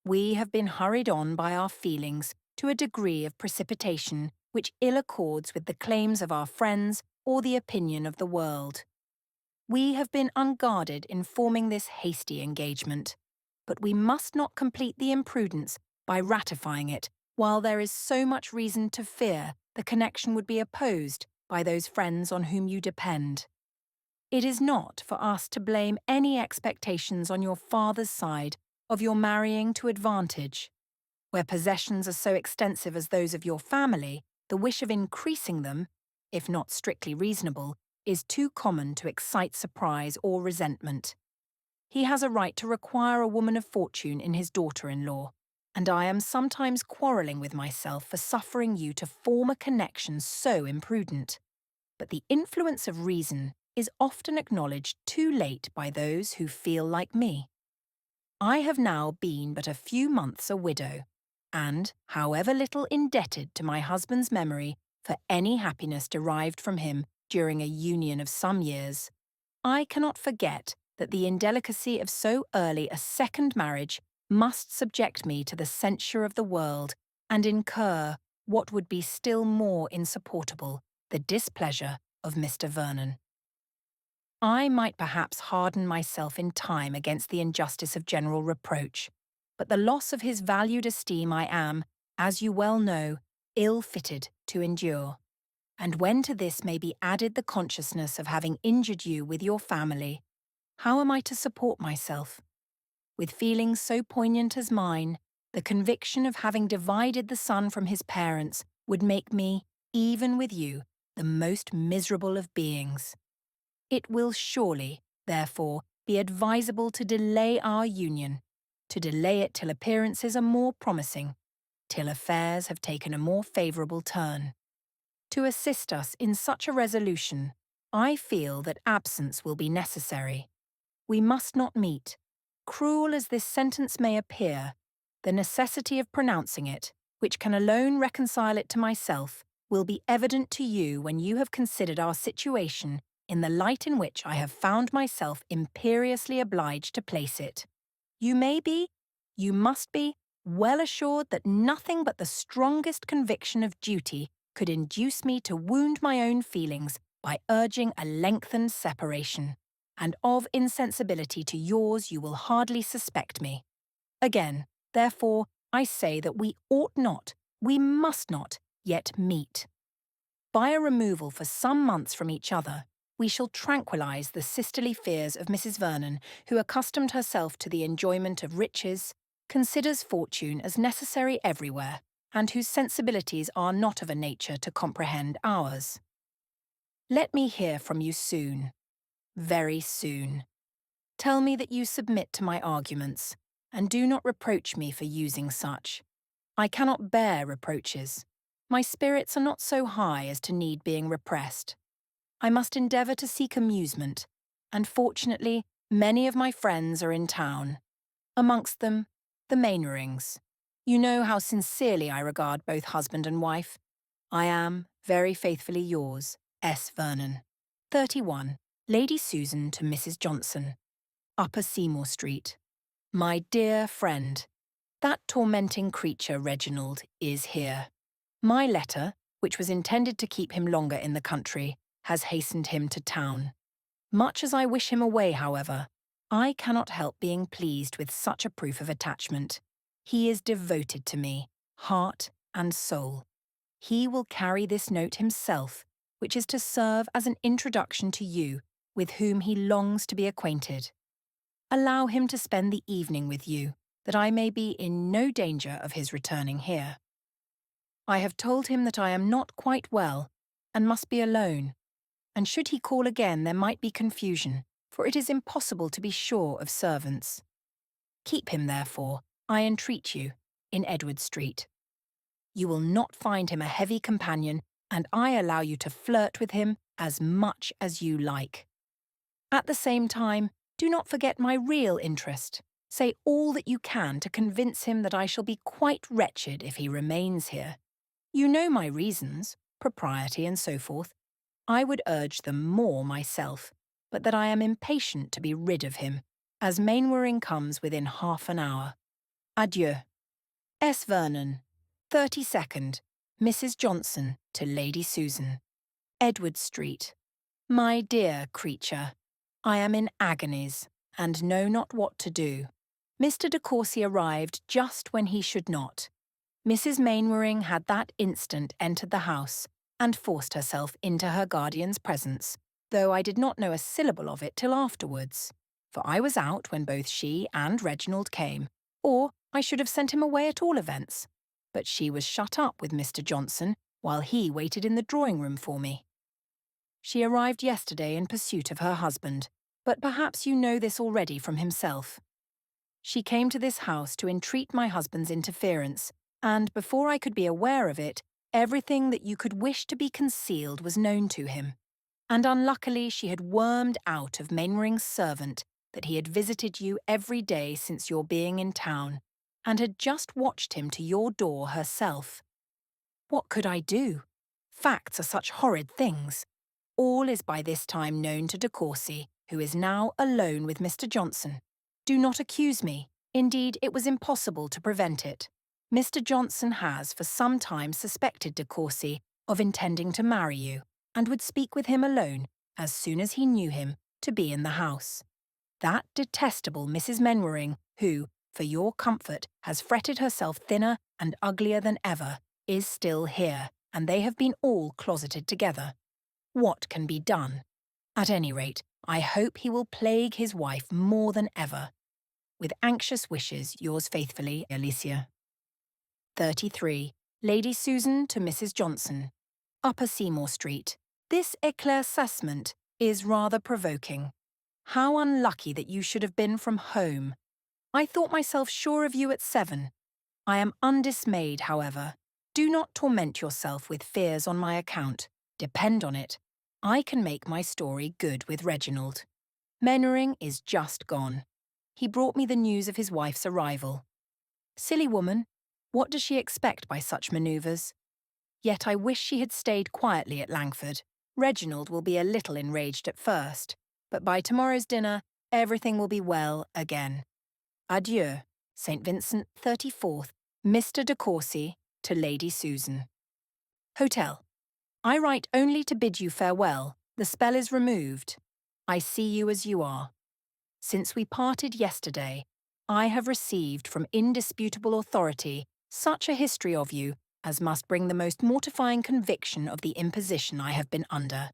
We have been hurried on by our feelings to a degree of precipitation which ill accords with the claims of our friends or the opinion of the world. We have been unguarded in forming this hasty engagement, but we must not complete the imprudence by ratifying it while there is so much reason to fear the connection would be opposed by those friends on whom you depend. It is not for us to blame any expectations on your father's side of your marrying to advantage. Where possessions are so extensive as those of your family, the wish of increasing them, if not strictly reasonable, is too common to excite surprise or resentment. He has a right to require a woman of fortune in his daughter-in-law, and I am sometimes quarrelling with myself for suffering you to form a connection so imprudent. But the influence of reason is often acknowledged too late by those who feel like me. I have now been but a few months a widow, and, however little indebted to my husband's memory for any happiness derived from him during a union of some years, I cannot forget that the indelicacy of so early a second marriage must subject me to the censure of the world and incur, what would be still more insupportable, the displeasure of Mr. Vernon. I might perhaps harden myself in time against the injustice of general reproach, but the loss of his valued esteem I am, as you well know, ill-fitted to endure. And when to this may be added the consciousness of having injured you with your family, how am I to support myself? With feelings so poignant as mine, the conviction of having divided the son from his parents would make me, even with you, the most miserable of beings. It will surely, therefore, be advisable to delay our union, to delay it till appearances are more promising, till affairs have taken a more favourable turn. To assist us in such a resolution, I feel that absence will be necessary. We must not meet. Cruel as this sentence may appear, the necessity of pronouncing it, which can alone reconcile it to myself, will be evident to you when you have considered our situation in the light in which I have found myself imperiously obliged to place it. You may be, you must be, well assured that nothing but the strongest conviction of duty could induce me to wound my own feelings by urging a lengthened separation, and of insensibility to yours you will hardly suspect me. Again, therefore, I say that we ought not, we must not, yet meet. By a removal for some months from each other, we shall tranquillize the sisterly fears of Mrs. Vernon, who accustomed herself to the enjoyment of riches, considers fortune as necessary everywhere, and whose sensibilities are not of a nature to comprehend ours. Let me hear from you soon, very soon. Tell me that you submit to my arguments, and do not reproach me for using such. I cannot bear reproaches. My spirits are not so high as to need being repressed. I must endeavour to seek amusement, and fortunately many of my friends are in town. Amongst them, the Mainwarings. You know how sincerely I regard both husband and wife. I am, very faithfully yours, S. Vernon. 31. Lady Susan to Mrs. Johnson. Upper Seymour Street. My dear friend, that tormenting creature Reginald is here. My letter, which was intended to keep him longer in the country, has hastened him to town. Much as I wish him away, however, I cannot help being pleased with such a proof of attachment. He is devoted to me, heart and soul. He will carry this note himself, which is to serve as an introduction to you, with whom he longs to be acquainted. Allow him to spend the evening with you, that I may be in no danger of his returning here. I have told him that I am not quite well, and must be alone, and should he call again there might be confusion, for it is impossible to be sure of servants. Keep him, therefore, I entreat you, in Edward Street. You will not find him a heavy companion, and I allow you to flirt with him as much as you like. At the same time, do not forget my real interest. Say all that you can to convince him that I shall be quite wretched if he remains here. You know my reasons, propriety and so forth. I would urge them more myself, but that I am impatient to be rid of him, as Mainwaring comes within half an hour. Adieu. S. Vernon. 32nd. Mrs. Johnson to Lady Susan. Edward Street. My dear creature, I am in agonies, and know not what to do. Mr. DeCourcy arrived just when he should not. Mrs. Mainwaring had that instant entered the house, and forced herself into her guardian's presence, though I did not know a syllable of it till afterwards, for I was out when both she and Reginald came, or I should have sent him away at all events. But she was shut up with Mr. Johnson, while he waited in the drawing-room for me. She arrived yesterday in pursuit of her husband, but perhaps you know this already from himself. She came to this house to entreat my husband's interference, and before I could be aware of it, everything that you could wish to be concealed was known to him. And unluckily she had wormed out of Mainwaring's servant that he had visited you every day since your being in town, and had just watched him to your door herself. What could I do? Facts are such horrid things. All is by this time known to DeCourcy, who is now alone with Mr. Johnson. Do not accuse me. Indeed, it was impossible to prevent it. Mr. Johnson has for some time suspected DeCourcy of intending to marry you, and would speak with him alone, as soon as he knew him, to be in the house. That detestable Mrs. Mainwaring, who, for your comfort, has fretted herself thinner and uglier than ever, is still here, and they have been all closeted together. What can be done? At any rate, I hope he will plague his wife more than ever. With anxious wishes, yours faithfully, Alicia. 33. Lady Susan to Mrs. Johnson. Upper Seymour Street. This éclaircissement is rather provoking. How unlucky that you should have been from home. I thought myself sure of you at 7. I am undismayed, however. Do not torment yourself with fears on my account. Depend on it. I can make my story good with Reginald. Mainwaring is just gone. He brought me the news of his wife's arrival. Silly woman, what does she expect by such manoeuvres? Yet I wish she had stayed quietly at Langford. Reginald will be a little enraged at first, but by tomorrow's dinner, everything will be well again. Adieu, St. Vincent 34th, Mr. DeCourcy to Lady Susan. Hotel. I write only to bid you farewell. The spell is removed. I see you as you are. Since we parted yesterday, I have received from indisputable authority such a history of you as must bring the most mortifying conviction of the imposition I have been under,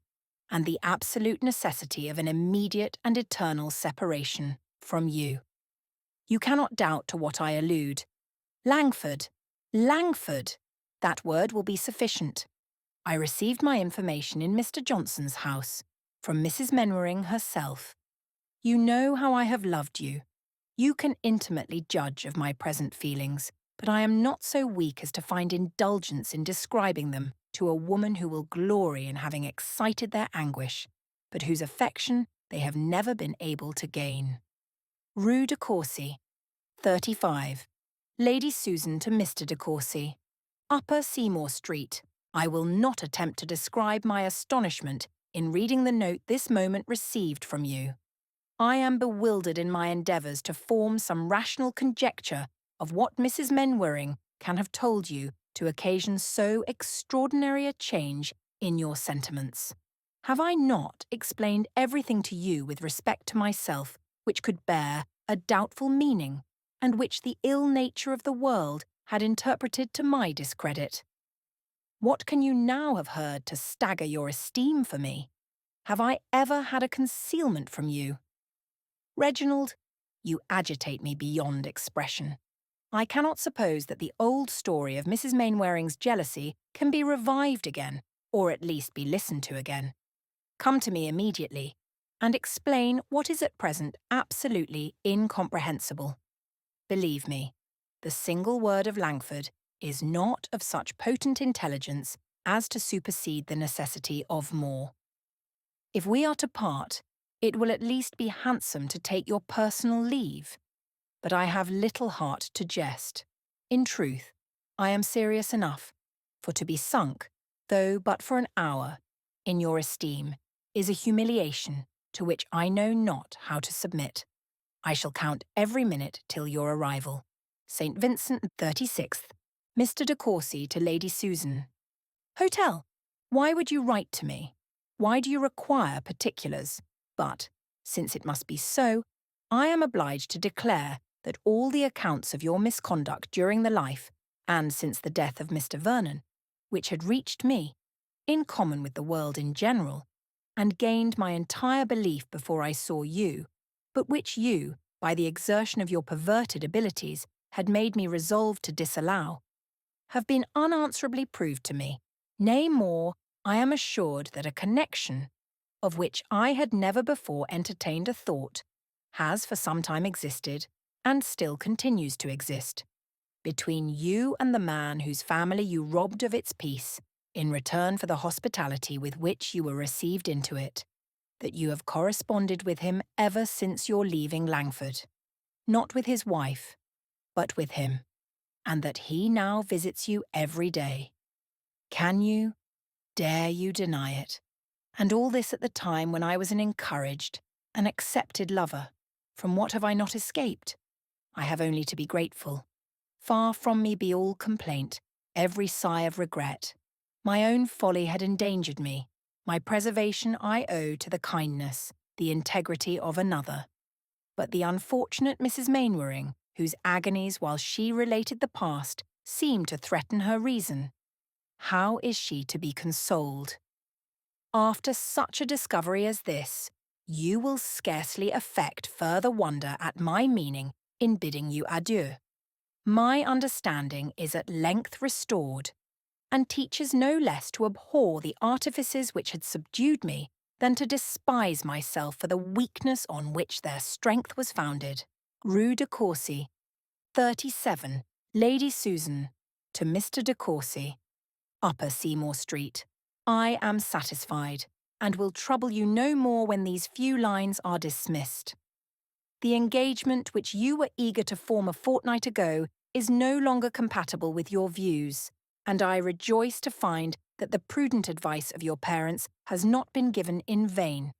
and the absolute necessity of an immediate and eternal separation from you. You cannot doubt to what I allude. Langford, Langford, that word will be sufficient. I received my information in Mr. Johnson's house, from Mrs. Mainwaring herself. You know how I have loved you. You can intimately judge of my present feelings, but I am not so weak as to find indulgence in describing them to a woman who will glory in having excited their anguish, but whose affection they have never been able to gain. Rue DeCourcy, 35. Lady Susan to Mr. DeCourcy. Upper Seymour Street. I will not attempt to describe my astonishment in reading the note this moment received from you. I am bewildered in my endeavours to form some rational conjecture of what Mrs. Mainwaring can have told you to occasion so extraordinary a change in your sentiments. Have I not explained everything to you with respect to myself which could bear a doubtful meaning, and which the ill nature of the world had interpreted to my discredit? What can you now have heard to stagger your esteem for me? Have I ever had a concealment from you? Reginald, you agitate me beyond expression. I cannot suppose that the old story of Mrs. Mainwaring's jealousy can be revived again, or at least be listened to again. Come to me immediately, and explain what is at present absolutely incomprehensible. Believe me, the single word of Langford is not of such potent intelligence as to supersede the necessity of more. If we are to part, it will at least be handsome to take your personal leave. But I have little heart to jest. In truth, I am serious enough, for to be sunk, though but for an hour, in your esteem, is a humiliation to which I know not how to submit. I shall count every minute till your arrival. St. Vincent 36th, Mr. DeCourcy to Lady Susan. Hotel. Why would you write to me? Why do you require particulars? But, since it must be so, I am obliged to declare that all the accounts of your misconduct during the life, and since the death of Mr. Vernon, which had reached me, in common with the world in general, and gained my entire belief before I saw you, but which you, by the exertion of your perverted abilities, had made me resolve to disallow, have been unanswerably proved to me. Nay, more, I am assured that a connection, of which I had never before entertained a thought, has for some time existed, and still continues to exist, between you and the man whose family you robbed of its peace, in return for the hospitality with which you were received into it, that you have corresponded with him ever since your leaving Langford, not with his wife, but with him, and that he now visits you every day. Can you, dare you deny it? And all this at the time when I was an encouraged, an accepted lover. From what have I not escaped? I have only to be grateful. Far from me be all complaint, every sigh of regret. My own folly had endangered me. My preservation I owe to the kindness, the integrity of another. But the unfortunate Mrs. Mainwaring, whose agonies while she related the past seemed to threaten her reason, how is she to be consoled? After such a discovery as this, you will scarcely affect further wonder at my meaning in bidding you adieu. My understanding is at length restored, and teaches no less to abhor the artifices which had subdued me than to despise myself for the weakness on which their strength was founded. Rue DeCourcy, 37, Lady Susan, to Mr. DeCourcy, Upper Seymour Street. I am satisfied, and will trouble you no more when these few lines are dismissed. The engagement which you were eager to form a fortnight ago is no longer compatible with your views, and I rejoice to find that the prudent advice of your parents has not been given in vain.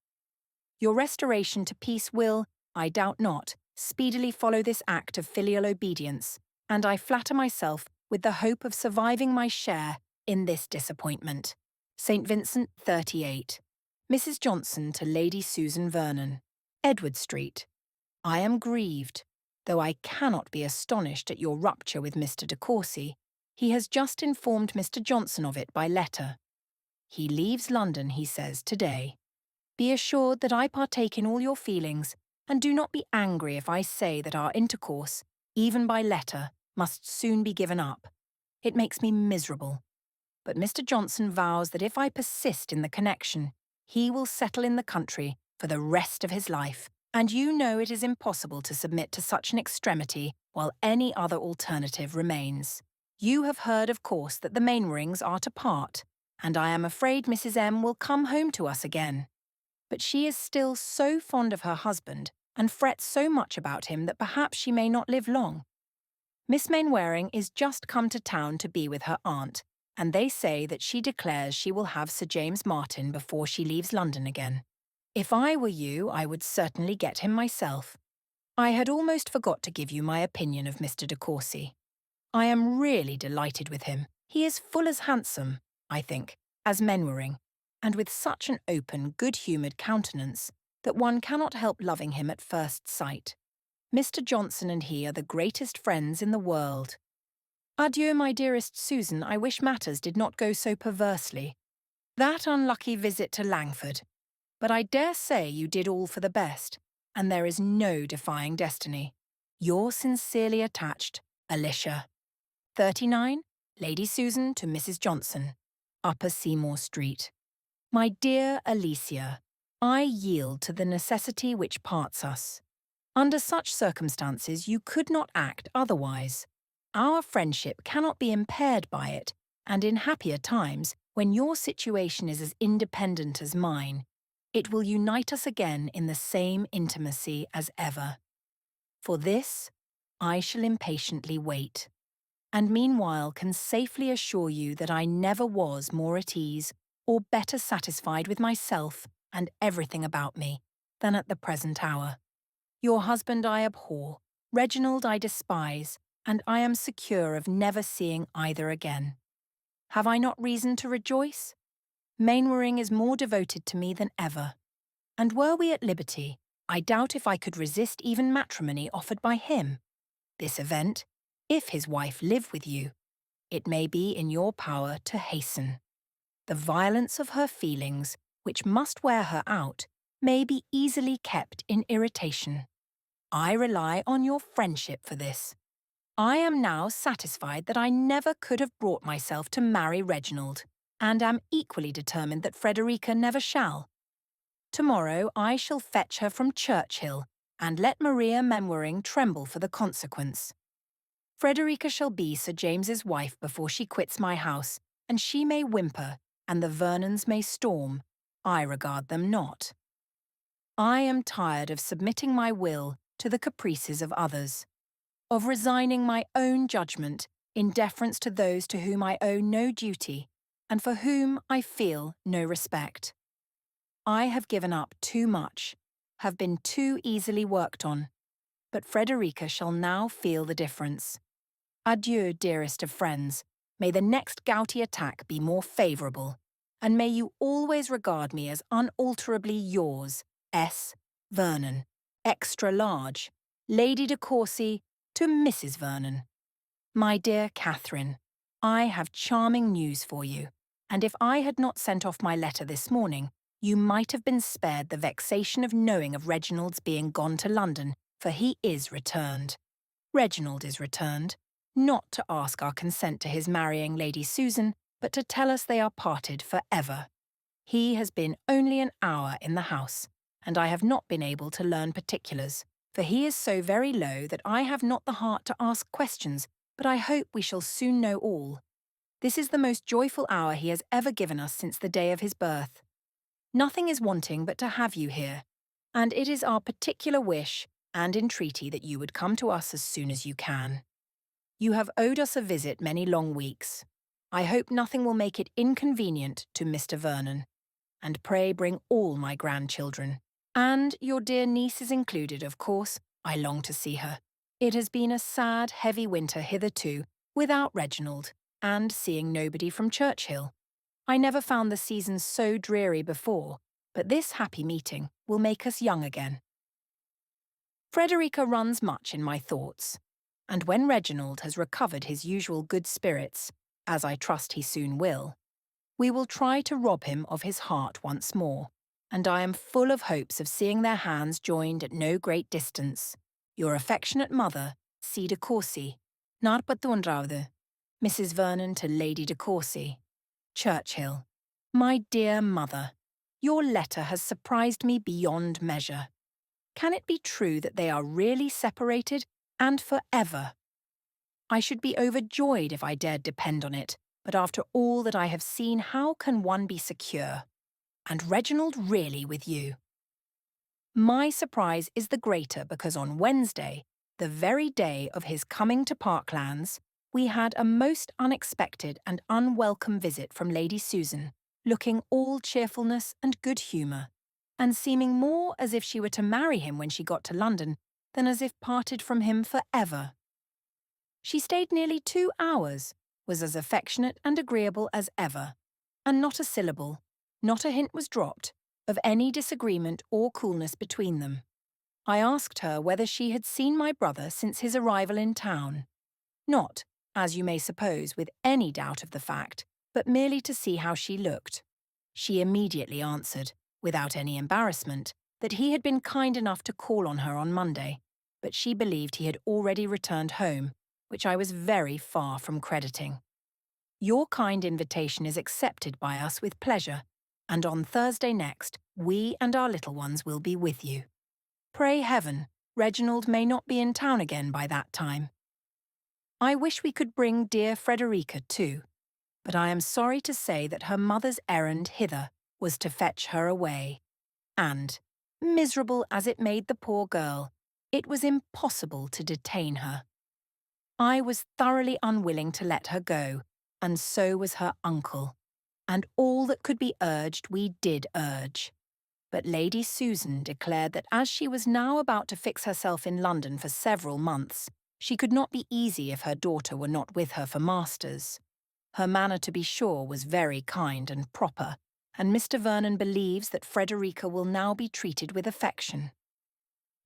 Your restoration to peace will, I doubt not, speedily follow this act of filial obedience, and I flatter myself with the hope of surviving my share in this disappointment. St. Vincent, 38. Mrs. Johnson to Lady Susan Vernon. Edward Street. I am grieved, though I cannot be astonished at your rupture with Mr. DeCourcy. He has just informed Mr. Johnson of it by letter. He leaves London, he says, today. Be assured that I partake in all your feelings, and do not be angry if I say that our intercourse, even by letter, must soon be given up. It makes me miserable. But Mr. Johnson vows that if I persist in the connection, he will settle in the country for the rest of his life, and you know it is impossible to submit to such an extremity while any other alternative remains. You have heard, of course, that the Mainwarings are to part, and I am afraid Mrs. M. will come home to us again. But she is still so fond of her husband, and frets so much about him that perhaps she may not live long. Miss Mainwaring is just come to town to be with her aunt, and they say that she declares she will have Sir James Martin before she leaves London again. If I were you, I would certainly get him myself. I had almost forgot to give you my opinion of Mr. DeCourcy. I am really delighted with him. He is full as handsome, I think, as Mainwaring, and with such an open, good-humoured countenance that one cannot help loving him at first sight. Mr. Johnson and he are the greatest friends in the world. Adieu, my dearest Susan, I wish matters did not go so perversely. That unlucky visit to Langford. But I dare say you did all for the best, and there is no defying destiny. Your sincerely attached, Alicia. 39, Lady Susan to Mrs. Johnson, Upper Seymour Street. My dear Alicia, I yield to the necessity which parts us. Under such circumstances you could not act otherwise. Our friendship cannot be impaired by it, and in happier times, when your situation is as independent as mine, it will unite us again in the same intimacy as ever. For this, I shall impatiently wait, and meanwhile can safely assure you that I never was more at ease or better satisfied with myself and everything about me than at the present hour. Your husband I abhor, Reginald I despise, and I am secure of never seeing either again. Have I not reason to rejoice? Mainwaring is more devoted to me than ever, and were we at liberty, I doubt if I could resist even matrimony offered by him. This event, if his wife live with you, it may be in your power to hasten. The violence of her feelings, which must wear her out, may be easily kept in irritation. I rely on your friendship for this. I am now satisfied that I never could have brought myself to marry Reginald, and am equally determined that Frederica never shall. Tomorrow I shall fetch her from Churchill, and let Maria Mainwaring tremble for the consequence. Frederica shall be Sir James's wife before she quits my house, and she may whimper, and the Vernons may storm. I regard them not. I am tired of submitting my will to the caprices of others, of resigning my own judgment in deference to those to whom I owe no duty, and for whom I feel no respect. I have given up too much, have been too easily worked on, but Frederica shall now feel the difference. Adieu, dearest of friends. May the next gouty attack be more favourable, and may you always regard me as unalterably yours, S. Vernon, extra large, Lady DeCourcy to Mrs. Vernon. My dear Catherine, I have charming news for you, and if I had not sent off my letter this morning, you might have been spared the vexation of knowing of Reginald's being gone to London, for he is returned. Reginald is returned, not to ask our consent to his marrying Lady Susan, but to tell us they are parted forever. He has been only an hour in the house, and I have not been able to learn particulars, for he is so very low that I have not the heart to ask questions, but I hope we shall soon know all. This is the most joyful hour he has ever given us since the day of his birth. Nothing is wanting but to have you here, and it is our particular wish and entreaty that you would come to us as soon as you can. You have owed us a visit many long weeks. I hope nothing will make it inconvenient to Mr. Vernon, and pray bring all my grandchildren. And your dear niece is included, of course. I long to see her. It has been a sad, heavy winter hitherto, without Reginald, and seeing nobody from Churchill. I never found the season so dreary before, but this happy meeting will make us young again. Frederica runs much in my thoughts, and when Reginald has recovered his usual good spirits, as I trust he soon will, we will try to rob him of his heart once more, and I am full of hopes of seeing their hands joined at no great distance. Your affectionate mother, C. DeCourcy, unravel. Mrs. Vernon to Lady DeCourcy. Churchill. My dear mother, your letter has surprised me beyond measure. Can it be true that they are really separated, and forever? I should be overjoyed if I dared depend on it, but after all that I have seen, how can one be secure? And Reginald really with you? My surprise is the greater because on Wednesday, the very day of his coming to Parklands, we had a most unexpected and unwelcome visit from Lady Susan, looking all cheerfulness and good humour, and seeming more as if she were to marry him when she got to London than as if parted from him for ever. She stayed nearly 2 hours, was as affectionate and agreeable as ever, and not a syllable, not a hint was dropped, of any disagreement or coolness between them. I asked her whether she had seen my brother since his arrival in town. Not, as you may suppose, with any doubt of the fact, but merely to see how she looked. She immediately answered, without any embarrassment, that he had been kind enough to call on her on Monday, but she believed he had already returned home, which I was very far from crediting. Your kind invitation is accepted by us with pleasure, and on Thursday next, we and our little ones will be with you. Pray heaven, Reginald may not be in town again by that time. I wish we could bring dear Frederica too, but I am sorry to say that her mother's errand hither was to fetch her away, and, miserable as it made the poor girl, it was impossible to detain her. I was thoroughly unwilling to let her go, and so was her uncle, and all that could be urged we did urge. But Lady Susan declared that as she was now about to fix herself in London for several months, she could not be easy if her daughter were not with her for masters. Her manner, to be sure, was very kind and proper, and Mr. Vernon believes that Frederica will now be treated with affection.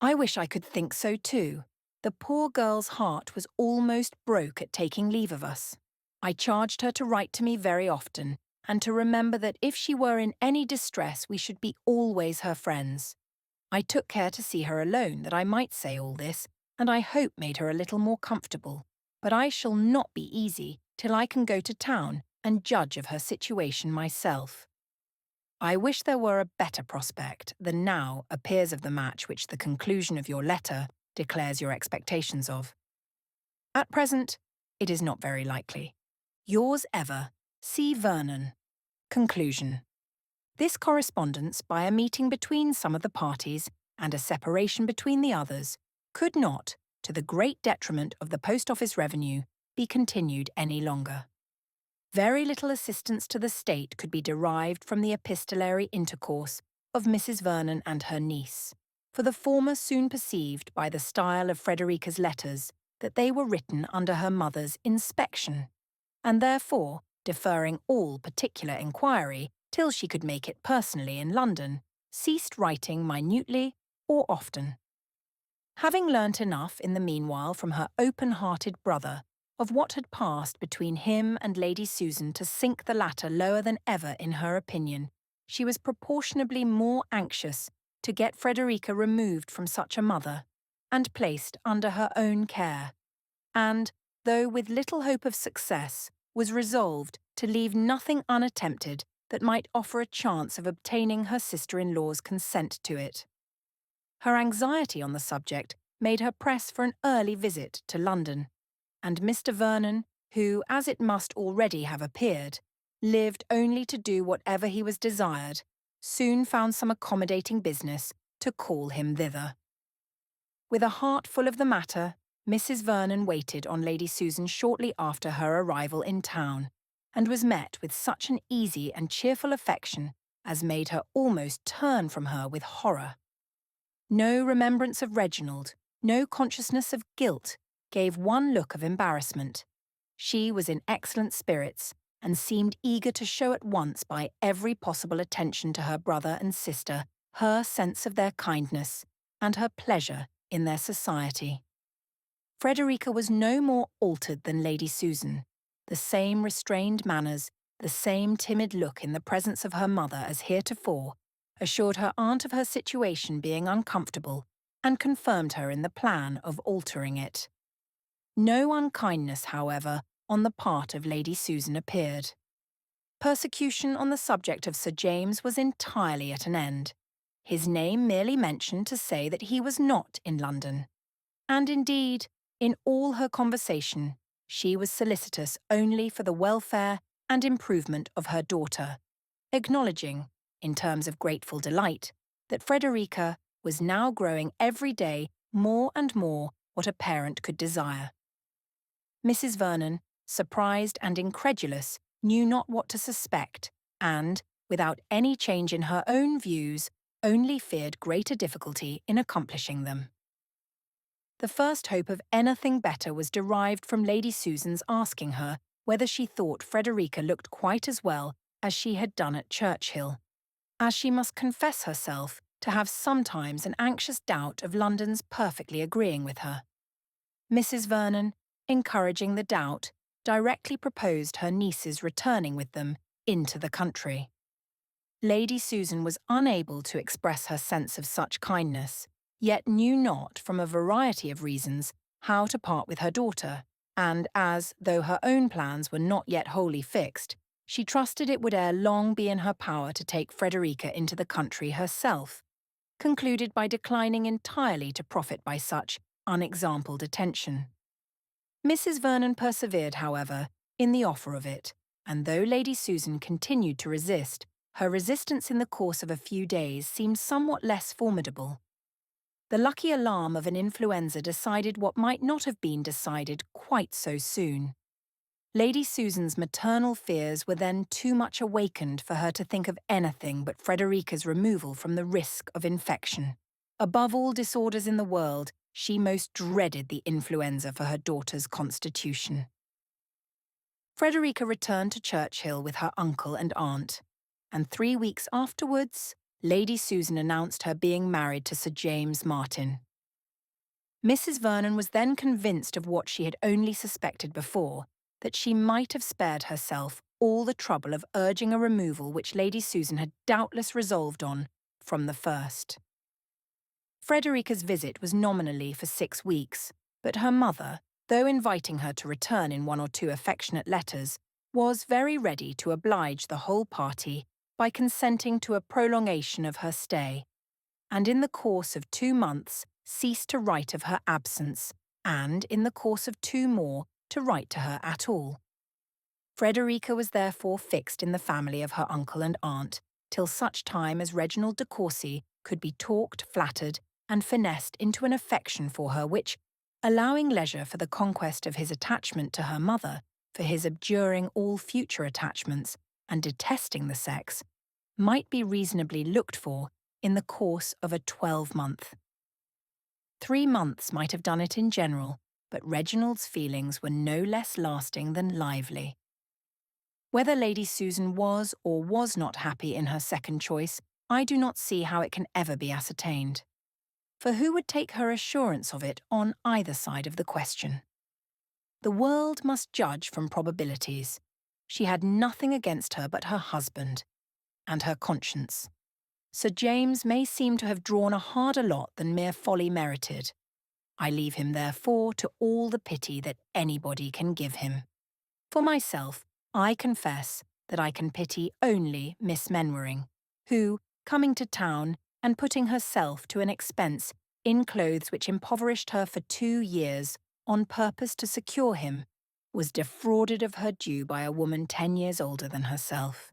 I wish I could think so too. The poor girl's heart was almost broke at taking leave of us. I charged her to write to me very often, and to remember that if she were in any distress we should be always her friends. I took care to see her alone that I might say all this, and I hope made her a little more comfortable, but I shall not be easy till I can go to town and judge of her situation myself. I wish there were a better prospect than now appears of the match which the conclusion of your letter declares your expectations of. At present, it is not very likely. Yours ever, C. Vernon. Conclusion. This correspondence, by a meeting between some of the parties and a separation between the others, could not, to the great detriment of the Post Office revenue, be continued any longer. Very little assistance to the state could be derived from the epistolary intercourse of Mrs. Vernon and her niece, for the former soon perceived by the style of Frederica's letters that they were written under her mother's inspection, and therefore, deferring all particular inquiry till she could make it personally in London, ceased writing minutely or often. Having learnt enough in the meanwhile from her open-hearted brother of what had passed between him and Lady Susan to sink the latter lower than ever in her opinion, she was proportionably more anxious to get Frederica removed from such a mother, and placed under her own care, and, though with little hope of success, was resolved to leave nothing unattempted that might offer a chance of obtaining her sister-in-law's consent to it. Her anxiety on the subject made her press for an early visit to London, and Mr. Vernon, who, as it must already have appeared, lived only to do whatever he was desired, soon found some accommodating business to call him thither. With a heart full of the matter, Mrs. Vernon waited on Lady Susan shortly after her arrival in town, and was met with such an easy and cheerful affection as made her almost turn from her with horror. No remembrance of Reginald, no consciousness of guilt, gave one look of embarrassment. She was in excellent spirits, and seemed eager to show at once by every possible attention to her brother and sister her sense of their kindness, and her pleasure in their society. Frederica was no more altered than Lady Susan. The same restrained manners, the same timid look in the presence of her mother as heretofore, assured her aunt of her situation being uncomfortable, and confirmed her in the plan of altering it. No unkindness, however, on the part of Lady Susan appeared. Persecution on the subject of Sir James was entirely at an end. His name merely mentioned to say that he was not in London. And indeed, in all her conversation, she was solicitous only for the welfare and improvement of her daughter, acknowledging, in terms of grateful delight, that Frederica was now growing every day more and more what a parent could desire. Mrs. Vernon, surprised and incredulous, knew not what to suspect, and, without any change in her own views, only feared greater difficulty in accomplishing them. The first hope of anything better was derived from Lady Susan's asking her whether she thought Frederica looked quite as well as she had done at Churchill, as she must confess herself to have sometimes an anxious doubt of London's perfectly agreeing with her. Mrs. Vernon, encouraging the doubt, directly proposed her niece's returning with them into the country. Lady Susan was unable to express her sense of such kindness, yet knew not, from a variety of reasons, how to part with her daughter, and as, though her own plans were not yet wholly fixed, she trusted it would ere long be in her power to take Frederica into the country herself, concluded by declining entirely to profit by such unexampled attention. Mrs. Vernon persevered, however, in the offer of it, and though Lady Susan continued to resist, her resistance in the course of a few days seemed somewhat less formidable. The lucky alarm of an influenza decided what might not have been decided quite so soon. Lady Susan's maternal fears were then too much awakened for her to think of anything but Frederica's removal from the risk of infection. Above all disorders in the world, she most dreaded the influenza for her daughter's constitution. Frederica returned to Churchill with her uncle and aunt, and 3 weeks afterwards, Lady Susan announced her being married to Sir James Martin. Mrs. Vernon was then convinced of what she had only suspected before, that she might have spared herself all the trouble of urging a removal which Lady Susan had doubtless resolved on from the first. Frederica's visit was nominally for 6 weeks, but her mother, though inviting her to return in 1 or 2 affectionate letters, was very ready to oblige the whole party by consenting to a prolongation of her stay, and in the course of 2 months ceased to write of her absence, and in the course of 2 more to write to her at all. Frederica was therefore fixed in the family of her uncle and aunt, till such time as Reginald DeCourcy could be talked, flattered, and finessed into an affection for her which, allowing leisure for the conquest of his attachment to her mother, for his abjuring all future attachments, and detesting the sex, might be reasonably looked for in the course of a 12-month. 3 months might have done it in general, but Reginald's feelings were no less lasting than lively. Whether Lady Susan was or was not happy in her second choice, I do not see how it can ever be ascertained. For who would take her assurance of it on either side of the question? The world must judge from probabilities. She had nothing against her but her husband and her conscience. Sir James may seem to have drawn a harder lot than mere folly merited. I leave him, therefore, to all the pity that anybody can give him. For myself, I confess that I can pity only Miss Menwaring, who, coming to town and putting herself to an expense in clothes which impoverished her for 2 years on purpose to secure him, was defrauded of her due by a woman 10 years older than herself.